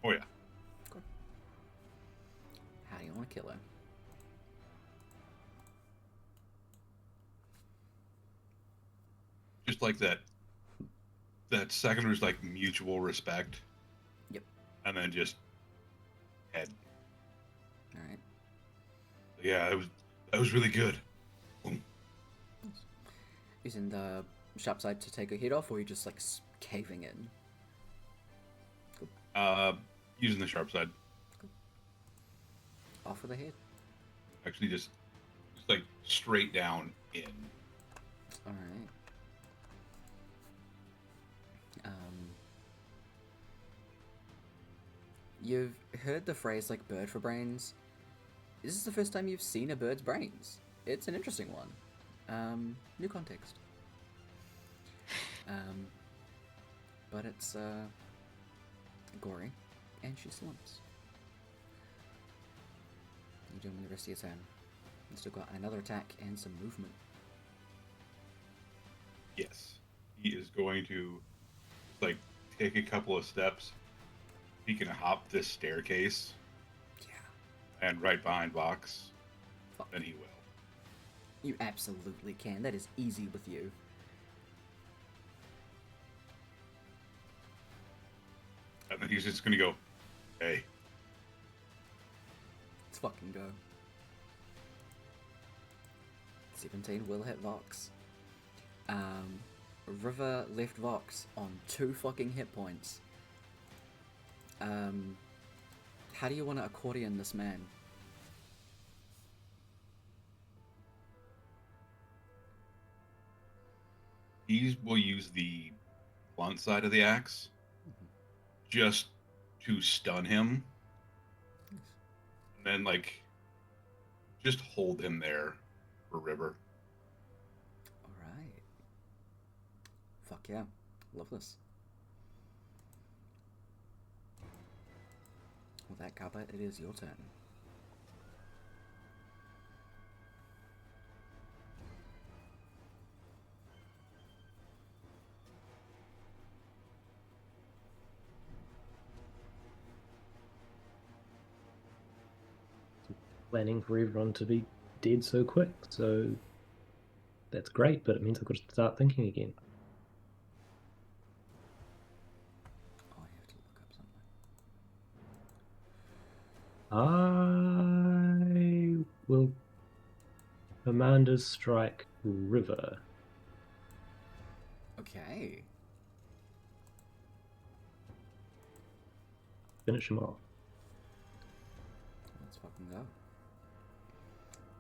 Oh yeah. Good. How do you want to kill her? Just like that second was like mutual respect. Yep. And then just head. Alright. Yeah, that was really good. Boom. Using the sharp side to take her head off, or are you just like caving in? Cool. Using the sharp side. Cool. Off with the head. Actually just like straight down in. Alright. You've heard the phrase like bird for brains. This is the first time you've seen a bird's brains. It's an interesting one. New context. But it's gory, and she slumps. You're doing the rest of your turn. You've still got another attack and some movement. Yes. He is going to, like, take a couple of steps. He can hop this staircase. Yeah. And right behind Vox. Fuck. Then he will. You absolutely can. That is easy with you. And then he's just going to go, hey. Let's fucking go. 17 will hit Vox. River left Vox on 2 fucking hit points. How do you want to accordion this man? He will use the blunt side of the axe just to stun him. And then, like, just hold him there for River. Alright. Fuck yeah. Love this. With that cover, it is your turn. Planning for everyone to be dead so quick, so that's great, but it means I've got to start thinking again. Oh, I have to look up something. I will Commander's Strike River. Okay. Finish him off. Let's fucking go.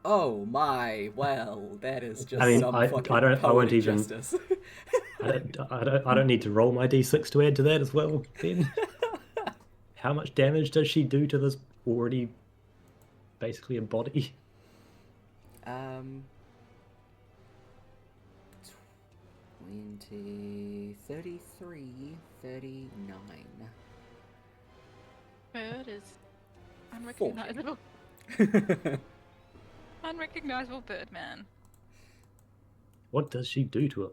Oh my, well, that is just I mean, some I fucking won't poetic even- justice. I don't need to roll my d6 to add to that as well, then. How much damage does she do to this already basically a body? 20, 33, 39. Bird is unrecognizable. 40. Unrecognizable bird man. What does she do to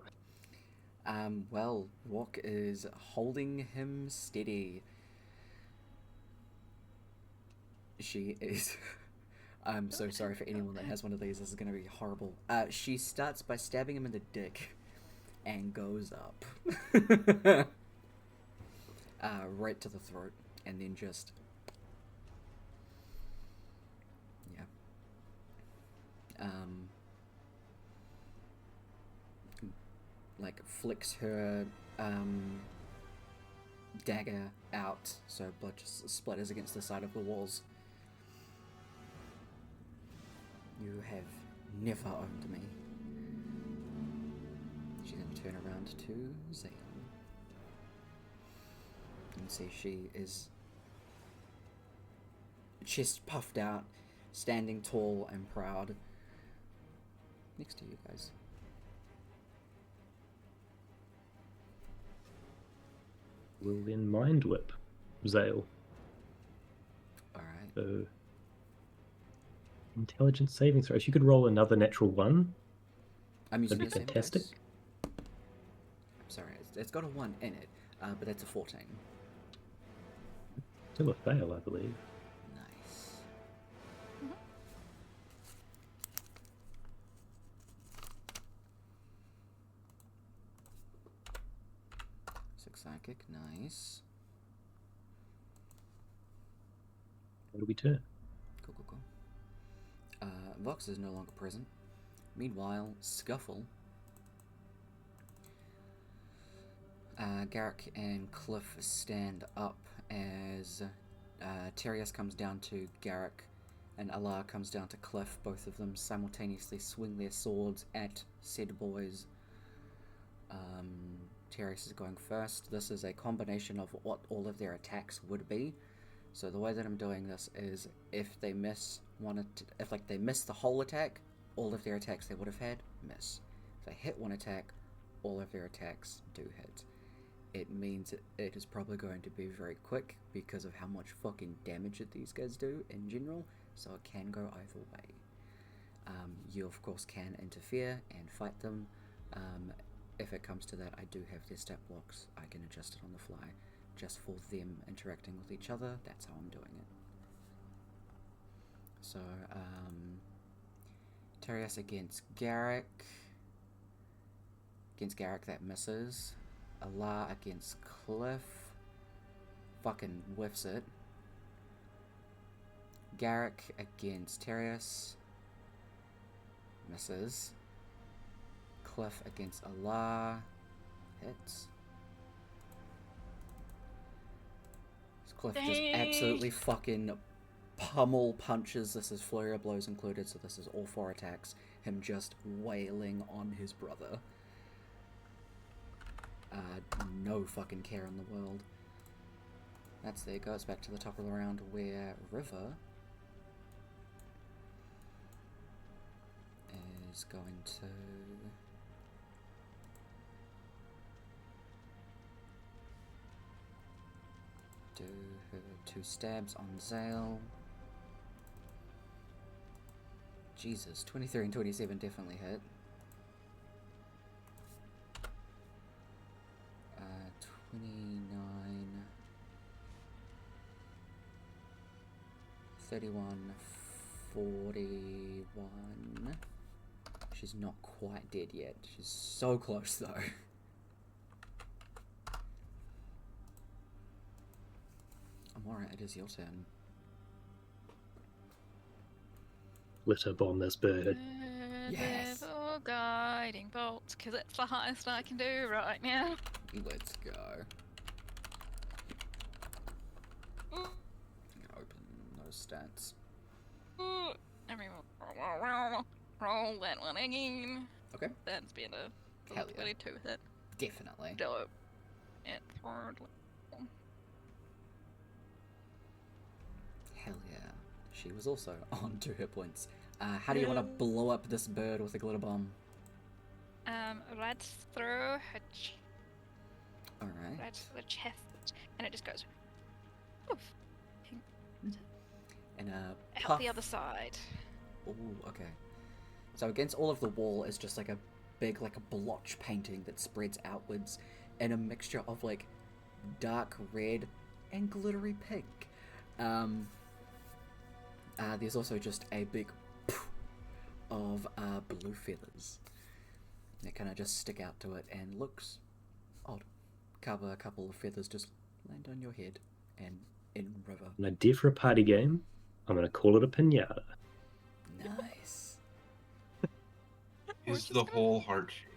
him? Well, Rock is holding him steady. She is... I'm so sorry for anyone that has one of these. This is going to be horrible. She starts by stabbing him in the dick and goes up. Right to the throat. And then just... Yeah. Like, flicks her dagger out, so blood just splatters against the side of the walls. You have never owned me. She's going to turn around to Zane. And see she is chest puffed out, standing tall and proud next to you guys. Will then Mind Whip Zale. Alright. So, intelligence saving throws. You could roll another natural 1. I'm using That'd the be same fantastic. dice. I'm sorry, it's got a 1 in it, but that's a 14. Still a fail, I believe. Nice. Six psychic, nice. What do we turn? Cool, cool, cool. Vox is no longer present. Meanwhile, Scuffle. Garrick and Cliff stand up as Terius comes down to Garrick and Alar comes down to Cliff. Both of them simultaneously swing their swords at said boys. Terius is going first. This is a combination of what all of their attacks would be. So the way that I'm doing this is if they miss if they miss the whole attack, all of their attacks they would have had miss. If they hit one attack, all of their attacks do hit. It means it is probably going to be very quick because of how much fucking damage that these guys do in general, so it can go either way. You of course can interfere and fight them. if it comes to that, I do have their stat blocks. I can adjust it on the fly. Just for them interacting with each other, that's how I'm doing it. So, Terias against Garrick. Against Garrick, that misses. Allah against Cliff. Fucking whiffs it. Garrick against Terias. Misses. Cliff against Allah. Hits. Cliff just absolutely fucking pummel punches. This is flurry of blows included, so this is all 4 attacks. Him just wailing on his brother. No fucking care in the world. That's there. Goes back to the top of the round where River is going to do her 2 stabs on Zale. Jesus, 23 and 27 definitely hit. 29, 31, 41. She's not quite dead yet. She's so close though. Alright, it is your turn. Litter bomb this bird. Yes. Little guiding bolts, because it's the highest I can do right now. Let's go. I'm gonna open those stats. Everyone, roll that one again. Okay. That's been a Hell yeah. 22 hit. Definitely. Dope. And third level. Hell yeah. She was also on 2 hit points. How do you want to blow up this bird with a glitter bomb? Right through her Alright. right through the chest, and it just goes poof. And Out puff. the other side. Ooh, okay. So against all of the wall is just like a big, like a blotch painting that spreads outwards in a mixture of like dark red and glittery pink. There's also just a big poof of blue feathers that kind of just stick out to it and looks odd. Cover a couple of feathers just land on your head and in river. An idea for a party game. I'm going to call it a pinata. Nice. Is the whole heart shaped?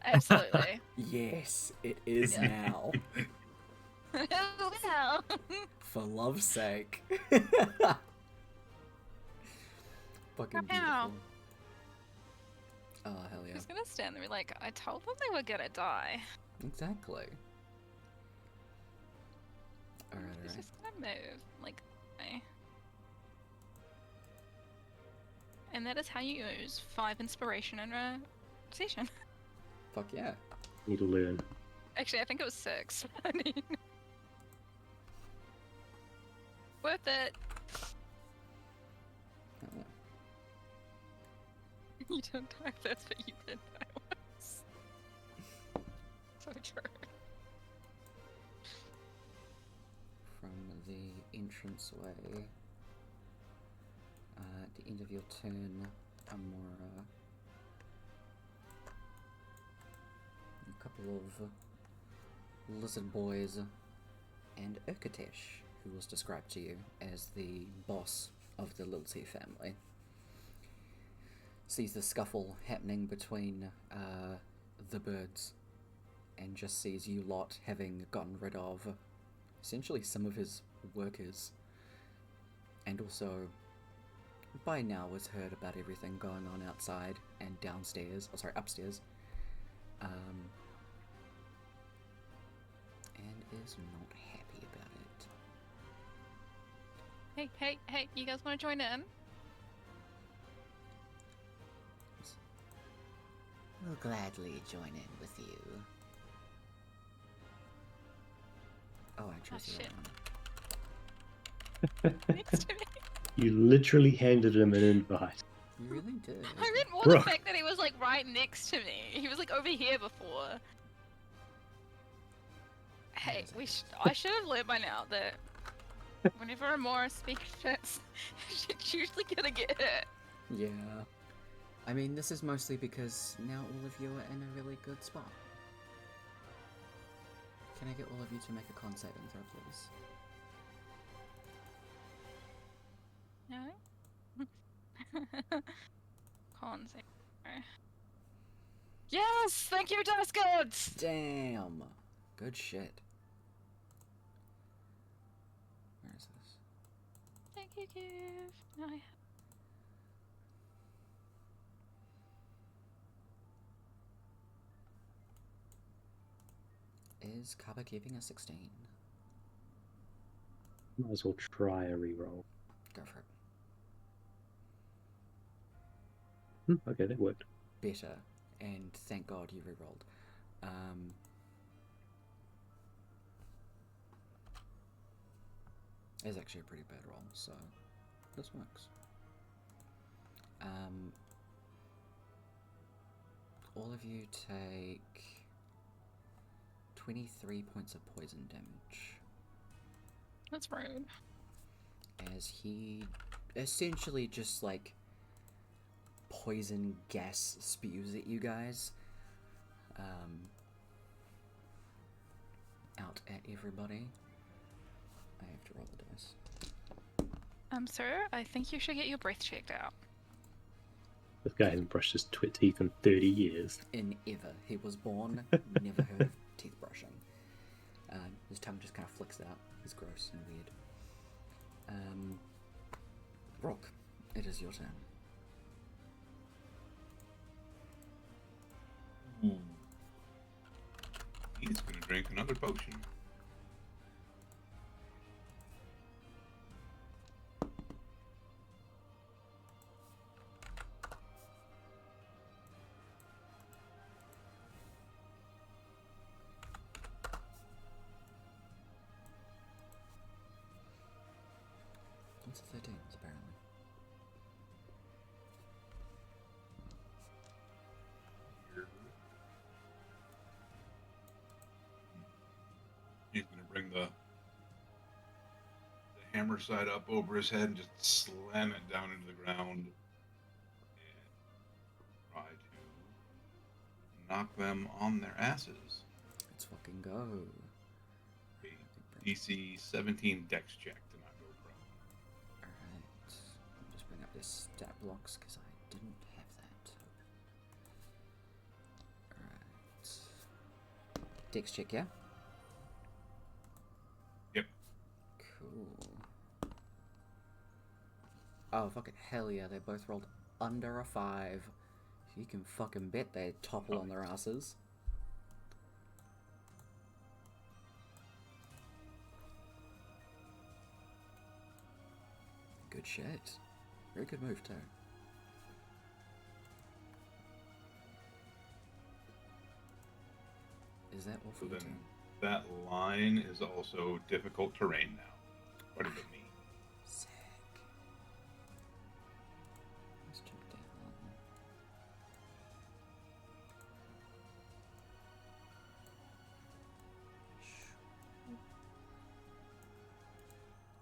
Absolutely. Yes, it is now. Wow. For love's sake. Fucking Wow. beautiful. Oh, hell yeah. Who's gonna stand there and be like, I told them they were gonna die. Exactly. Alright, He's alright. just gonna move, like, okay. And that is how you use 5 inspiration in a session. Fuck yeah. Need to learn. Actually, I think it was 6. I mean, worth it. Hell yeah. You don't die first, but you did die once. So true. From the entranceway, at the end of your turn, Amora, a couple of lizard boys, and Urkatesh, who was described to you as the boss of the Lilty family, sees the scuffle happening between the birds and just sees you lot having gotten rid of essentially some of his workers, and also by now has heard about everything going on outside and downstairs, oh sorry, upstairs, and is not happy about it. Hey, you guys want to join in? We'll gladly join in with you. Oh, I chose the shit. right one. Next to me. You literally handed him an invite. You really did. I meant more Brooke. the fact that he was like right next to me. He was like over here before. Hey, I should have learned by now that whenever Amora speaks shit, she's usually gonna get hit. Yeah. I mean, this is mostly because now all of you are in a really good spot. Can I get all of you to make a con saving throw, please? No? Con save. Yes! Thank you, Dice Gods! Damn! Good shit. Where is this? Thank you, Kev. I Is Kaba keeping a 16? Might as well try a reroll. Go for it. Okay, that worked. Better. And thank God you rerolled. It's actually a pretty bad roll, so this works. All of you take 23 points of poison damage. That's rude. As he essentially just like poison gas spews at you guys. Out at everybody. I have to roll the dice. Sir, I think you should get your breath checked out. This guy hasn't brushed his teeth in 30 years. In ever. He was born, never heard of teeth brushing. His tongue just kind of flicks out. It's gross and weird. Brooke, it is your turn. Ooh. He's gonna drink another potion. What's a 13, apparently? He's gonna bring the hammer side up over his head and just slam it down into the ground and try to knock them on their asses. Let's fucking go. A DC 17 Dex check to not go prone. Alright. I'll just bring up this stat blocks because I didn't have that. Alright. Dex check, yeah? Yep. Cool. Oh, fucking hell yeah, they both rolled under a 5. You can fucking bet they topple on their asses. Good shit. Very good move too. Is that all for So your then turn? that line is also difficult terrain now. What does it mean? Sick. Let's check that one.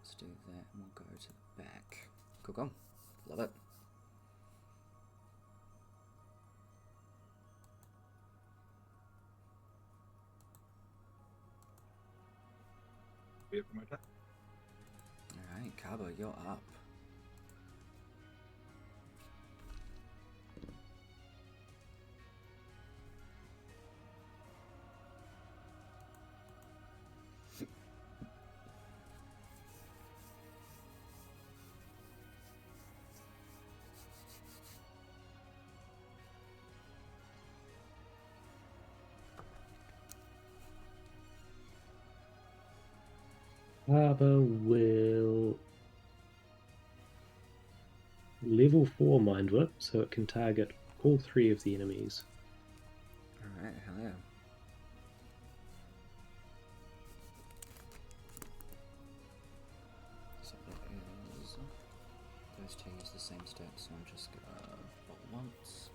Let's do that and we'll go to the back. Cool, cool. Love it. Wait for my turn. Alright, Cabo, you're up. Harbour will level 4 Mind Whip, so it can target all 3 of the enemies. Alright, hell yeah. So that is... Those two use the the same stats, so I'm just gonna roll once.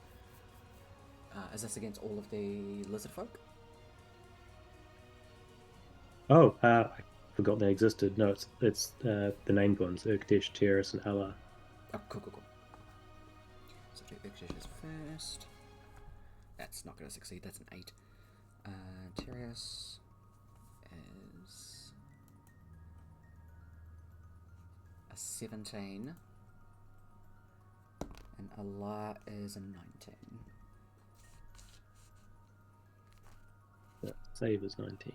Is this against all of the lizard folk? Oh, I forgot they existed. No, it's the named ones: Urkdish, Terrace, and Allah. Oh, cool. So do Urkdish first. That's not gonna succeed. That's an 8. Terrace is a 17, and Allah is a 19. That save is 19.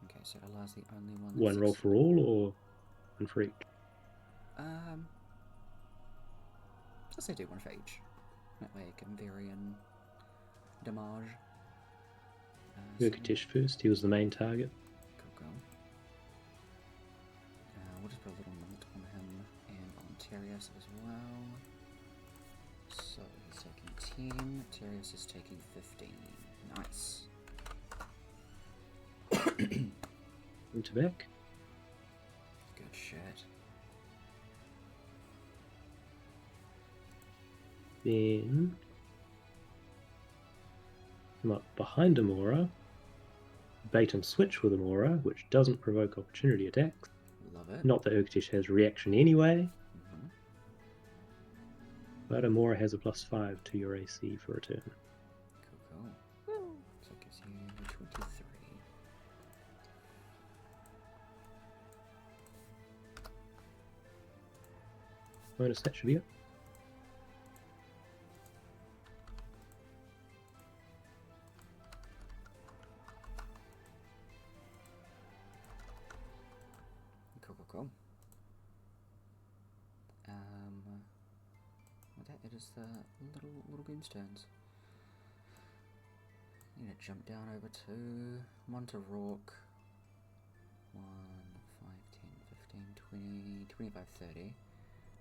Okay, so Allah's the only one. That's One roll for all, or one for each? Let's say do one for each. That way it can vary in damage. Urkdish first. He was the main target. Cool. We'll just put a little note on him and on Terius as well. So he's taking 10. Terius is taking 15. Nice. Into back. Good shit. Then come up behind Amora. Bait and switch with Amora, which doesn't provoke opportunity attacks. Love it. Not that Urkdish has reaction anyway, Mm-hmm. but Amora has a +5 to your AC for a turn. Cool. So it gives you 23. Bonus, that should be it. Cool. With that, it is the little goon's turns. I'm gonna jump down over to Rourke. 1, 5, 10, 15, 20, 25, 30.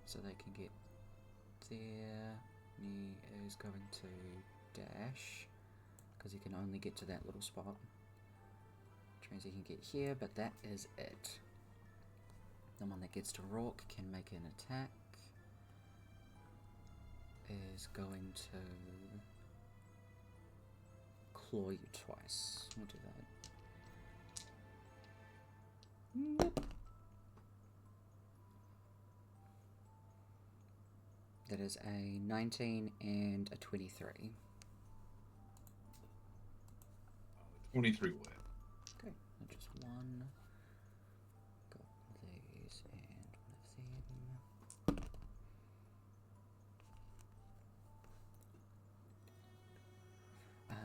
So they can get there. He is going to dash, because he can only get to that little spot. Which means he can get here, but that is it. The one that gets to Rourke can make an attack. Is going to claw you twice. We'll do that. Nope. That is a 19 and a 23. 23 wet. Okay, and just one. Got these and one of them.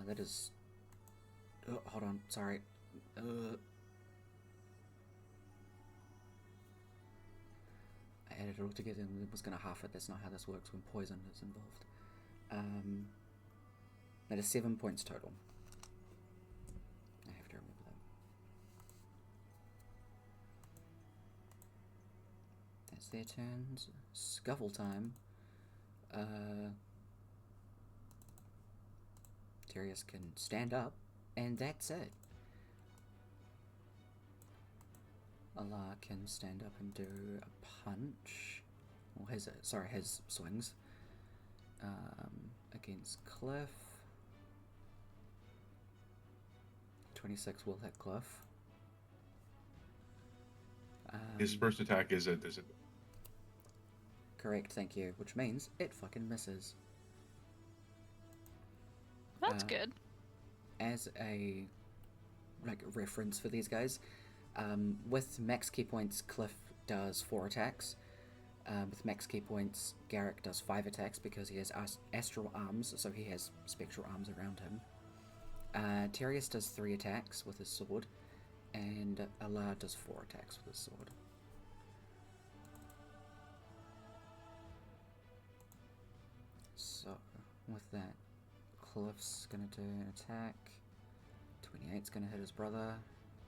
That is. Oh, hold on, sorry. I added it all together and was gonna half it. That's not how this works when poison is involved. That is 7 points total. I have to remember that. That's their turns. Scuffle time. Darius can stand up, and that's it. Allah can stand up and do a punch. Well, his swings. Against Cliff. 26 will hit Cliff. His first attack is a Correct, thank you. Which means it fucking misses. That's good. As a reference for these guys, with max key points, Cliff does 4 attacks. With max key points, Garrick does 5 attacks because he has astral arms, so he has spectral arms around him. Terius does 3 attacks with his sword, and Allah does 4 attacks with his sword. So, with that, Cliff's gonna do an attack. 28's gonna hit his brother.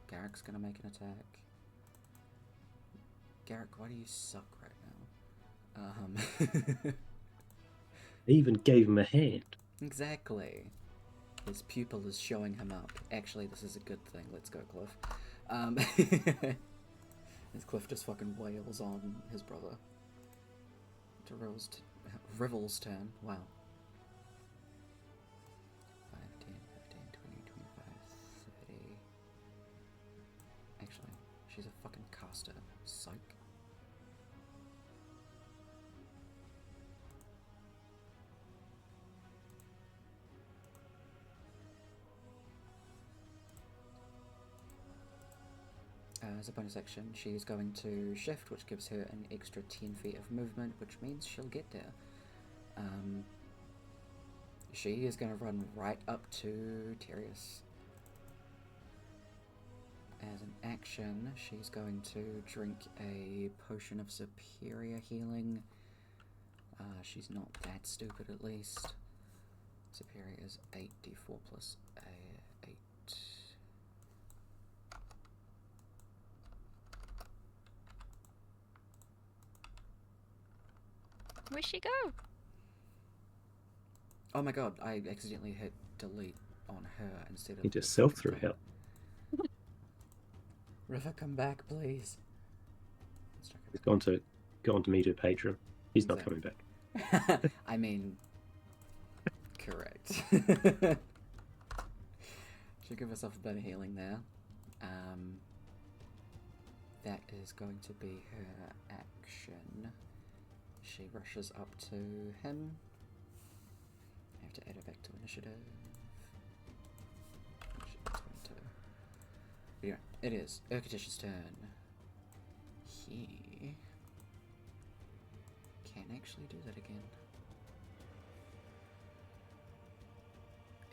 Garrick's gonna make an attack. Garrick, why do you suck right now? They even gave him a hand. Exactly. His pupil is showing him up. Actually, this is a good thing. Let's go, Cliff. As Cliff just fucking wails on his brother. Rivel's turn. Wow. 5, 10, 15, 20, 25, 30. Actually, she's a fucking caster. Psych. As a bonus action, she's going to shift, which gives her an extra 10 feet of movement, which means she'll get there. She is going to run right up to Terius. As an action, she's going to drink a potion of superior healing. She's not that stupid, at least. Superior is 8d4 plus 8. Where'd she go? Oh my god, I accidentally hit delete on her instead of... He just self-threw out. River, come back, please. He's gone to meet her patron. He's not coming back. I mean, correct. She'll give herself a bit of healing there. That is going to be her action. She rushes up to him. I have to add her back to initiative. Anyway, it is Urkatish's turn. He can actually do that again.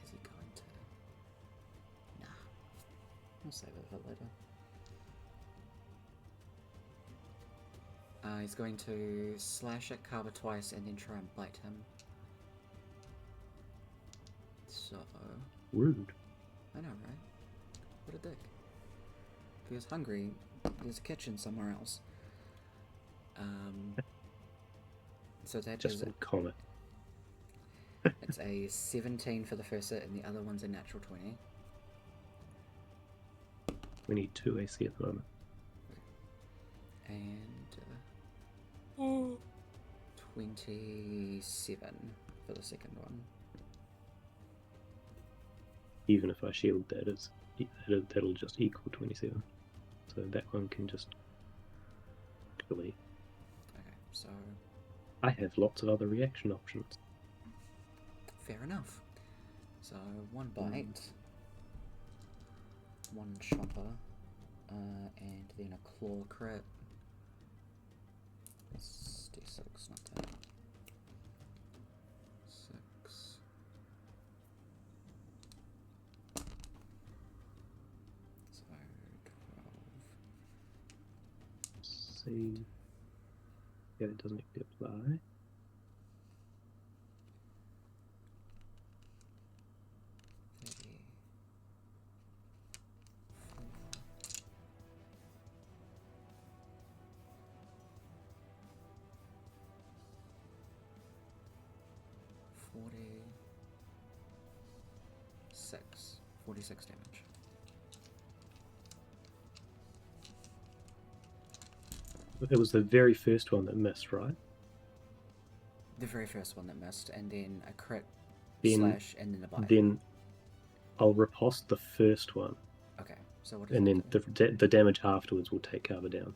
Is he going to? Nah. I'll save it for later. He's going to slash at Kaba twice and then try and bite him. So... Rude. I know, right? What a dick. If he was hungry, there's a kitchen somewhere else. So that Just is... a comment. It's a 17 for the first hit, and the other one's a natural 20. We need 2 AC at the moment. And... 27 for the second one. Even if I shield that, that'll just equal 27. So that one can just delete. Okay, so... I have lots of other reaction options. Fair enough. So, one bite, one chopper, and then a claw crit. That's D6, not that. 6. So, 12. See. Yeah, it doesn't apply. 46 damage. It was the very first one that missed, right? The very first one that missed, and then a crit Then- slash, and then a bite. Then I'll riposte the first one, Okay, so what does and that then do? the damage afterwards will take Kaba down.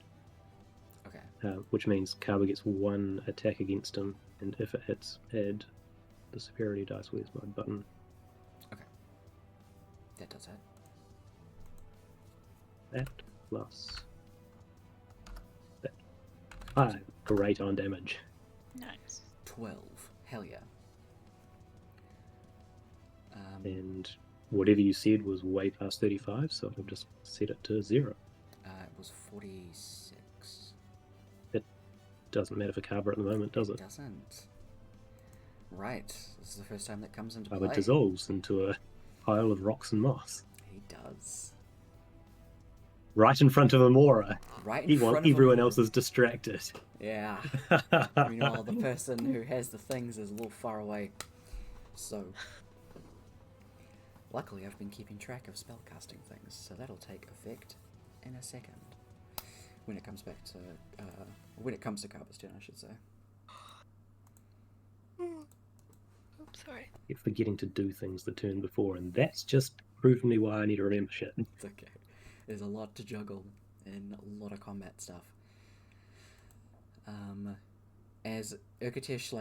Okay, Which means Kaba gets 1 attack against him, and if it hits, add the superiority dice. Where's my button? that does it. That plus that. 5. Great on damage. Nice. 12. Hell yeah. And whatever you said was way past 35, so I've just set it to 0. It was 46. Doesn't matter for Kaba at the moment, does it? Doesn't. Right. This is the first time that comes into Kaba play. dissolves into a pile of rocks and moss. He does. Right in front of Amora. Right in front of Everyone him. else is distracted. Yeah. Meanwhile, the person who has the things is a little far away. So, luckily I've been keeping track of spellcasting things, so that'll take effect in a second. When it comes back to, when it comes to Kaba's turn, I should say. Sorry. Keep forgetting to do things the turn before, and that's just proving me why I need to remember shit. It's okay. There's a lot to juggle and a lot of combat stuff. As Urkatish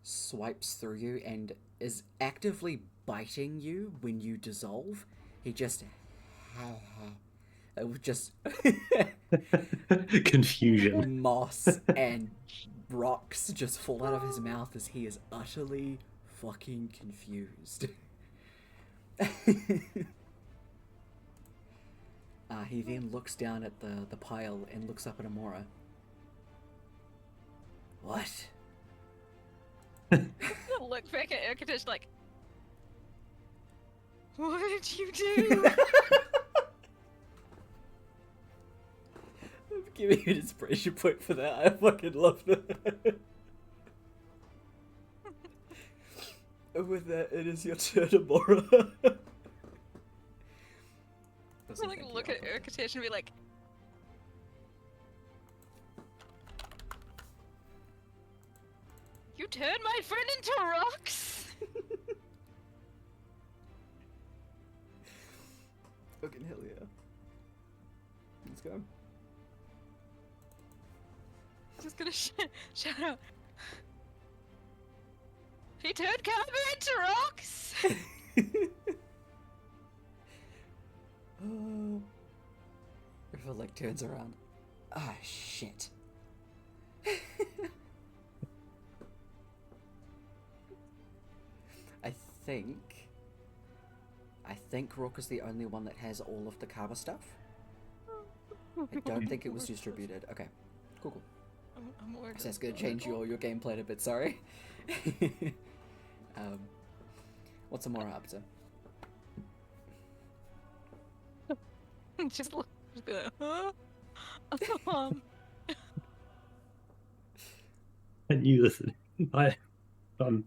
swipes through you and is actively biting you when you dissolve, he just Confusion. moss and rocks just fall out of his mouth as he is utterly fucking confused. He then looks down at the pile and looks up at Amora. What? Look back at Urkatish what did you do? I'm giving you an inspiration point for that. I fucking love that. And with that, it is your turn, Amora. I'm look at Urkatish and be like, you turned my friend into rocks? Fucking hell yeah. Let's go. I'm just gonna shout out. He turned Carver into rocks? River turns around. Ah, shit. I think Rook is the only one that has all of the Kaba stuff. I don't think it was distributed. Okay, cool. I'm worried. So that's gonna change your gameplay a bit. Sorry. What's Amora up to? Just look. Just be like, huh? And you listen. I'm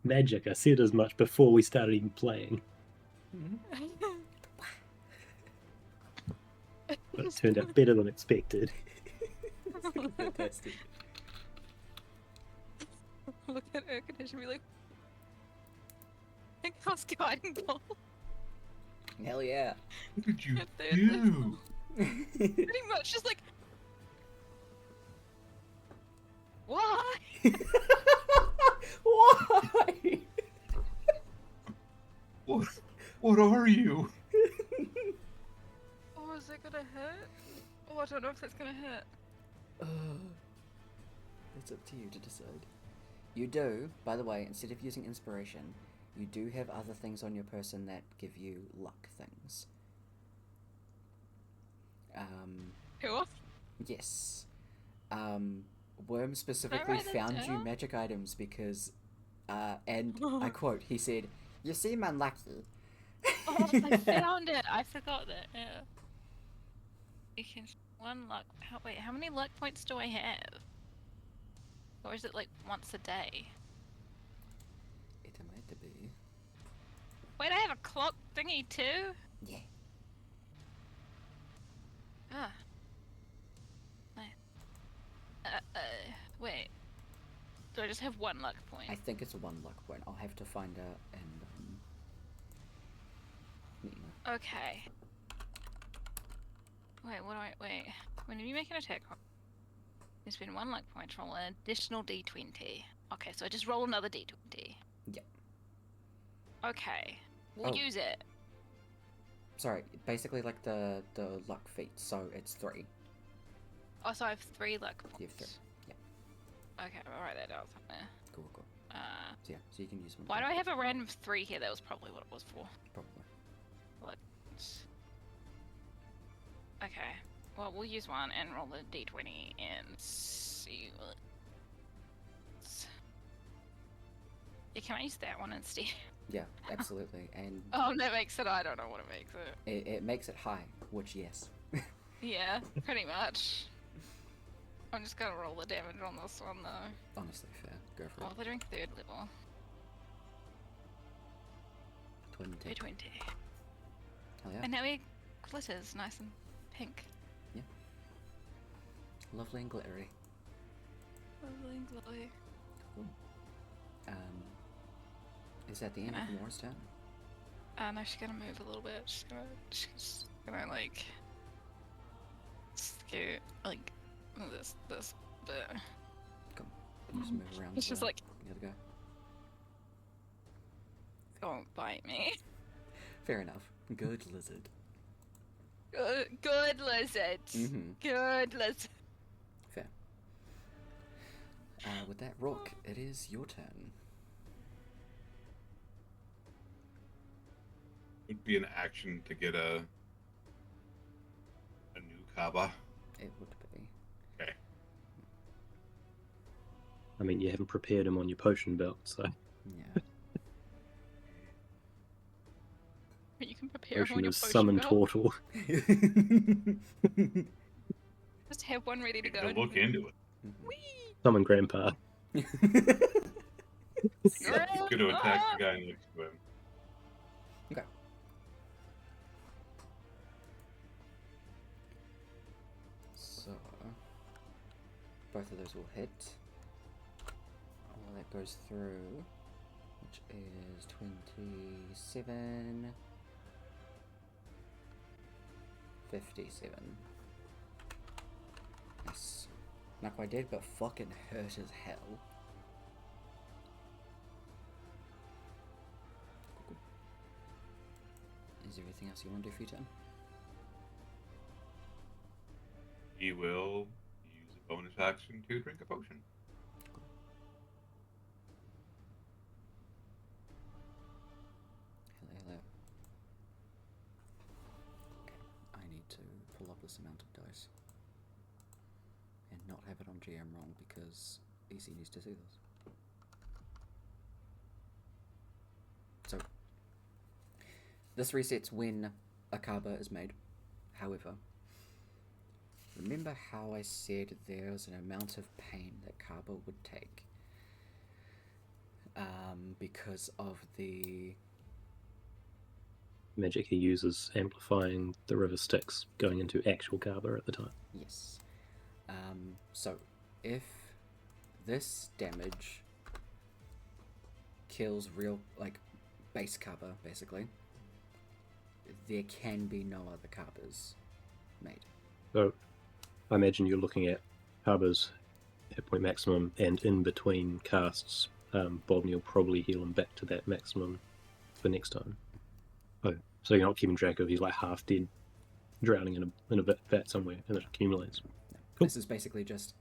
magic. I said as much before we started even playing. But it turned out better than expected. Fantastic. Look at Urkatish and be like, I cast guiding bolt. Hell yeah. What did you At third do? Pretty much just like, why? Why? What are you? Oh, is that gonna hurt? Oh, I don't know if that's gonna hurt. It's up to you to decide. You do, by the way, instead of using inspiration, you do have other things on your person that give you luck things. Who? Yes. Worm specifically that found you down? magic items because, and I quote, he said, "You seem unlucky." Oh, I found it. I forgot that. Yeah. You can one luck. Wait, how many luck points do I have? Or is it once a day? It might be. Wait, I have a clock thingy too? Yeah. Ah. Nice. Wait. Do I just have one luck point? I think it's a one luck point. I'll have to find out and let you know. Okay. Wait, wait. When you make an attack roll, you spend one luck point to roll an additional d20. Okay, so I just roll another d20. Yeah. Okay. We'll use it. Sorry, basically the luck feat, so it's 3. Oh, so I have 3 luck points. You have 3. Yeah. Okay, I'll write that down somewhere. Cool. So yeah, so you can use one. Why do I have a random 3 here? That was probably what it was for. Probably. Okay. Well, we'll use one and roll the d20 and see what. Yeah, can I use that one instead? Yeah, absolutely. And Oh, that makes it. I don't know what it makes it. it makes it high, which yes. Yeah, pretty much. I'm just gonna roll the damage on this one though. Honestly, fair. Go for Oh, it. they're doing 3rd level. 20. 220. Hell yeah. And now it glitters nice and pink. Lovely and glittery. Lovely and glowy. Cool. Is that the end of Mora's turn? No, she's gonna move a little bit. She's gonna like scoot like this bit. Come. You just move around. It's just like, the other guy. don't bite me. Fair enough. Good lizard. Good lizard. Mm-hmm. Good lizard. Fair. With that, Rook, it is your turn. Would be an action to get a new Kaba. It would be. Okay. I mean, you haven't prepared him on your potion belt, so Yeah. You can prepare him on potion your is potion summon belt. turtle. Just have one ready to You go. can look into it. Whee! Summon grandpa. He's going to attack the guy next to him. Okay. So, both of those will hit. All that goes through, which is 27, 57. Nice. Not quite dead, but fucking hurt as hell. Cool. Is there anything else you want to do for your turn? He will use a bonus action to drink a potion. Hello. Okay, I need to pull up this amount of dice. And not have it on GM wrong because Ece needs to see this. So, this resets when a Kaba is made. However, remember how I said there's an amount of pain that Kaba would take because of the Magic he uses amplifying the river Styx going into actual Kaba at the time. Yes. So, if this damage kills real, like, base Kaba, basically, there can be no other Kabas made. So I imagine you're looking at Kaba's hit point maximum, and in between casts, Bodney will probably heal him back to that maximum for next time. Oh, so you're not keeping track of he's like half dead, drowning in a vat somewhere, and it accumulates. Cool. This is basically just,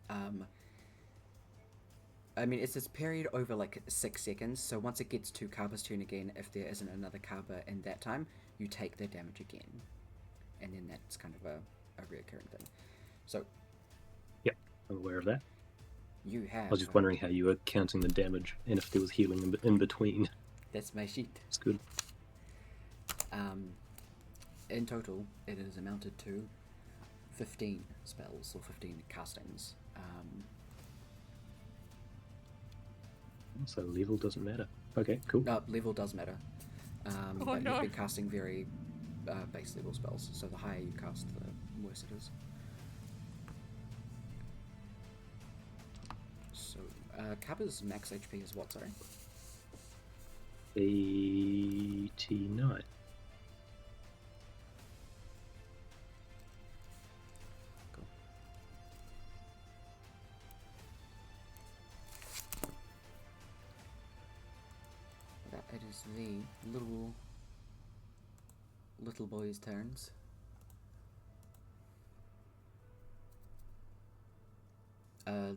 I mean, it's this period over like 6 seconds, so once it gets to Kaba's turn again, if there isn't another Kaba in that time, you take the damage again. And then that's kind of a reoccurring thing. So, Yep, I'm aware of that. you have... I was just wondering how you were counting the damage, and if there was healing in between. That's my sheet. It's good. In total, it is amounted to 15 spells, or 15 castings. So level doesn't matter. Okay, cool. Level does matter. Oh, but no. you've been casting very base level spells, so the higher you cast, the worse it is. So, Kaba's max HP is what, sorry? 89. Cool. That it is the little boy's turns.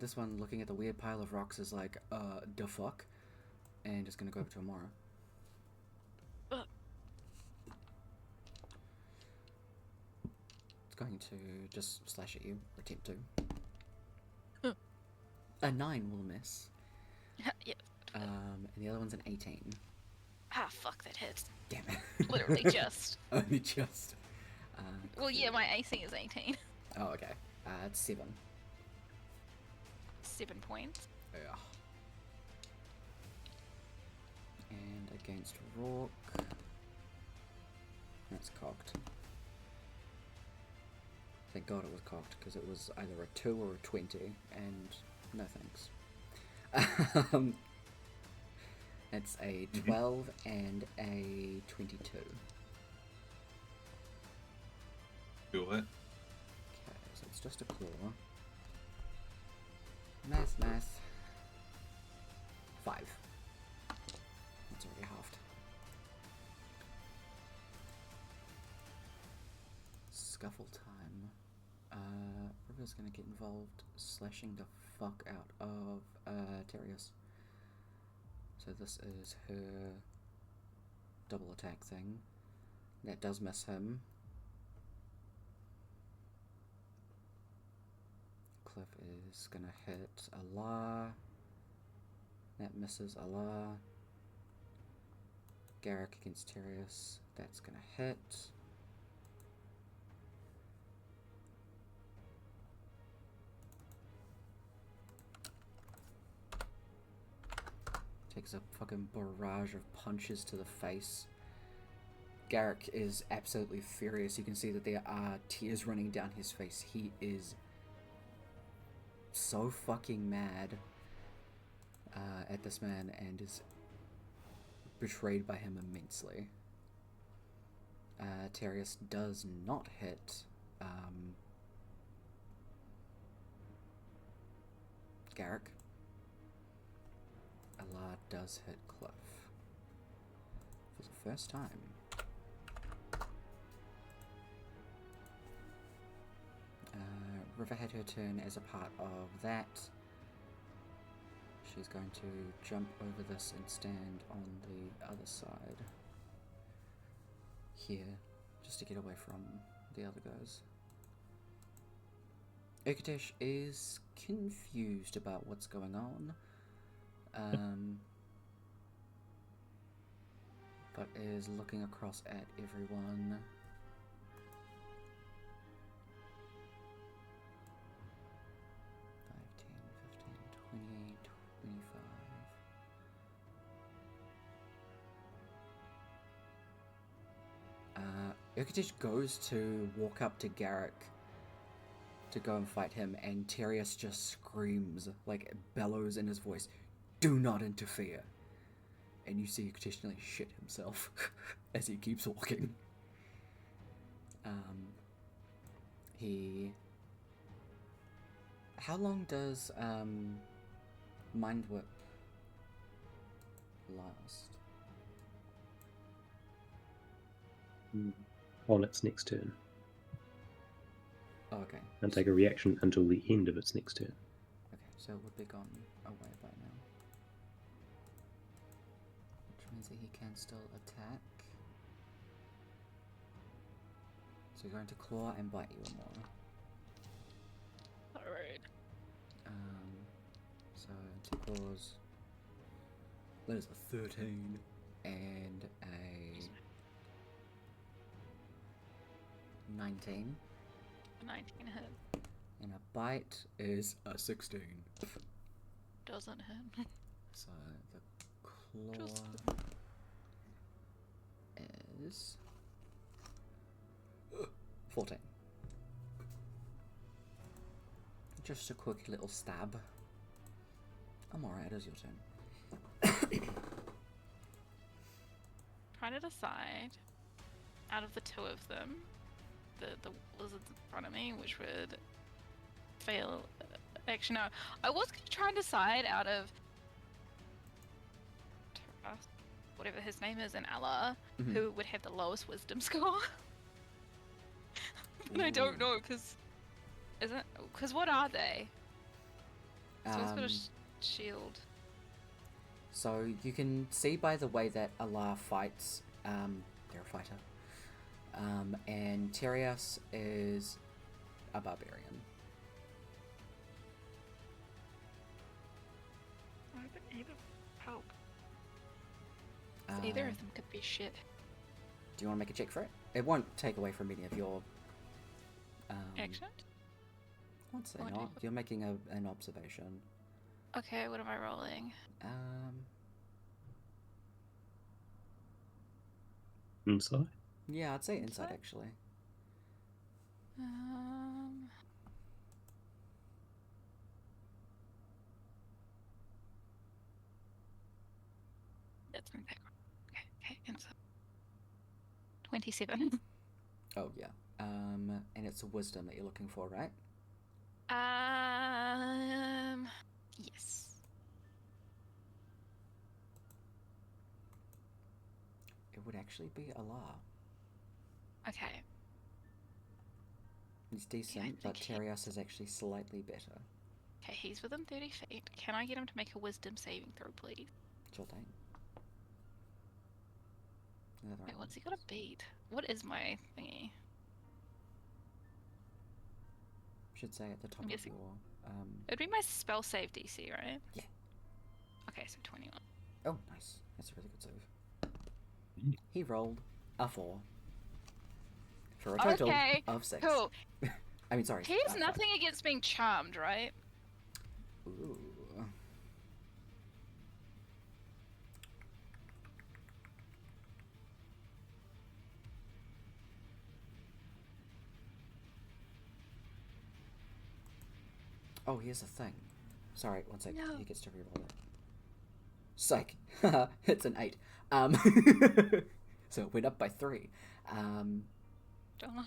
This one, looking at the weird pile of rocks, is like, the fuck? And just gonna go over to Amara. It's going to just slash at you, attempt to. A 9 will miss. Yeah. And the other one's an 18. Ah, fuck, that hits. Damn it. Literally just. Only just. Well, yeah, my AC is 18. Oh, okay. It's 7. 7 points. Yeah. And against Rourke. That's cocked. Thank God it was cocked, because it was either a 2 or a 20, and no thanks. It's a Mhm. 12 and a 22. Do it. Okay, so it's just a claw. Math. 5. That's already halved. Scuffle time. River's gonna get involved, slashing the fuck out of Terius. So this is her double attack thing. That does miss him. Cliff is gonna hit Allah. That misses Allah. Garrick against Terius. That's gonna hit. Takes a fucking barrage of punches to the face. Garrick is absolutely furious. You can see that there are tears running down his face. He is so fucking mad at this man and is betrayed by him immensely. Terius does not hit Garrick. Allah does hit Cliff for the first time. River had her turn as a part of that. She's going to jump over this and stand on the other side here, just to get away from the other guys. Urketesh is confused about what's going on, but is looking across at everyone. 20, 25. Urketesh goes to walk up to Garrick to go and fight him, and Terius just screams, like bellows in his voice, "Do not interfere!" And you see Urketesh nearly shit himself as he keeps walking. How long does Mind Whip last? On its next turn. Oh, okay. And take a reaction until the end of its next turn. Okay, so it would be gone away by now. Which means that he can still attack. So you're going to claw and bite you more. Alright. So two claws. That is a 13 and a 19. 19 hit. And a bite is a 16. Doesn't hit. So the claw Just- is 14. Just a quick little stab. I'm alright, it is your turn. Trying to decide, out of the two of them, the lizards in front of me, which would fail. Actually, no. I was going to try and decide out of whatever his name is in Allah, Mhm. who would have the lowest wisdom score. And I don't know, because what are they? Someone's got a shield. So you can see by the way that Allah fights, they're a fighter, and Terius is a barbarian. I would either help. Either of them could be shit. Do you want to make a check for it? It won't take away from any of your Action? I'd say What do not. you- You're making an observation. Okay, what am I rolling? Inside? Yeah, I'd say insight Insight? actually. Um, Okay, and so 27. Oh yeah. And it's a wisdom that you're looking for, right? Yes. It would actually be Allah. Okay. He's decent, but think Terios is actually slightly better. Okay, he's within 30 feet. Can I get him to make a wisdom saving throw, please? Sure thing. Another Wait, one. what's he got to beat? What is my thingy? Should say at the top I'm of guessing- your. It'd be my spell save DC, right? Yeah. Okay, so 21. Oh, nice. That's a really good save. He rolled a 4 for a total Okay, of 6. Cool. I mean, sorry. He has 5. nothing against being charmed, right? Ooh. Oh, here's the thing. Sorry, one sec. No. He gets to reroll it. Psych. It's an 8. So it went up by 3. Don't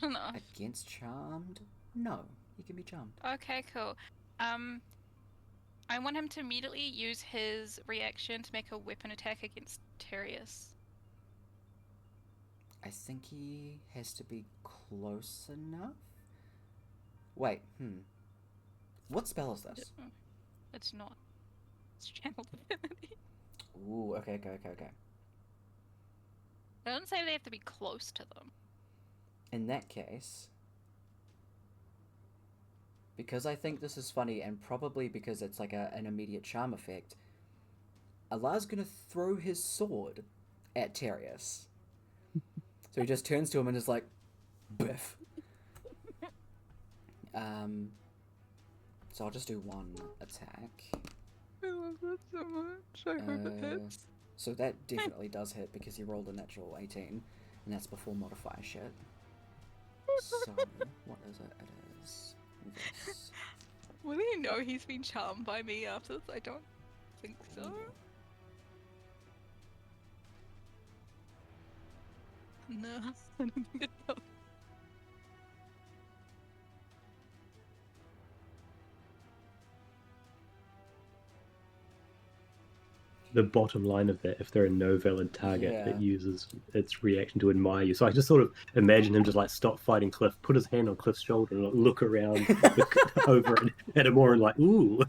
enough. Against charmed? No, he can be charmed. Okay, cool. I want him to immediately use his reaction to make a weapon attack against Terius. I think he has to be close enough. Wait, what spell is this? It's not. It's channel divinity. Ooh, okay. It doesn't say they have to be close to them. In that case, because I think this is funny, and probably because it's like an immediate charm effect, Allah's gonna throw his sword at Terius. So he just turns to him and is like, biff. So I'll just do one attack. I love that so much. I hope it hits. So that definitely does hit because he rolled a natural 18, and that's before modifier shit. So, what is it? It is this. Will he know he's been charmed by me after this? I don't think so. No, I don't think it does. The bottom line of that, if there are no valid target, Yeah. it uses its reaction to admire you. So I just sort of imagine him just like stop fighting Cliff, put his hand on Cliff's shoulder, and like, look around over at him more and like, ooh.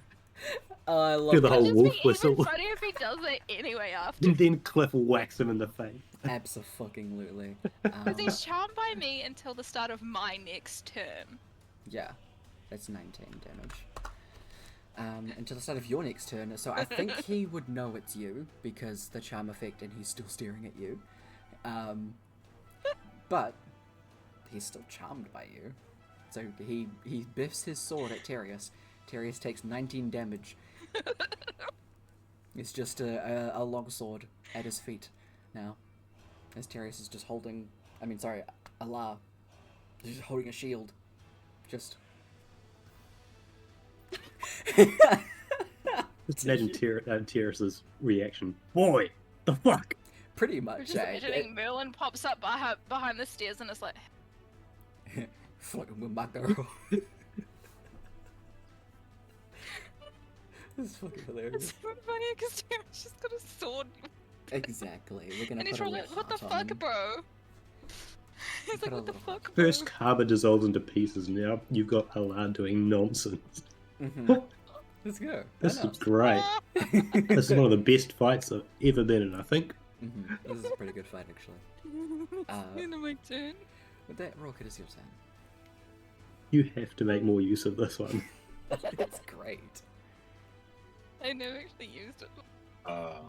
Oh, I love Do the that. whole It'd wolf just be whistle. even funny if he does it anyway after. And then Cliff whacks him in the face. Abso-fucking-lutely. Because he's charmed by me until the start of my next turn. Yeah, that's 19 damage. Until the start of your next turn, so I think he would know it's you, because the charm effect and he's still staring at you. But he's still charmed by you. So he biffs his sword at Terius. Terius takes 19 damage. It's just a long sword at his feet now. As Terius is just holding... Allah. He's just holding a shield. Just... Just imagine Tyrus's reaction. Boy, the fuck? Pretty We're much, just imagining Merlin pops up behind the stairs and is like, fucking with my girl. This is fucking hilarious. it's so funny because Terrence just got a sword. Exactly. We're gonna And he's put a probably little like, what the heart on fuck, him. bro? He's Put like, a what the little fuck, bro? First Harbour dissolves into pieces, now you've got Allah doing nonsense. Let's go. This Why is great. This is one of the best fights I've ever been in, I think. This is a pretty good fight, actually. It's the end of my turn. With that, Rocket is your turn. You have to make more use of this one. It's great. I never actually used it. I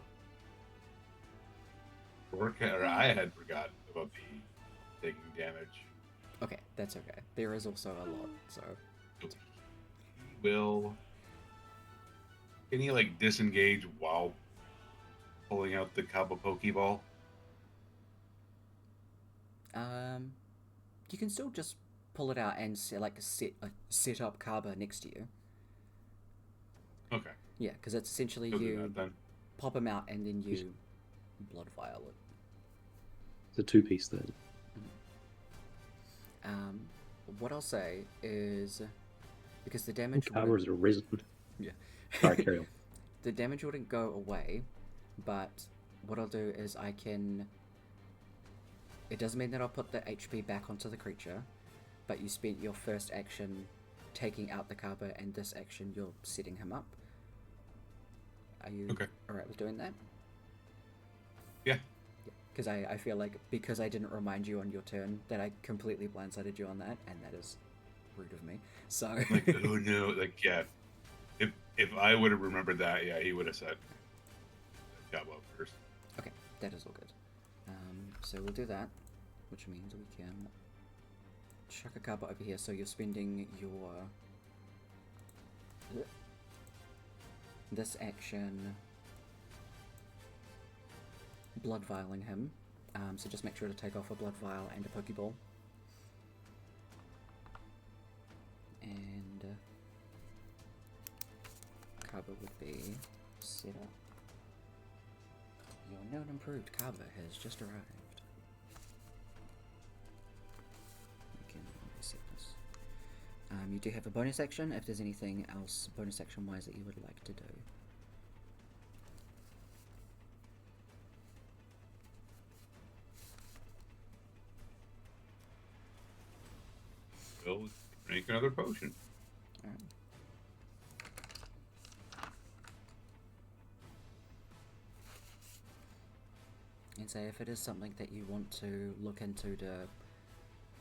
had forgotten about the taking damage. Okay, that's okay. There is also a lot, so... Can he like disengage while pulling out the Kaba Pokeball? You can still just pull it out and set up Kaba next to you. Okay. Yeah, because it's essentially He'll do you that then. pop him out and then you blood violet. It's a 2-piece thing. What I'll say is, because the damage Power is a resident. yeah, Sorry, carry on. the damage wouldn't go away, but what I'll do is I can. It doesn't mean that I'll put the HP back onto the creature, but you spent your first action taking out the Kaba, and this action you're setting him up. Are you alright with doing that? Yeah. Because I feel like, because I didn't remind you on your turn, that I completely blindsided you on that, and that is rude of me. So Like, oh no, like, yeah. If I would have remembered that, yeah, he would have said got well first. okay, that is all good. So we'll do that, which means we can chuck a Kaba over here. So you're spending your this action blood vialing him. So just make sure to take off a blood vial and a Pokeball. And Kaba would be set up. Your known improved Kaba has just arrived. We can reset this. You do have a bonus action if there's anything else bonus action wise that you would like to do. We'll drink another potion. Alright. And say if it is something that you want to look into to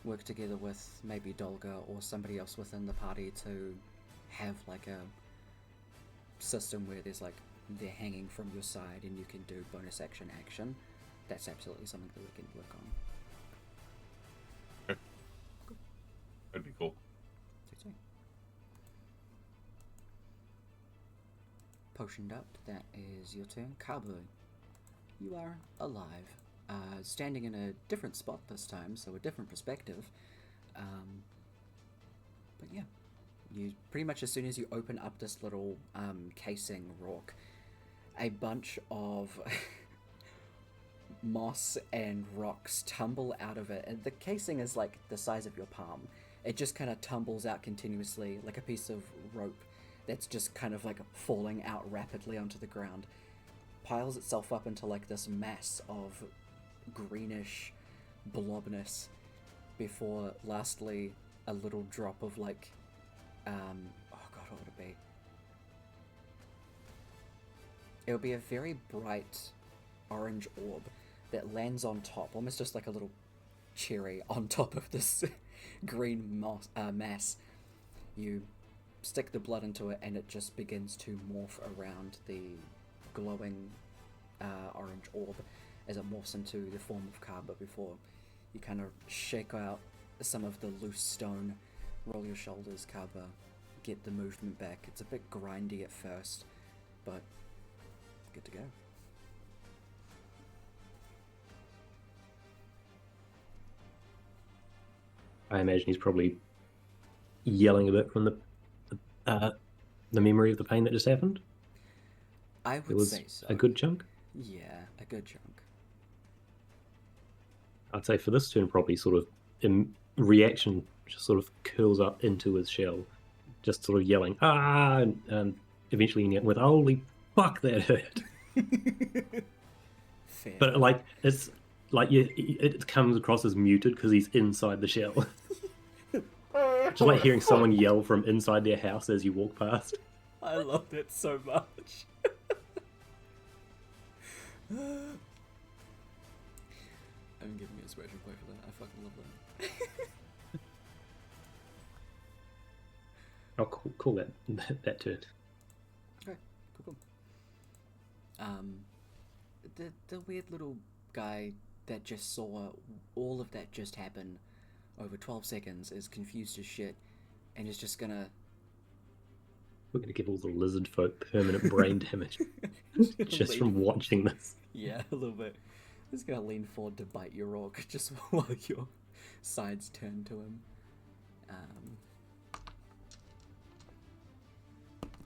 work together with maybe Dolga or somebody else within the party to have like a system where there's like they're hanging from your side and you can do bonus action, that's absolutely something that we can work on. That'd be cool. Potioned up, that is your turn. Kabu, you are alive. Standing in a different spot this time, so a different perspective. But yeah, you pretty much as soon as you open up this little casing, Rourke, a bunch of moss and rocks tumble out of it, and the casing is like the size of your palm. It just kind of tumbles out continuously like a piece of rope that's just kind of like falling out rapidly onto the ground, piles itself up into like this mass of greenish blobness before lastly a little drop of like oh god, what would it be? It would be a very bright orange orb that lands on top, almost just like a little cherry on top of this green mass. You stick the blood into it and it just begins to morph around the glowing orange orb as it morphs into the form of Kaba before you kind of shake out some of the loose stone, roll your shoulders, Kaba, get the movement back. It's a bit grindy at first, but good to go. I imagine he's probably yelling a bit from the memory of the pain that just happened. I It would was say so. a good chunk. Yeah, a good chunk. I'd say for this turn, probably sort of in reaction, just sort of curls up into his shell, just sort of yelling, ah, and eventually ending up with, holy fuck, that hurt. Fair. But like, it's like it comes across as muted because he's inside the shell. Just like hearing someone yell from inside their house as you walk past. I love that so much. I'm giving you a special play for that. I fucking love that. I'll call that turn. Okay, cool. The weird little guy that just saw all of that just happen over 12 seconds is confused as shit and is just gonna... We're going to give all the lizard folk permanent brain damage just from watching this. Yeah, a little bit. He's gonna lean forward to bite your rock just while your sides turn to him.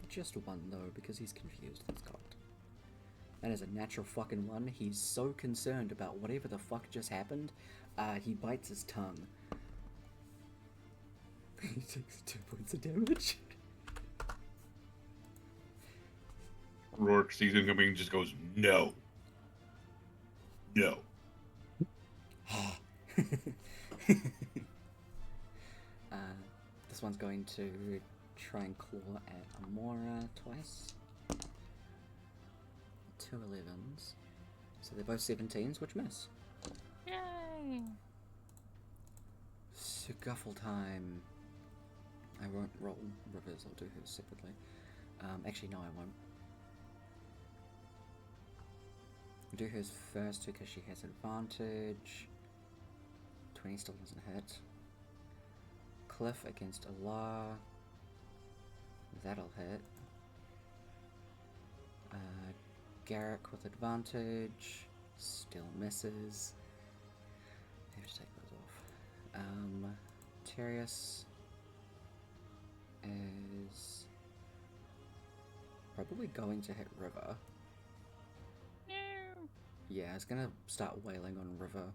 Just one though, because he's confused. That's got. That is a natural fucking one. He's so concerned about whatever the fuck just happened, he bites his tongue. He takes 2 points of damage. Rourke sees him coming and just goes, no. No. This one's going to try and claw at Amora twice. 2 11s. So they're both 17s, which miss. Yay! Scuffle time. I won't roll Rivers, I'll do hers separately. Actually, no, I won't. I'll do hers first because she has advantage. 20 still doesn't hit. Cliff against Allah. That'll hit. Garrick with advantage. Still misses. I have to take those off. Terius is probably going to hit River. No. Yeah, it's gonna start wailing on River.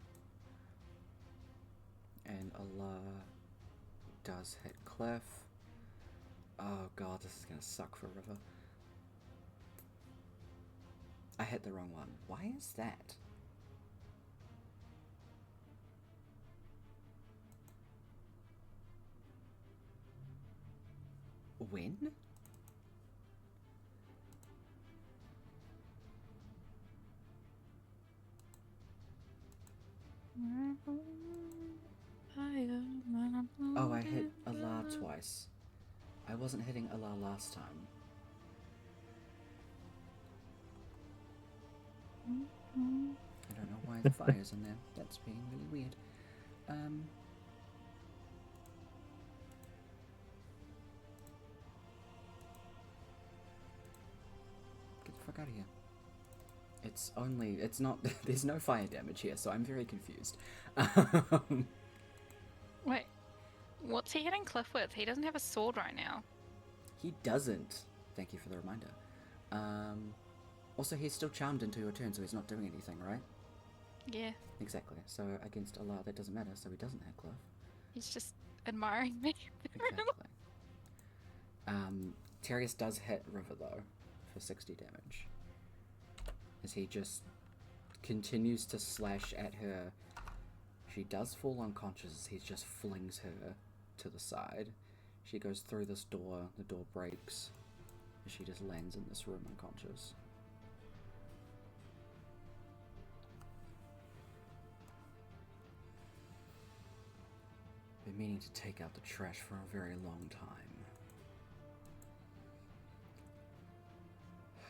And Allah does hit Cliff. Oh god, this is gonna suck for River. I hit the wrong one. Why is that? When? Oh, I hit Allah twice. I wasn't hitting Allah last time. I don't know why the fire's in there. That's being really weird. Get the fuck out of here. It's not, there's no fire damage here, so I'm very confused. Wait, what's he hitting Cliff with? He doesn't have a sword right now. He doesn't. Thank you for the reminder. Also, he's still charmed into your turn, so he's not doing anything, right? Yeah, Exactly. So against Allah, that doesn't matter, so he doesn't hit Cliff. he's just admiring me. Exactly. Terius does hit River, though, for 60 damage. As he just continues to slash at her. She does fall unconscious as he just flings her to the side. She goes through this door, the door breaks, and she just lands in this room unconscious. Been meaning to take out the trash for a very long time.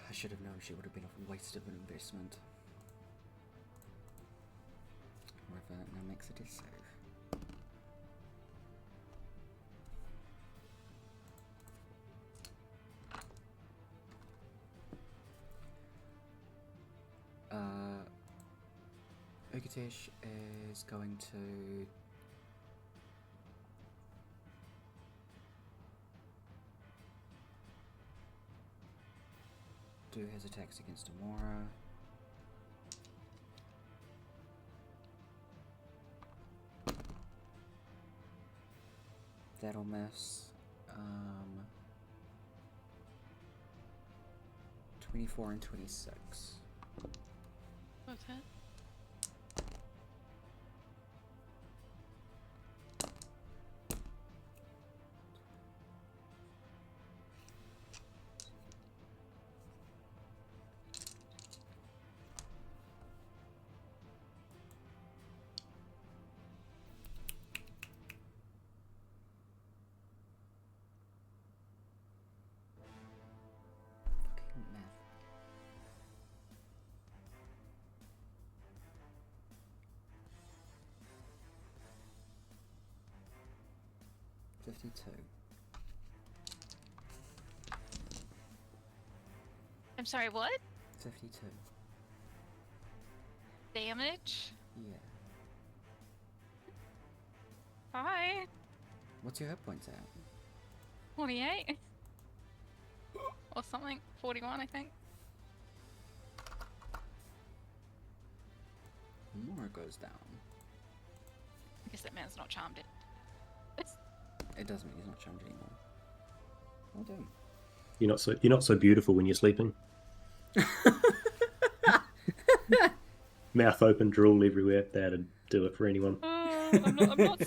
I should have known she would have been a waste of an investment. However, now makes a death save. Ugatesh is going to do his attacks against Amora. That'll miss. 24 and 26. What's that? Fucking math. I'm sorry, what? 52. Damage? Yeah. Hi. What's your hit points at? 48? Or something. 41, I think. More goes down. I guess that man's not charmed it. It does mean he's not charmed anymore. Well done. You're not so beautiful when you're sleeping. Mouth open, drool everywhere. That'd do it for anyone. I'm not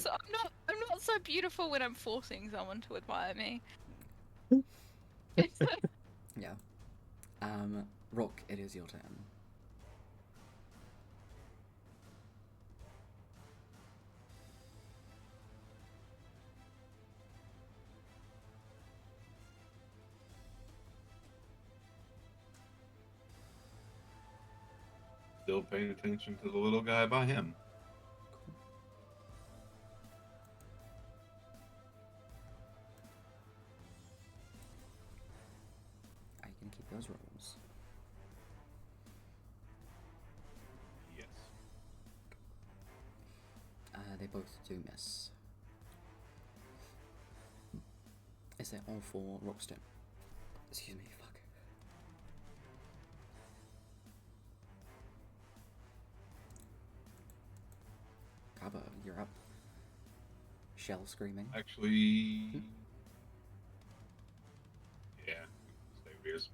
so beautiful when I'm forcing someone to admire me. Yeah. Rook, it is your turn. Still paying attention to the little guy by him. I can keep those rolls. Yes. They both do miss. Is that all for Rook's turn? Excuse me, fuck. Kaba, you're up. Shell screaming. Actually, yeah. Stay where he is.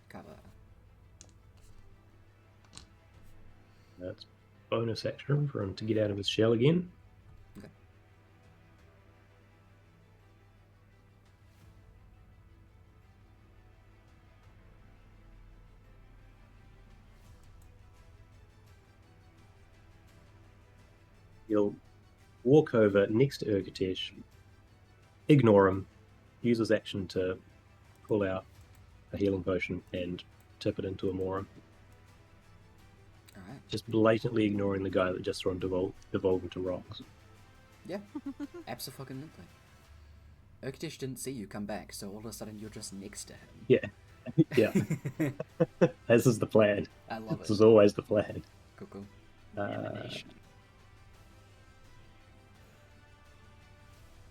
Kaba. That's bonus action for him to get out of his shell again. Okay. He'll walk over next to Urgatesh, ignore him, use his action to pull out a healing potion and tip it into a Mora. Alright. Just blatantly ignoring the guy that just saw him devolve into rocks. Yeah. Abso-fucking-lutely. Urgatesh didn't see you come back, so all of a sudden you're just next to him. Yeah. Yeah. This is the plan. I love This it. is always the plan. Cool. Animation.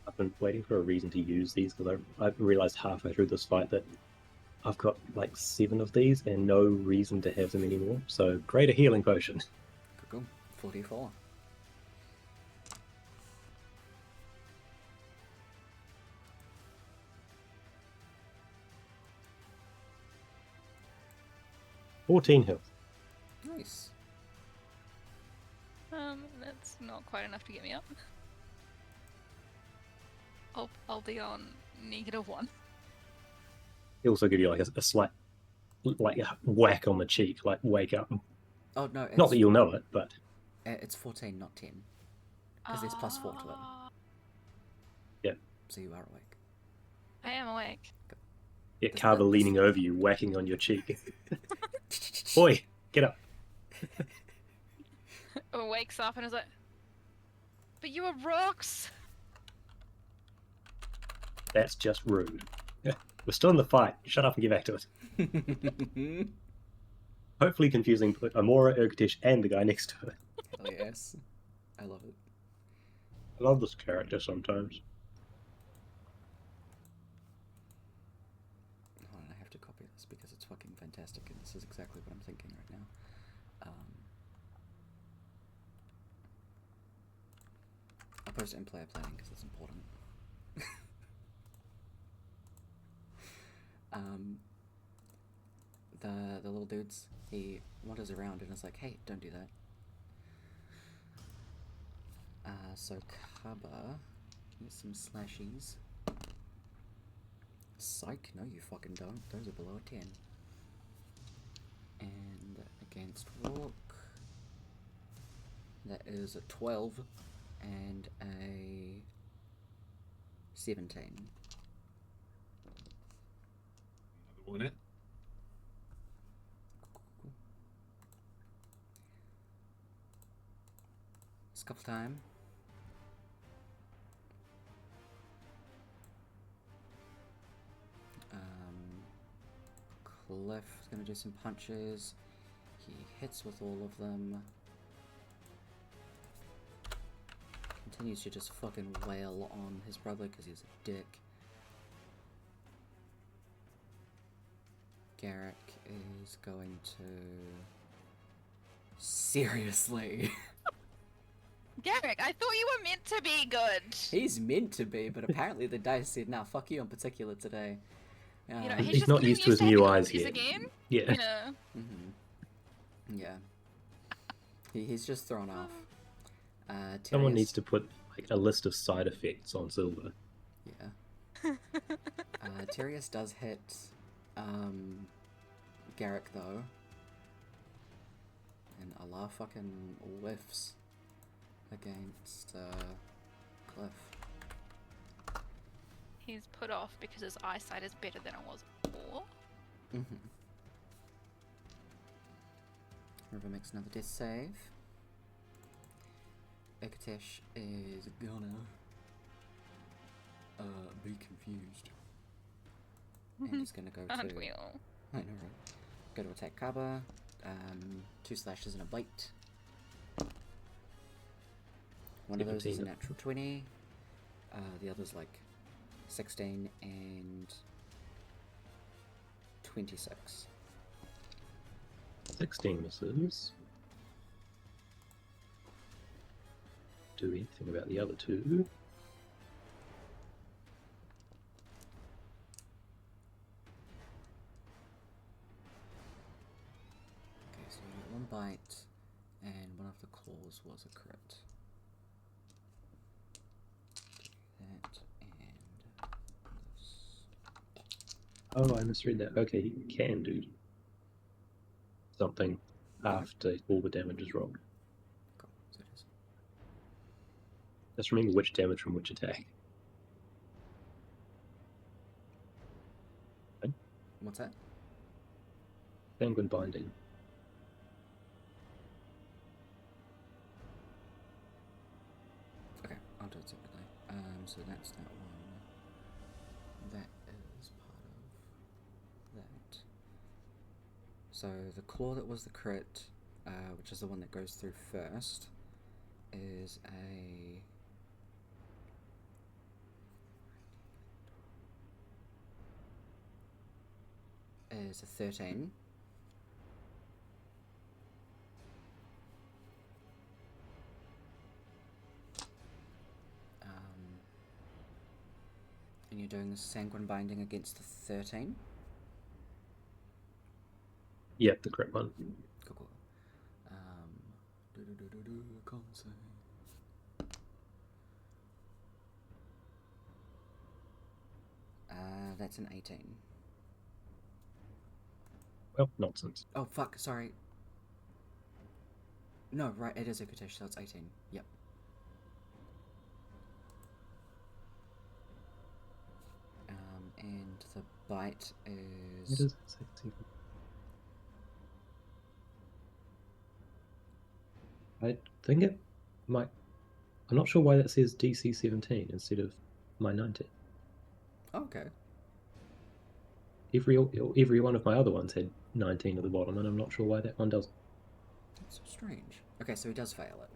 I've been waiting for a reason to use these because I realized halfway through this fight that I've got like 7 of these and no reason to have them anymore. So, greater healing potion. Cool. 44. $14 health. Nice. That's not quite enough to get me up. I'll be on -1. He'll also give you like a slight like a whack on the cheek, like wake up. Oh, no. Not that you'll know it, but It's 14, not 10. Because there's +4 to it. yeah. So you are awake. I am awake. Yeah, Carver leaning over you, whacking on your cheek. Boy, get up. Wakes up and is like, but you are rocks! That's just rude. We're still in the fight. Shut up and get back to it. Hopefully confusing Amora, Urgatesh, and the guy next to it. Hell yes. I love it. I love this character sometimes. Hold on, I have to copy this because it's fucking fantastic and this is exactly what I'm thinking right now. I'll post it in player planning because it's important. The little dudes, he wanders around and is like, hey, don't do that. So Kaba, get some slashies. Psych, no you fucking don't, those are below a 10. And against Rook, that is a 12 and a 17. Another one in. Scuffle time. Cliff's gonna do some punches. He hits with all of them. Continues to just fucking wail on his brother because he's a dick. Garrick is going to... Seriously. Garrick, I thought you were meant to be good. He's meant to be, but apparently the dice said, nah, fuck you in particular today. You know, He's just not getting used to his having new eyes cookies yet. Again. Yeah. You know. Yeah. He's just thrown off. Someone Tyrius- needs to put like a list of side effects on Silver. Yeah. Tyrius does hit Garrick though. And Allah fucking whiffs against Cliff. He's put off because his eyesight is better than it was before. River makes another death save. Ekatesh is gonna be confused. And he's gonna go Aren't to... we all? I know, right? Go to attack Kaba. 2 slashes and a bite. One of those is a 17. natural 20. The other's like 16 and 26. 16 misses. Do anything about the other two? Okay, so you get 1 bite, and one of the claws was a crit. That and this. Oh, I misread that. Okay, he can do something after all the damage is rolled. Cool, so it is. Just remember which damage from which attack. What's that? Sanguine Binding. Okay, I'll do it separately. So that's that one. That is part of that. So the claw that was the crit, which is the one that goes through first, is a... is a 13. And you're doing the sanguine binding against the 13. Yep, the crit one. Cool, cool. I can't say. That's an 18. Well, nonsense. Oh, fuck, sorry. No, right, it is a Kutish, so it's 18. Yep. And the bite It is... is 16. I think it might... I'm not sure why that says DC 17 instead of my 19. Oh, okay. Every one of my other ones had 19 at the bottom, and I'm not sure why that one doesn't. That's so strange. Okay, so he does fail it.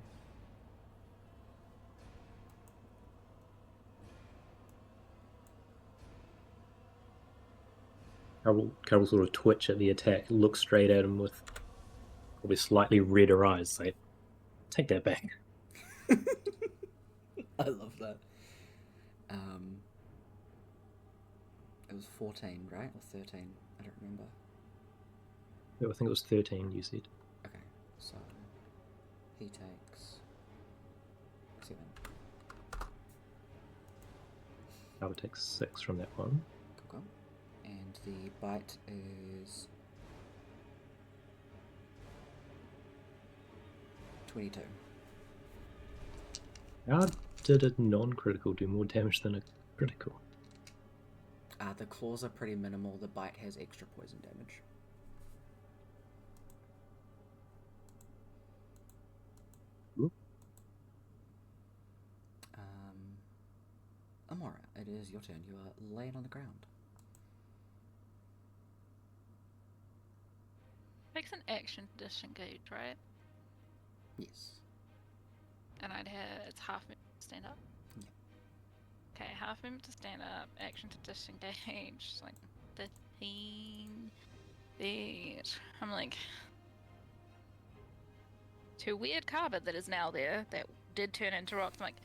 Carol sort of twitch at the attack, look straight at him with probably slightly redder eyes, say, take that back. I love that. It was 14, right? Or 13? I don't remember. I think it was 13, you said. Okay, so he takes 7. I would take 6 from that one. Cool. And the bite is 22. How did a non-critical do more damage than a critical? The claws are pretty minimal. The bite has extra poison damage. Ooh. Amora, it is your turn. You are laying on the ground. Like takes an action to disengage, right? Yes. And it's half movement to stand up. Yeah. Okay, half movement to stand up, action to disengage. Like 15 feet. I'm like, to weird carpet that is now there that did turn into rocks. I'm like,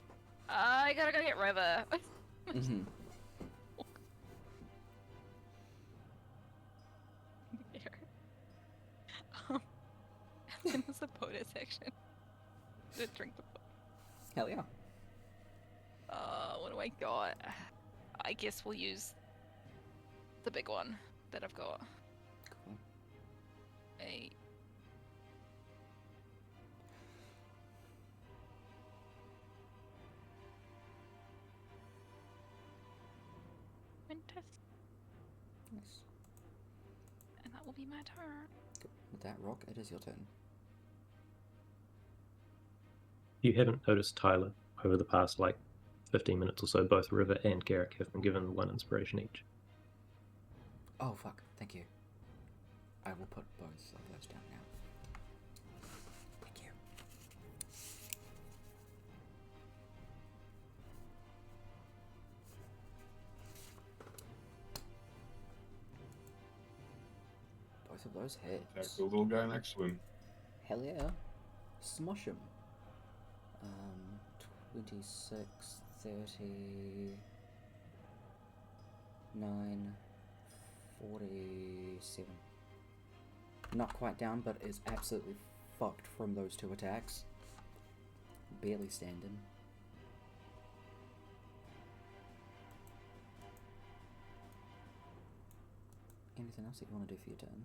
I gotta go get River. Mm-hmm. And then there's a bonus action to drink the book. Hell yeah. What do I got? I guess we'll use the big one that I've got. Cool. A Quintus, Nice. and that will be my turn. With that rock, it is your turn. You haven't noticed, Tyler, over the past 15 minutes or so, both River and Garrick have been given 1 inspiration each. Oh, fuck. Thank you. I will put both of those down now. Thank you. Both of those Attack hits. the little guy next to him. Hell yeah. Smush him. 26, 39, 47. Not quite down, but is absolutely fucked from those 2 attacks. Barely standing. Anything else that you want to do for your turn?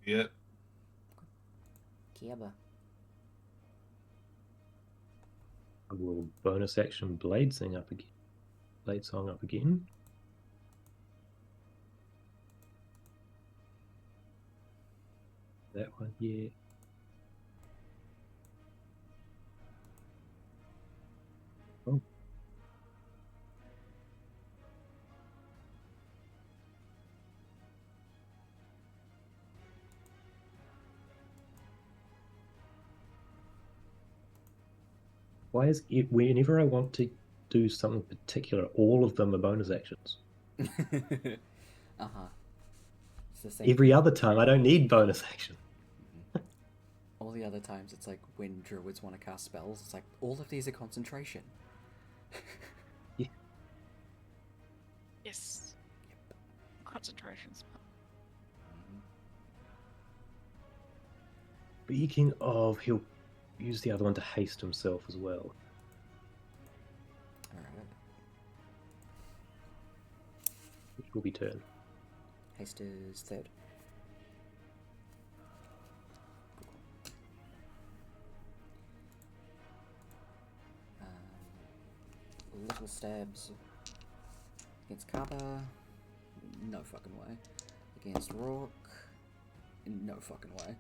Yep. Kiaba. I will bonus action Blade Song up again. Blade Song up again. That one, yeah. Oh. Why is it whenever I want to do something particular, all of them are bonus actions? Uh-huh. It's the same. Every other time I don't need bonus action. All the other times it's like when druids want to cast spells, it's like all of these are concentration. Yes. Yep. Concentration spell. Speaking of, he'll use the other one to haste himself as well. Alright. Which will be turn. Haste is 3rd. Little stabs against Kaba. No fucking way. Against Rourke. No fucking way.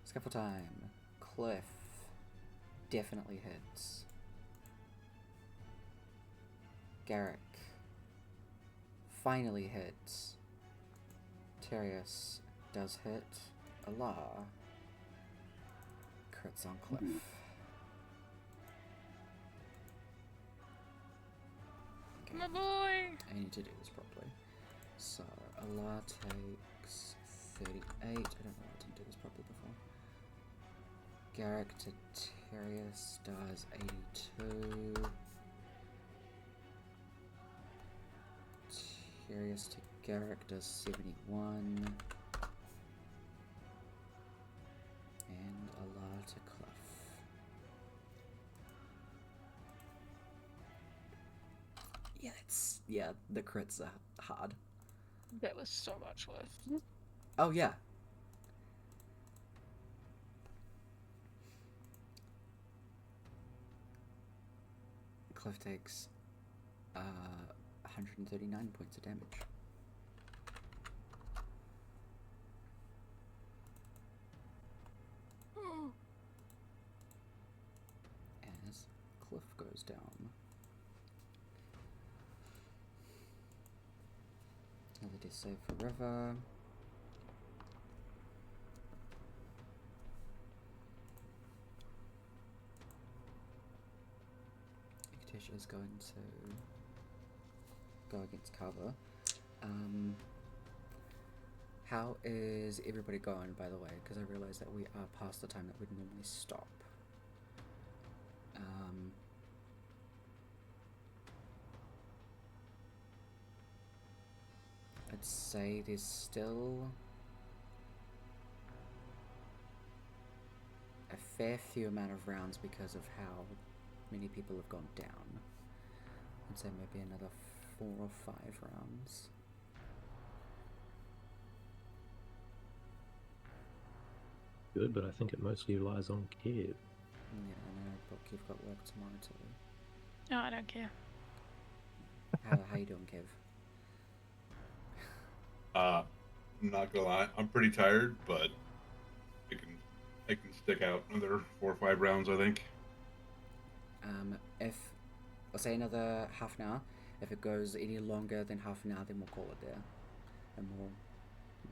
Scuffle time. Cliff. Definitely hits. Garrick. Finally hits. Terius does hit. Allah. Crits on Cliff. Okay. My boy! I need to do this properly. So, Allah takes 38. I don't know why I didn't do this properly before. Garrick to Terius does 82. Terius to Garrick does 71. And Allah to Cliff. Yeah, the crits are hard. That was so much worse. Oh yeah. Cliff takes 139 points of damage. Another death save for River. Ectish is going to go against cover. How is everybody going, by the way? Because I realise that we are past the time that we'd normally stop. I'd say there's still a fair few amount of rounds because of how many people have gone down. I'd say maybe another 4 or 5 rounds. Good, but I think it mostly relies on Kev. Yeah, I know, but you've got work tomorrow too. No, I don't care. How you doing, Kev? I'm not gonna lie, I'm pretty tired, but I can stick out another 4 or 5 rounds, I think. If I'll say another half an hour. If it goes any longer than half an hour, then we'll call it there, and we'll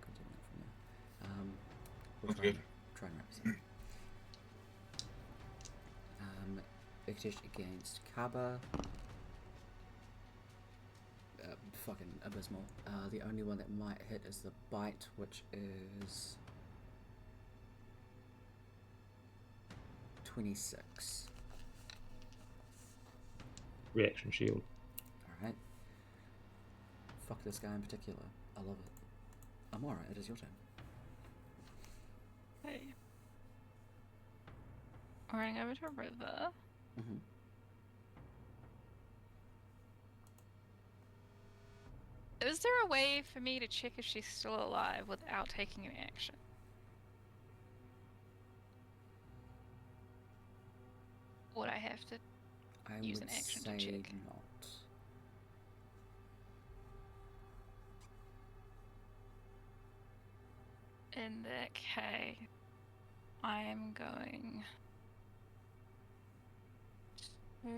continue from there. We'll Sounds good. Try and wrap this up. Ectish against Kaba. Fucking abysmal. The only one that might hit is the bite, which is 26. Reaction shield. Alright. Fuck this guy in particular. I love it. Amora, it is your turn. Hey. We're running over to a river. Mm-hmm. Is there a way for me to check if she's still alive without taking an action? Would I have to I use would an action to say check? not. In that case, I am going to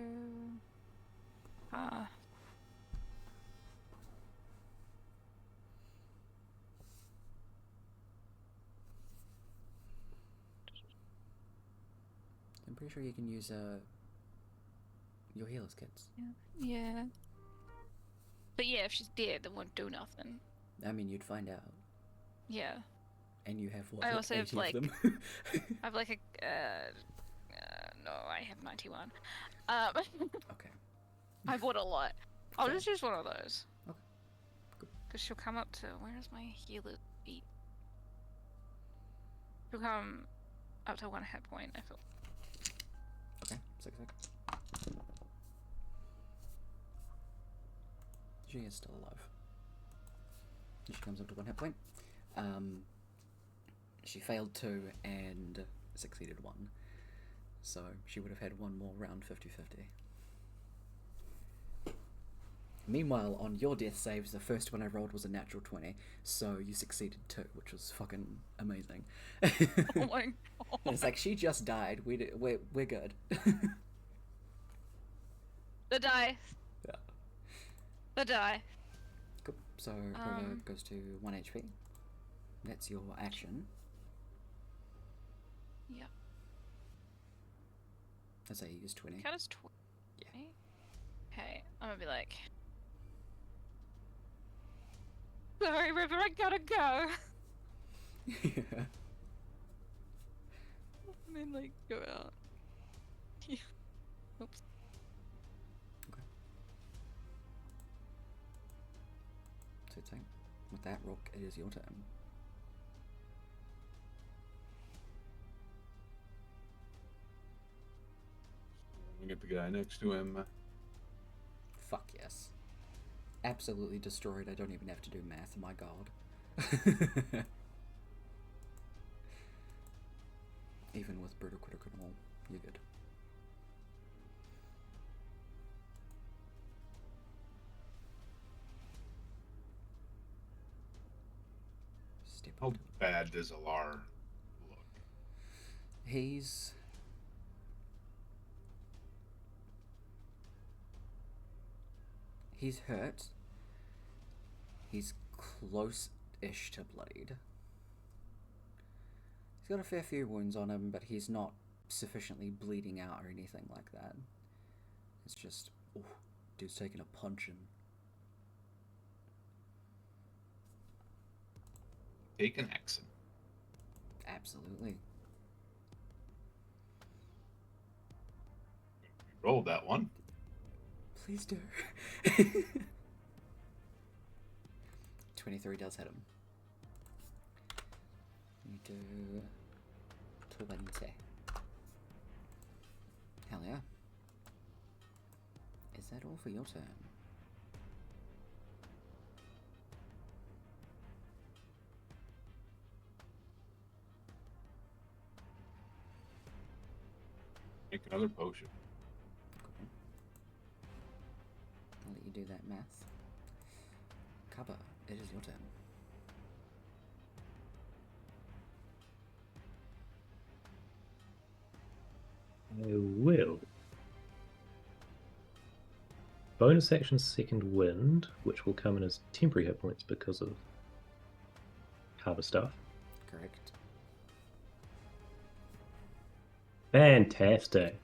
I'm pretty sure you can use your healer's kits. yeah. But yeah, if she's dead, it won't do nothing. I mean, you'd find out. Yeah. And you have what? I like also have, 80 like, of them. I have like a no, I have 91. Okay. I bought a lot. I'll Fair. just use one of those. Okay. Good. Because she'll come up to, where is my healer beat? She'll come up to 1 hit point, I feel. Okay. Sec. She is still alive. She comes up to 1 hit point. She failed 2 and succeeded 1. So she would have had 1 more round 50-50. Meanwhile, on your death saves, the first one I rolled was a natural 20, so you succeeded 2, which was fucking amazing. Oh my god. It's like, she just died. We're good. The die. Yeah. The die. Cool. So River goes to 1 HP. That's your action. Yeah. I say you use 20. Count as 20. Yeah. Okay, I'm gonna be like, sorry, River, I gotta go. Yeah. And then, like, go out. Yeah. Oops. So it's like, with that, Rook, it is your turn. We get the guy next to him. Fuck yes. Absolutely destroyed. I don't even have to do math. My god. Even with brutal critical, you're good. Step How up to it. bad does Alar look? He's hurt. He's close-ish to bloodied. He's got a fair few wounds on him, but he's not sufficiently bleeding out or anything like that. It's just, oh, dude's taking a punching. Take an action. Absolutely. Roll that one. Please do. 23 does hit him. You do 20. Hell yeah. Is that all for your turn? Make another potion. Cool. I'll let you do that math. Cover, it is your turn. I will. Bonus action Second Wind, which will come in as temporary hit points because of cover stuff. Correct. Fantastic.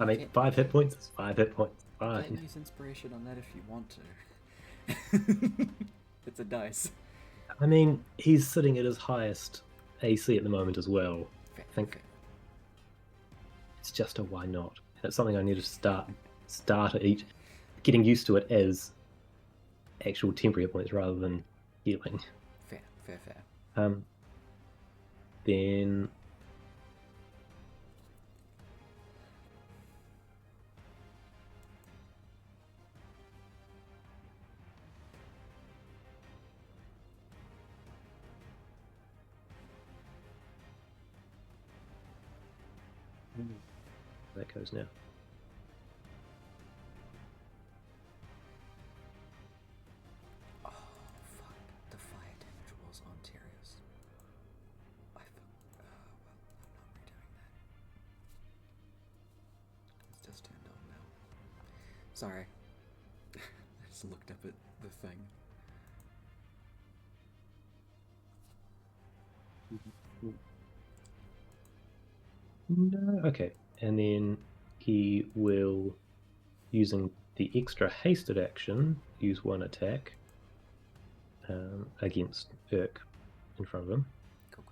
I mean, Can't- 5 hit points is 5 hit points. You Fine. can use inspiration on that if you want to. It's a dice. I mean, he's sitting at his highest AC at the moment as well. Fair, I think fair. it's just a why not. And it's something I need to start at each, getting used to it as actual temporary hit points rather than healing. Fair. Then that goes now. Oh, fuck. The fire damage rolls on Terrius. Well, I'm not redoing that. It's just turned on now. Sorry. I just looked up at the thing. No, okay. And then he will, using the extra hasted action, use one attack against Urk in front of him. Cool.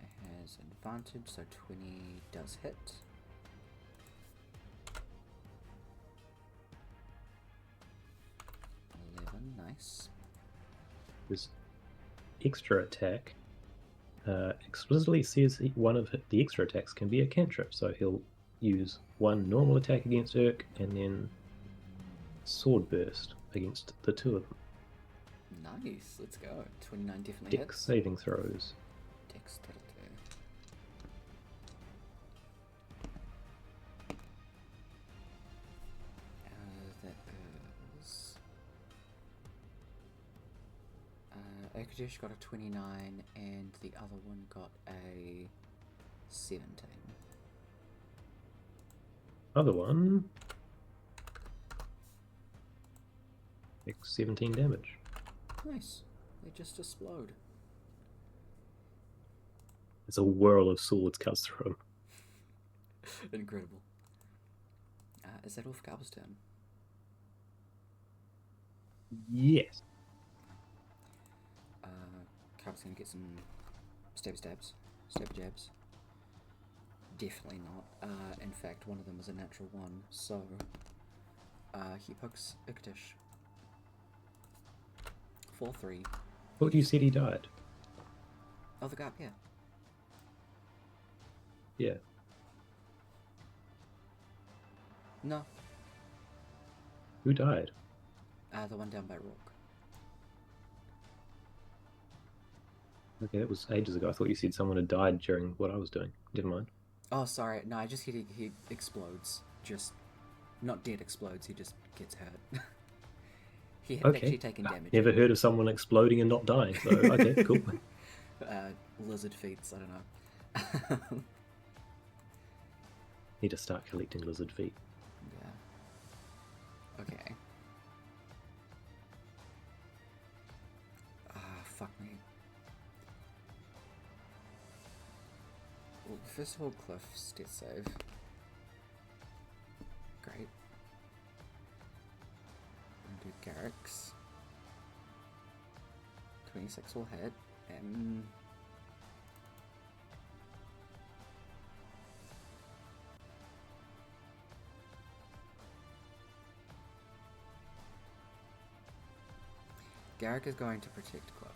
It has advantage, so 20 does hit. Nice. His extra attack explicitly says one of the extra attacks can be a cantrip, so he'll use one normal attack against Urk and then sword burst against the two of them. Nice, let's go. 29 definitely Dex hits. saving throws. Dexterity. That is... Akadesh got a 29 and the other one got a 17. Other one takes 17 damage. Nice. They just explode. As a whirl of swords cuts through him. Incredible. Is that all for Garber's turn? Yes. Garber's gonna get some stabby jabs. Definitely not. In fact, one of them was a natural one, so he pokes Iktish. 4-3. Thought you said he died. Oh, the guy, yeah. Yeah. No, Who died? the one down by Rourke. Okay, that was ages ago. I thought you said someone had died during what I was doing. Never mind. Oh, sorry. No, I just hit he explodes. Just not dead explodes. He just gets hurt. He had actually taken damage. Never heard of someone exploding and not dying, so okay, cool. Lizard feats. I don't know. Need to start collecting lizard feet. Yeah. Okay. first of all, Cliff's death save. Great. And do Garrick's. 26 will hit, and... Garrick is going to protect Cliff.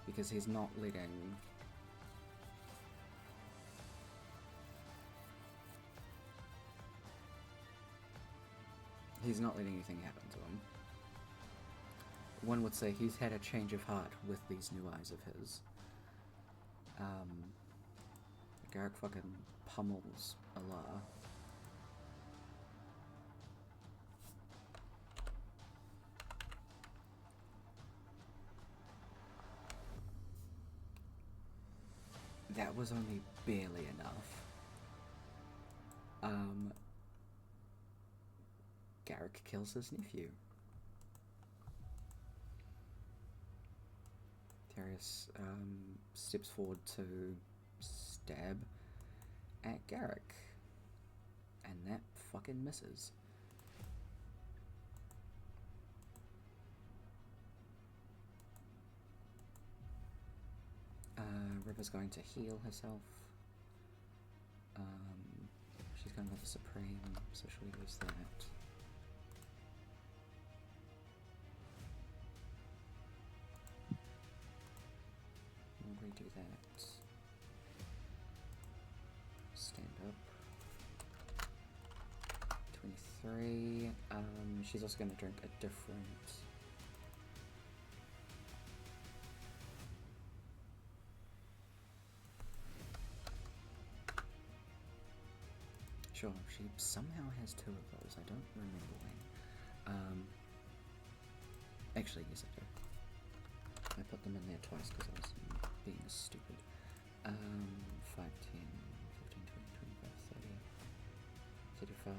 Because he's not letting... He's not letting anything happen to him. One would say he's had a change of heart with these new eyes of his. Garrick fucking pummels Allah. That was only barely enough. Garrick kills his nephew. Darius steps forward to stab at Garrick. And that fucking misses. River's going to heal herself. She's going with the Supreme, so she'll use that. We'll redo that. Stand up. 23. She's also going to drink a different... Sure, she somehow has 2 of those. I don't remember when. Actually, yes I do. I put them in there twice because I was being stupid. 5, 10, 15, 20, 25, 30, 35,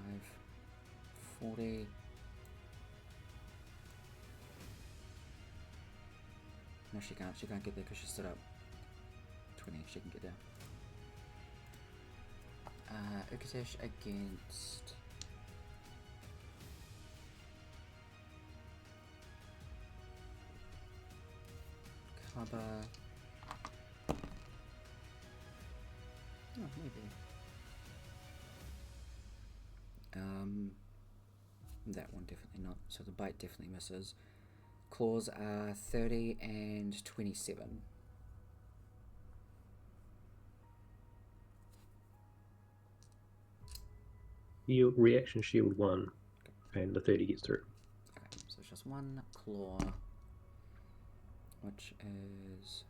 40. No, she can't. She can't get there because she stood up. 20, she can get there. Ukatesh against Kaba. Oh, maybe. That one definitely not. So the bite definitely misses. Claws are 30 and 27. Your reaction shield 1, and the 30 gets through. Okay, so it's just 1 claw, which is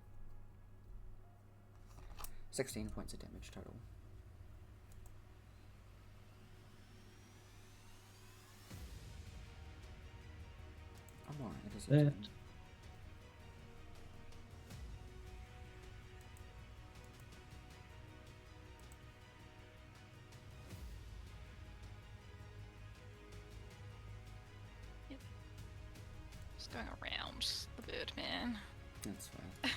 16 points of damage total. Oh my, it is a 10. Going around the Birdman. That's fine.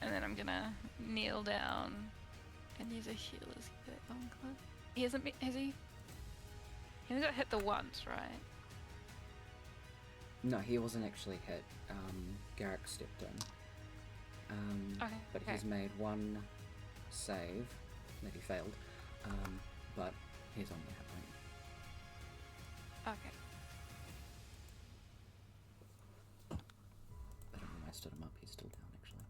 And then I'm gonna kneel down and use a healer's kit on Cliff. He hasn't been, has he? He only got hit the once, right? No, he wasn't actually hit. Garrick stepped in. Okay. But he's made 1 save that he failed. But he's on the hit point. Okay. I don't know why I stood him up, he's still down actually.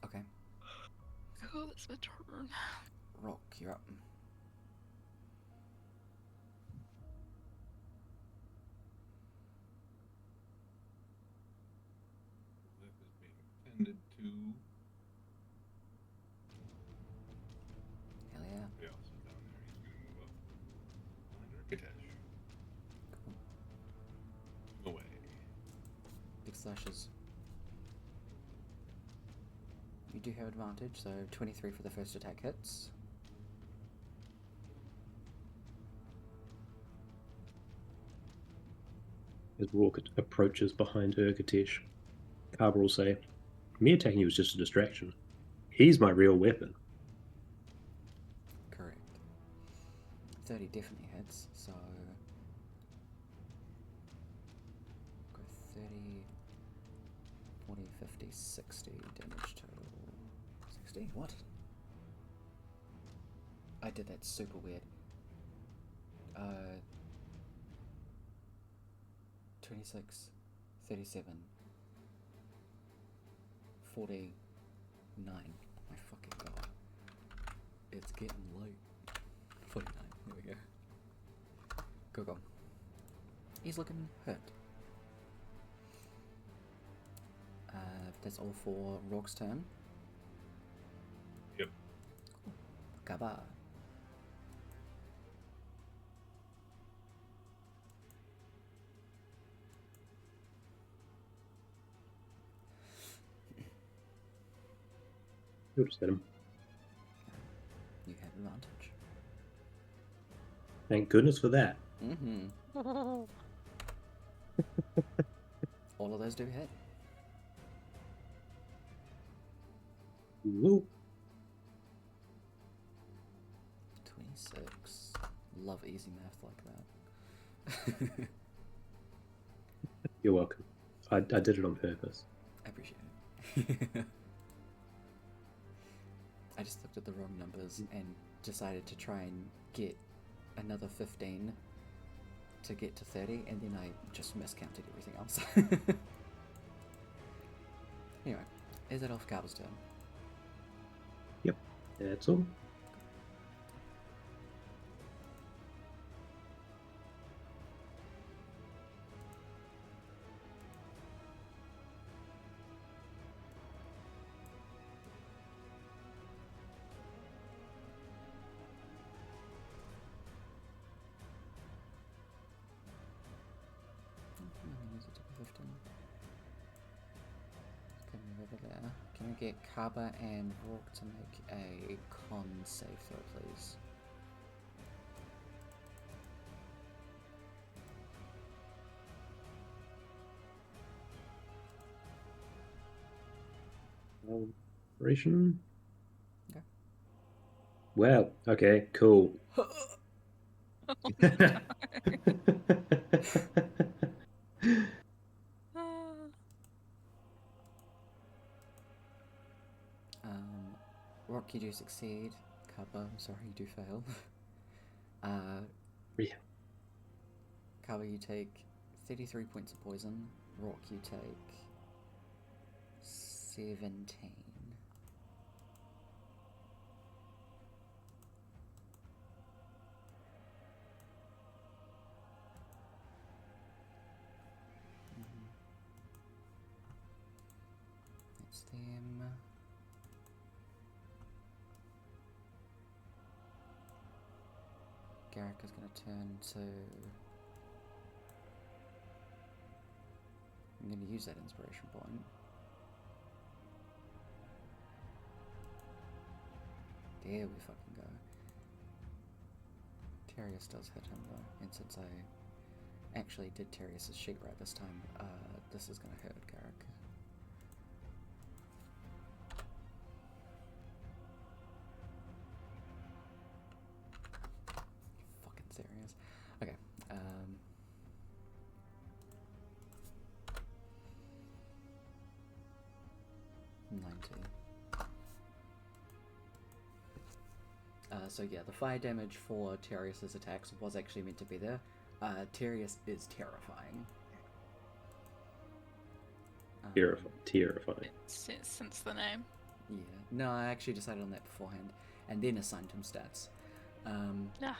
Okay. Cool, that's my turn. Rock, you're up. That is being tended to. Hell yeah. Yeah, also down there. He's going to move up behind Architesh. Cool. Away. Big slashes. You do have advantage, so 23 for the first attack hits. As Rourke approaches behind her, Katesh, Carver will say, "Me attacking you was just a distraction. He's my real weapon." Correct. 30 definitely hits, so go 30, 40, 50, 60 damage total. 60? What? I did that super weird. 26, 37, 49. My fucking god. It's getting late. 49. There we go. Go. He's looking hurt. That's all for Rourke's turn. Yep. Cool. Gaba. You'll just hit him. You have advantage. Thank goodness for that. Mm-hmm. All of those do hit. Woo. 26. Love easy math like that. You're welcome. I did it on purpose. I appreciate it. I just looked at the wrong numbers and decided to try and get another 15 to get to 30, and then I just miscounted everything else. Anyway, is it off Carver's turn? Yep, that's all. Can we get Kaba and Rourke to make a con save throw, please? Operation. Okay. Well, okay, cool. Rourke, you do succeed. Kaba, I'm sorry, you do fail. Yeah. Kaba, you take 33 points of poison. Rourke, you take 17. That's them. Garrick is going to turn to... I'm going to use that inspiration point. There we fucking go. Terius does hit him though, and since I actually did Terius' sheet right this time, this is going to hurt Garrick. Fucking serious. Okay, 90. So yeah, the fire damage for Terius' attacks was actually meant to be there. Terius is terrifying. Terrifying. Since the name. Yeah. No, I actually decided on that beforehand, and then assigned him stats. Yeah.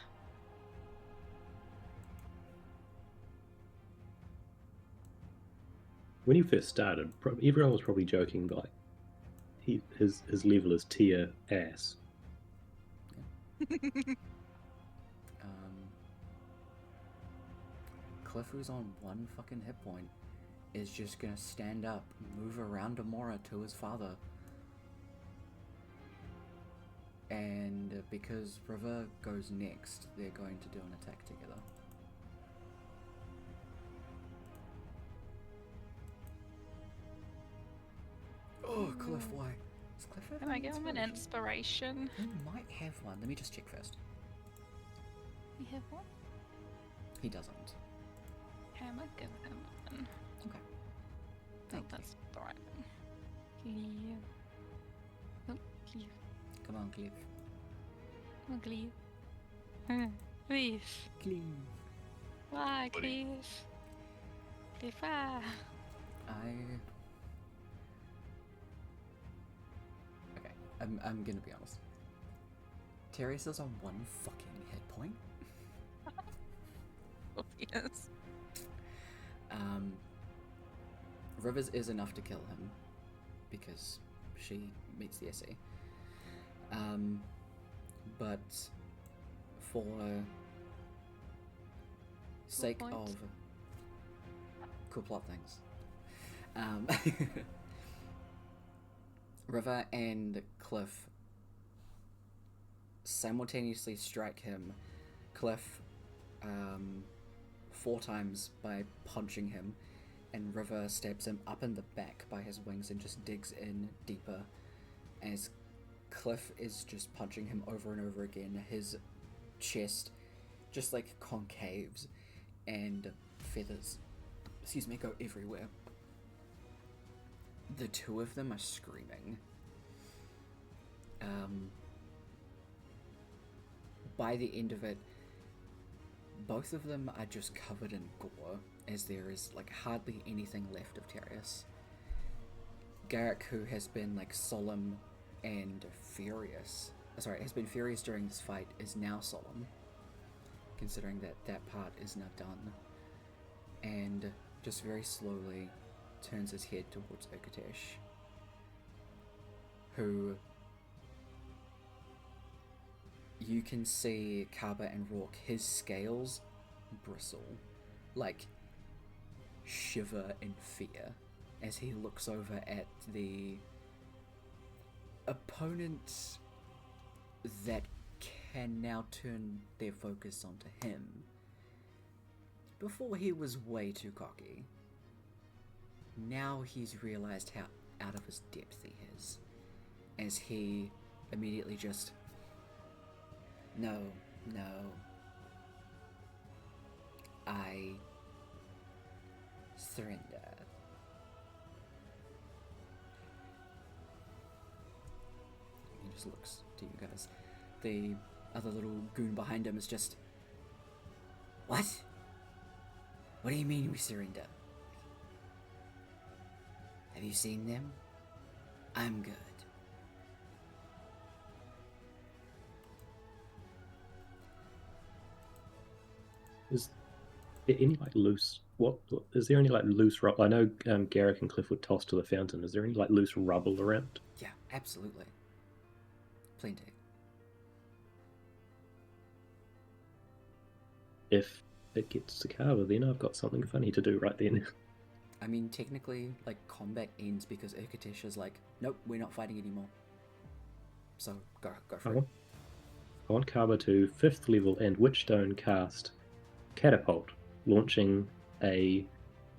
When he first started, everyone was probably joking, like, his level is tier ass. Cliff, who's on one fucking hit point, is just gonna stand up, move around Amora to his father. And because River goes next, they're going to do an attack together. Cliff have Can I an give him an inspiration? He might have one. Let me just check first. We have one. He doesn't. Can I give him one? Okay. Oh, Thank you. that's the right one. Cleave. Oh, cleave. Come on, Cliff. Come on, cleave. Cleave. Cleave. Why, Buddy. cleave? Cleave, why? Okay, I'm gonna be honest. Terius is on one fucking hit point. Yes. Rivers is enough to kill him because she meets the Ece. But for sake point. of cool plot things, River and Cliff simultaneously strike him. Cliff 4 times by punching him, and River stabs him up in the back by his wings and just digs in deeper as Cliff is just punching him over and over again. His chest just like concaves and feathers, go everywhere. The two of them are screaming. By the end of it, both of them are just covered in gore, as there is like hardly anything left of Terius. Garrick, who has been like solemn and furious, has been furious during this fight, is now solemn, considering that that part is now done, and just very slowly turns his head towards Urkatesh, who you can see Kaba and Rourke, his scales bristle, like shiver in fear as he looks over at the opponent that can now turn their focus onto him. Before he was way too cocky. Now he's realized how out of his depth he is, as he immediately just, no, I surrender. He just looks to you guys. The other little goon behind him is just, what? What do you mean we surrender? Have you seen them? I'm good. Is there any like loose? What is there any like loose rubble? I know Garrick and Cliff would toss to the fountain. Is there any like loose rubble around? Yeah, absolutely. Plenty. If it gets to Carver, then I've got something funny to do right then. I mean, technically, like, combat ends because Urkatesh is like, nope, we're not fighting anymore. So, go for it. I want Carver to 5th level and Witchstone cast Catapult, launching a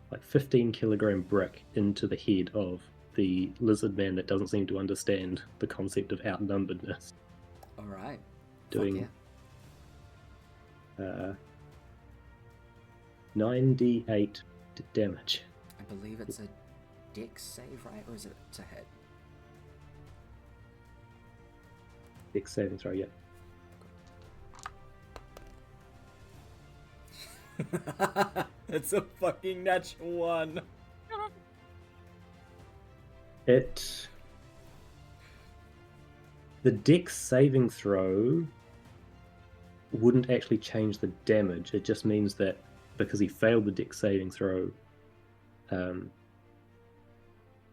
like 15 kilogram brick into the head of the lizard man that doesn't seem to understand the concept of outnumberedness. Alright. Doing 9d8 damage. I believe it's a dex save, right? Or is it to hit? Dex saving throw, yeah. It's a fucking natural one. The dex saving throw wouldn't actually change the damage. It just means that because he failed the dex saving throw,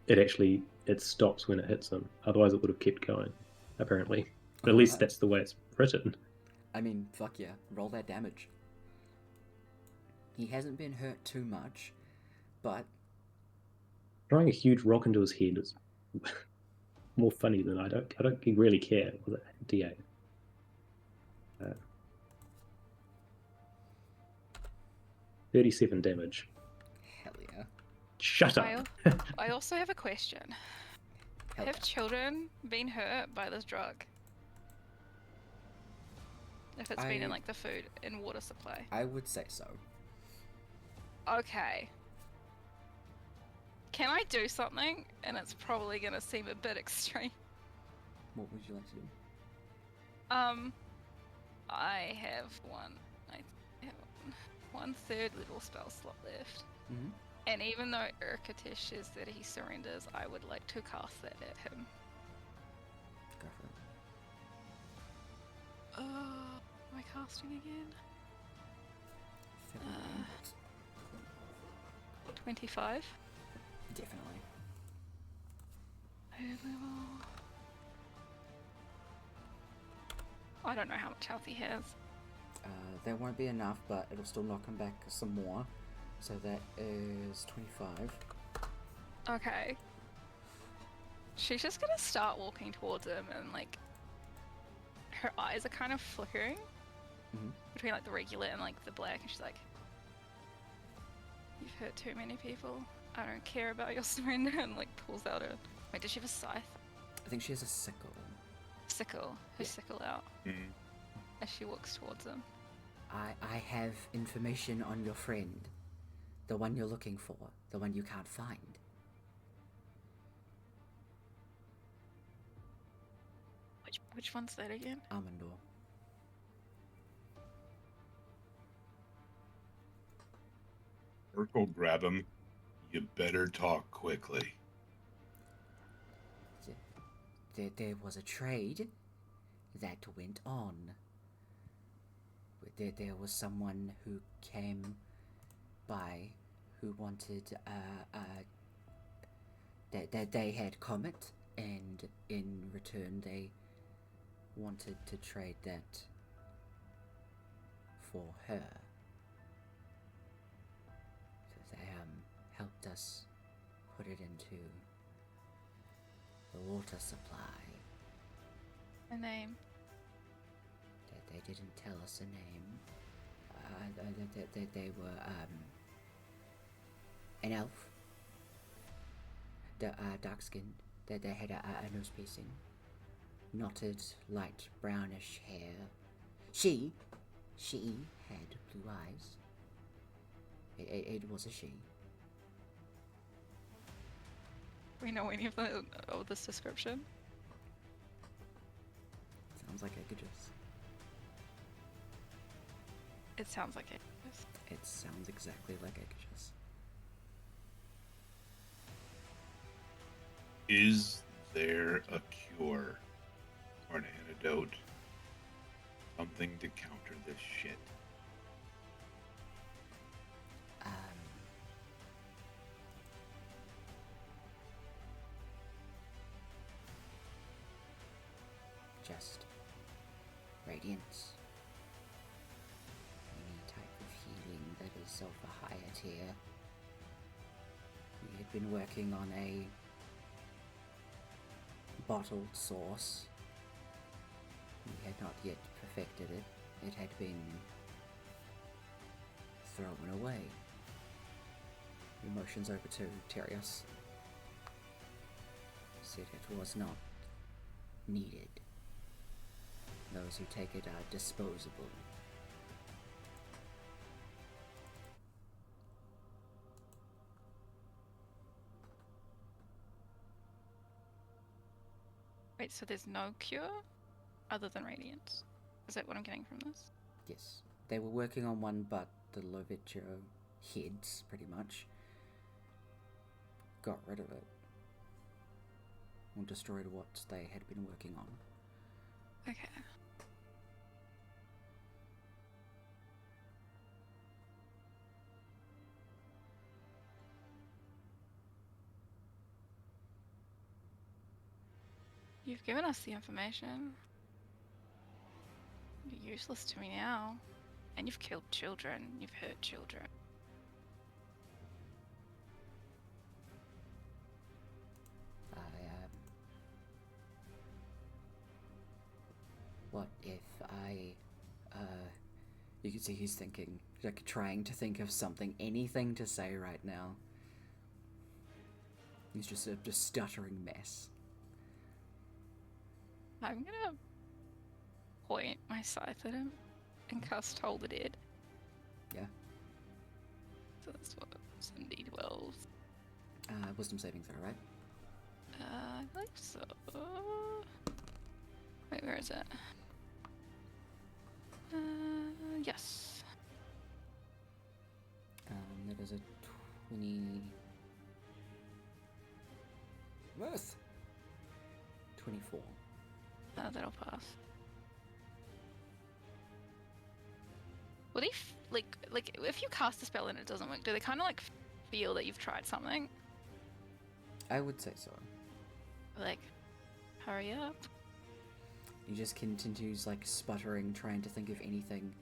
it stops when it hits him. Otherwise, it would have kept going. Apparently, at least that's the way it's written. I mean, fuck yeah, roll that damage. He hasn't been hurt too much, but Throwing a huge rock into his head is more funny than I don't really care. Was it D8? 37 damage. hell yeah. Shut up. I also have a question. Hell Have yeah. children been hurt by this drug? If it's been in like the food and water supply. I would say so. Okay. Can I do something? And it's probably gonna seem a bit extreme. What would you like to do? I have I have one third little spell slot left. Mm-hmm. And even though Urkatish says that he surrenders, I would like to cast that at him. Go for it. Am I casting again? 25. Definitely. Third level. I don't know how much health he has. That won't be enough, but it'll still knock him back some more. So that is 25. Okay. She's just gonna start walking towards him, and like her eyes are kind of flickering between like the regular and like the black, and she's like, "You've hurt too many people. I don't care about your surrender," and like pulls out her. Wait, does she have a scythe? I think she has a sickle. Sickle. Her Yeah. sickle out Mhm. as she walks towards him. I have information on your friend. The one you're looking for. The one you can't find. Which one's that again? Armandor. Brooke will grab him. You better talk quickly. There was a trade that went on. There was someone who came by who wanted that they had Comet, and in return they wanted to trade that for her. So they helped us put it into the water supply. A name. They didn't tell us a name. They were an elf. Dark skinned. They had a nose piercing. Knotted, light brownish hair. She had blue eyes. It was a she. We know any of this description. Sounds like I could just. It sounds like it. It sounds exactly like I could just. Is there a cure or an antidote? Something to counter this shit. Just radiance. Any type of healing that is of a higher tier. We had been working on a bottled source. We had not yet perfected it. It had been thrown away. Emotions over to Terios. Said it was not needed. Those who take it are disposable. Wait, so there's no cure other than radiance? Is that what I'm getting from this? Yes. They were working on one, but the Lovitcher heads, pretty much, got rid of it. Or destroyed what they had been working on. Okay. You've given us the information. You're useless to me now. And you've killed children. You've hurt children. What if I, you can see he's thinking, like trying to think of something, anything to say right now. He's just a stuttering mess. I'm gonna point my scythe at him and cast Hold the Dead. Yeah. So that's what, 7d12. Wisdom saving throw, right? I believe so. Wait, where is it? Yes. That is a 20. Worth 24. That'll pass. Will they like if you cast a spell and it doesn't work, do they kind of like feel that you've tried something? I would say so. Like, hurry up. He just continues like sputtering, trying to think of anything.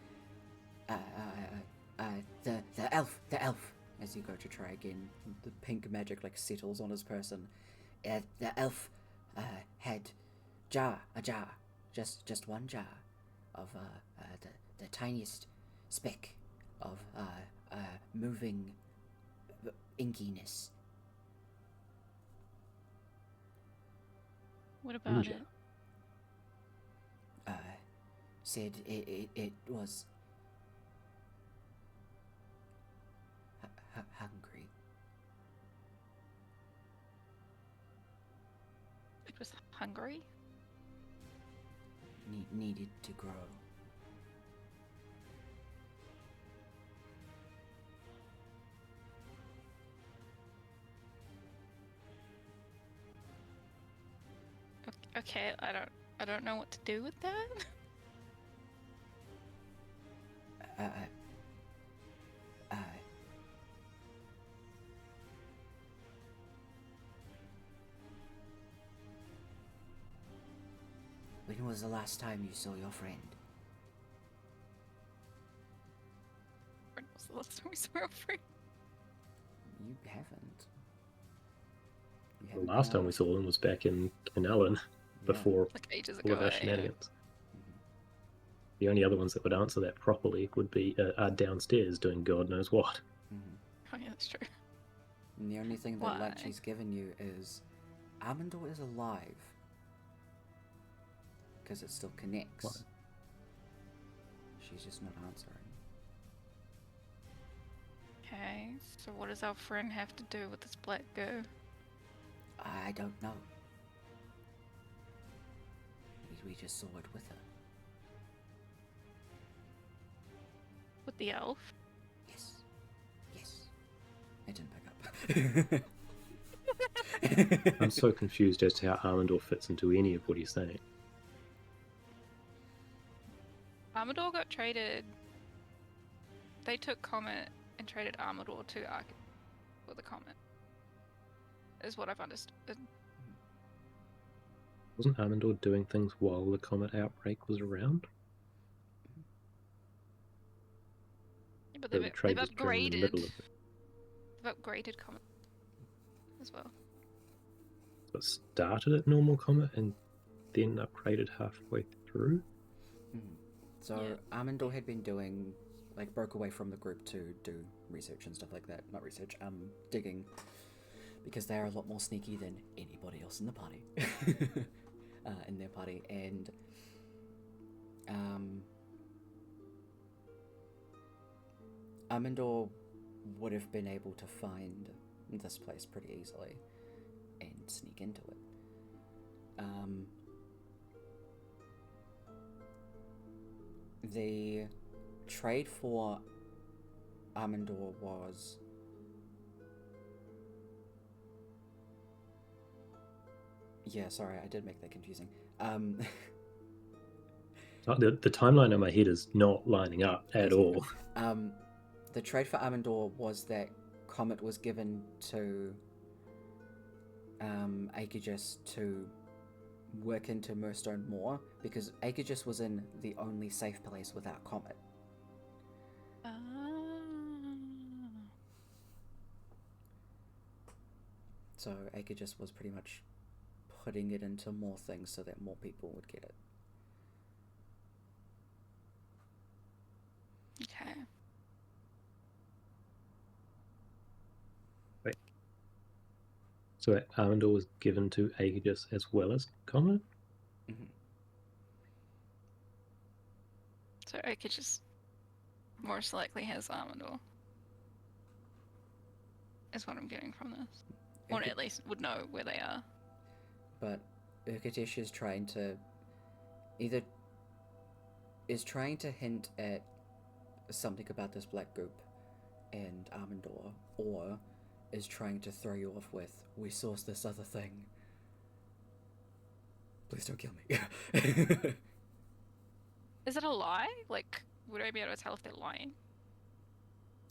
The elf, As you go to try again, the pink magic like settles on his person. The elf had a jar, just one jar of the tiniest speck of moving inkiness. What about Ninja. it? Said it was hungry. It was hungry? Needed to grow. Okay, I don't know what to do with that. When was the last time you saw your friend? When was the last time we saw our friend? You haven't. The last time we saw them was back in Canellan, before Like ages all ago. of our shenanigans. The only other ones that would answer that properly would be are downstairs doing God knows what. Oh yeah, that's true. And the only thing that Why? Lachi's given you is Amandor is alive. Because it still connects. What? She's just not answering. Okay, so what does our friend have to do with this black goo? I don't know. We just saw it with her. With the elf? Yes. It didn't pick up. I'm so confused as to how Armandor fits into any of what he's saying. Armador got traded. They took Comet and traded Armador to Arc for the Comet. Is what I've understood. Wasn't Armandor doing things while the comet outbreak was around? Yeah, but The they've trade was during the upgraded. middle of it. They've upgraded Comet as well. So it started at normal comet and then upgraded halfway through? So Yeah. Amandor had been doing, like, broke away from the group to do research and stuff like that. Not research, digging. Because they are a lot more sneaky than anybody else in the party. In their party. And Amandor would have been able to find this place pretty easily and sneak into it. The trade for Amandor was sorry, I did make that confusing. The timeline in my head is not lining up at all. The trade for Amandor was that Comet was given to Aegis to work into Murstone more, because Aegis was in the only safe place without Comet. So Aegis was pretty much putting it into more things so that more people would get it. Okay. Wait. So Armandor was given to Aegis as well as Comet? So Oka just most likely has Armador. Is what I'm getting from this. Or at least would know where they are. But Urkatish is trying to hint at something about this black goop and Armandor, or is trying to throw you off with, we sourced this other thing. Please don't kill me. Is it a lie? Like, would I be able to tell if they're lying?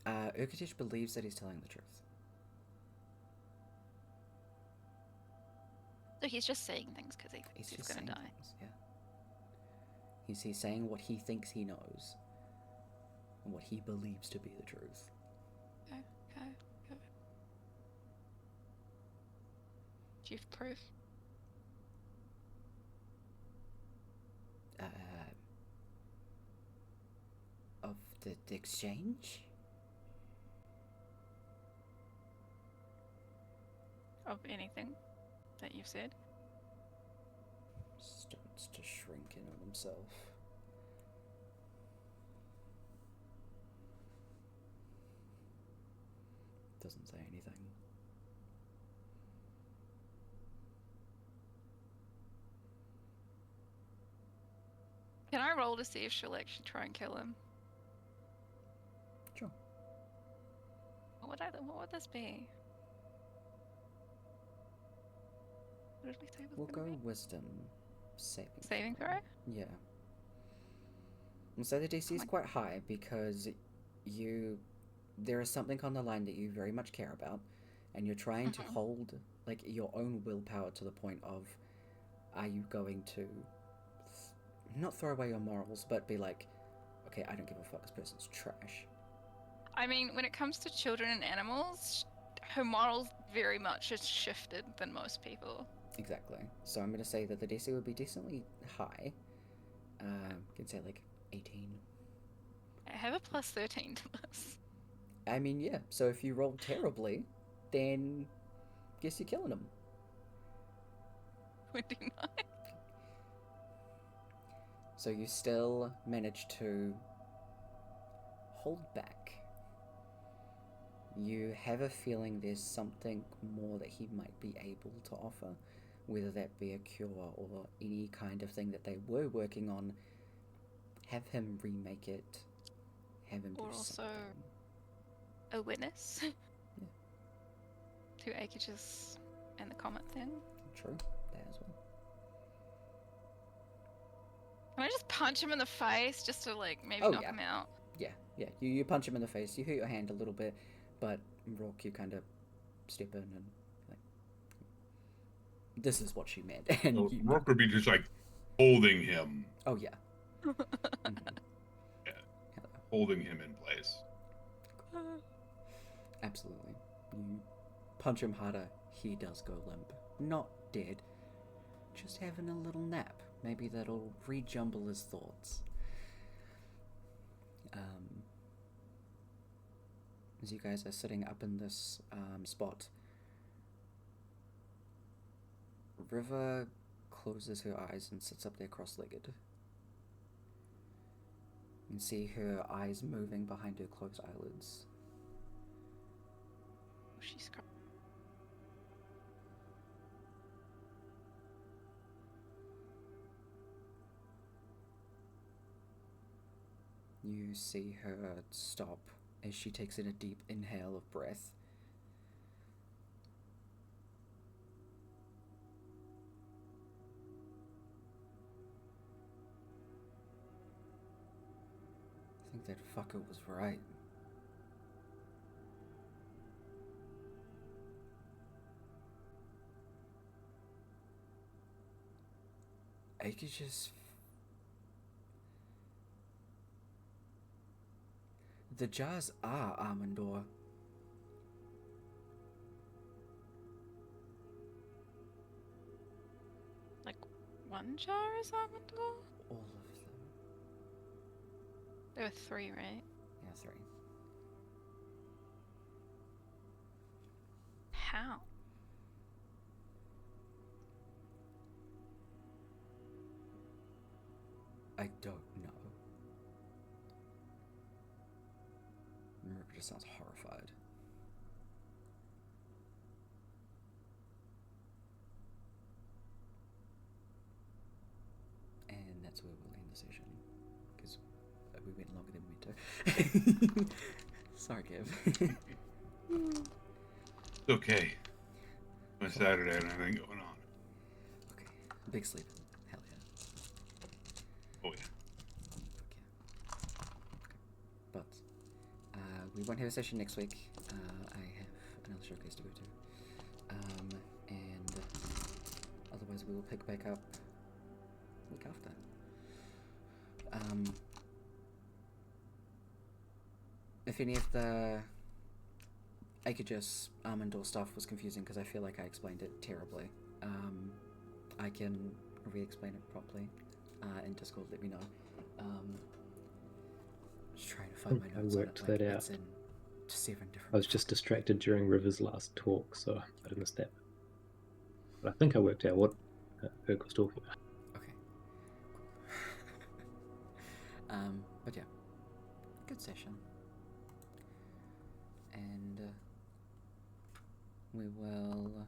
Urkatish believes that he's telling the truth. So he's just saying things because he's just gonna saying die. things, yeah. He's saying what he thinks he knows, and what he believes to be the truth. Okay. Do you have proof? Of the exchange? Of anything that you've said? Starts to shrink in on himself. Doesn't say anything. Can I roll to see if she'll actually try and kill him? Sure. What would this be? What did we say was We'll gonna go be? wisdom Saving throw? Yeah. And so the DC is quite high because there is something on the line that you very much care about, and you're trying to hold like your own willpower to the point of, are you going to not throw away your morals, but be like, okay, I don't give a fuck, this person's trash. I mean, when it comes to children and animals, her morals very much has shifted than most people. Exactly. So I'm going to say that the DC would be decently high. You can say like 18. I have a plus 13 to this. I mean, yeah. So if you roll terribly, then guess you're killing them. 29. So you still manage to hold back. You have a feeling there's something more that he might be able to offer, whether that be a cure or any kind of thing that they were working on. Have him remake it. Have him do Or also something. a witness. Yeah. To Akage's and the comet thing. True, that as well. Can I just punch him in the face just to like maybe Oh, knock yeah. him out? Yeah. You punch him in the face. You hurt your hand a little bit, but Rourke, you kind of step in and like, this is what she meant. And So you, Rourke would be just like holding him, oh yeah. holding him in place. Absolutely. You punch him harder, he does go limp. Not dead, just having a little nap. Maybe that'll rejumble his thoughts. As you guys are sitting up in this spot, River closes her eyes and sits up there cross-legged. You can see her eyes moving behind her closed eyelids. She's crying. You see her stop as she takes in a deep inhale of breath. I think that fucker was right. I could just... The jars are Armandor. Like one jar is Armandor? All of them. There were 3, right? Yeah, 3. How? I don't know. just sounds horrified. And that's where we'll end the session, because we went longer than we meant to. Sorry, Kev. It's okay. On Saturday, I don't have anything going on. Okay, big sleep. Hell yeah. Oh, yeah. Okay. But we won't have a session next week. I have another showcase to go to. And otherwise we will pick back up week after. If any of the Acajus almond or stuff was confusing because I feel like I explained it terribly, I can re-explain it properly in Discord. Let me know. Just trying to find my notes. I worked on it. that out. It's in 7 different. I was just distracted during River's last talk, so I missed that. But I think I worked out what Brooke was talking about. Okay. But yeah, good session. And we will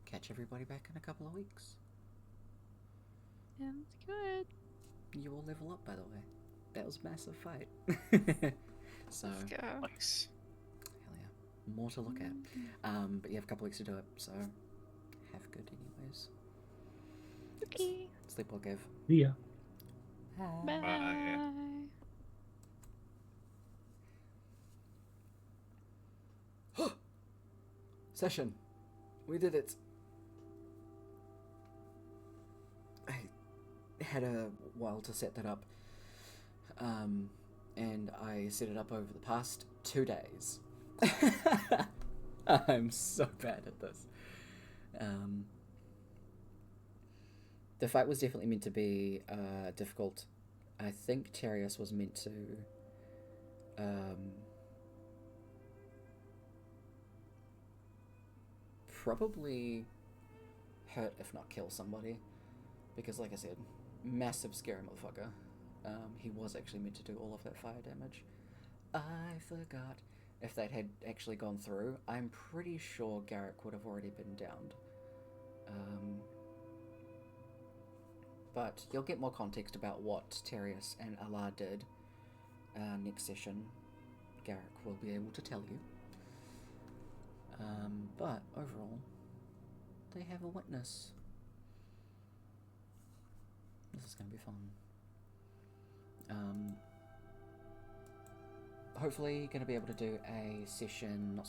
catch everybody back in a couple of weeks. Sounds good. You will level up, by the way. That was a massive fight. So, Let's go. Nice. hell yeah. More to look at. But you have a couple weeks to do it, so have good anyways. Okay. Sleep well, Kev. Yeah. Bye. Bye. Session. We did it. I had a while to set that up. And I set it up over the past 2 days. I'm so bad at this. The fight was definitely meant to be difficult. I think Terius was meant to probably hurt, if not kill somebody. Because like I said, massive scary motherfucker. He was actually meant to do all of that fire damage. I forgot. If that had actually gone through, I'm pretty sure Garrick would have already been downed. But you'll get more context about what Terius and Allah did next session. Garrick will be able to tell you. But overall, they have a witness. This is going to be fun. Hopefully going to be able to do a session,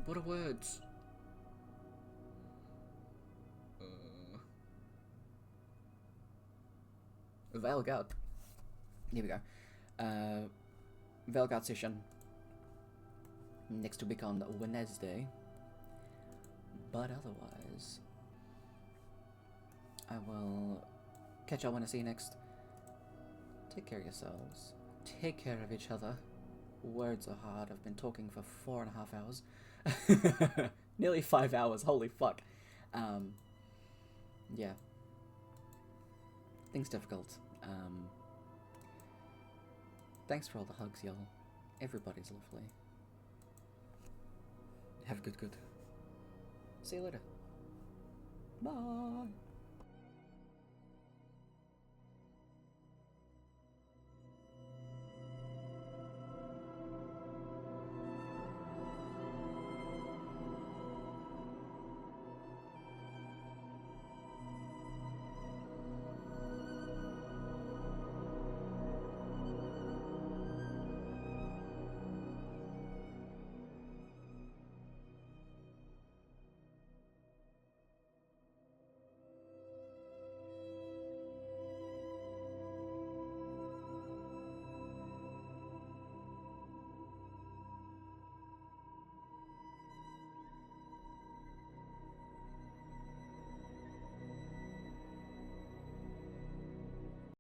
what are words? Valgard. Here we go. Valgard session. Next week on Wednesday. But otherwise, I will catch y'all when I see you next. Take care of yourselves. Take care of each other. Words are hard. I've been talking for 4.5 hours. Nearly 5 hours. Holy fuck. Yeah. Things difficult. Thanks for all the hugs, y'all. Everybody's lovely. Have a good. See you later. Bye.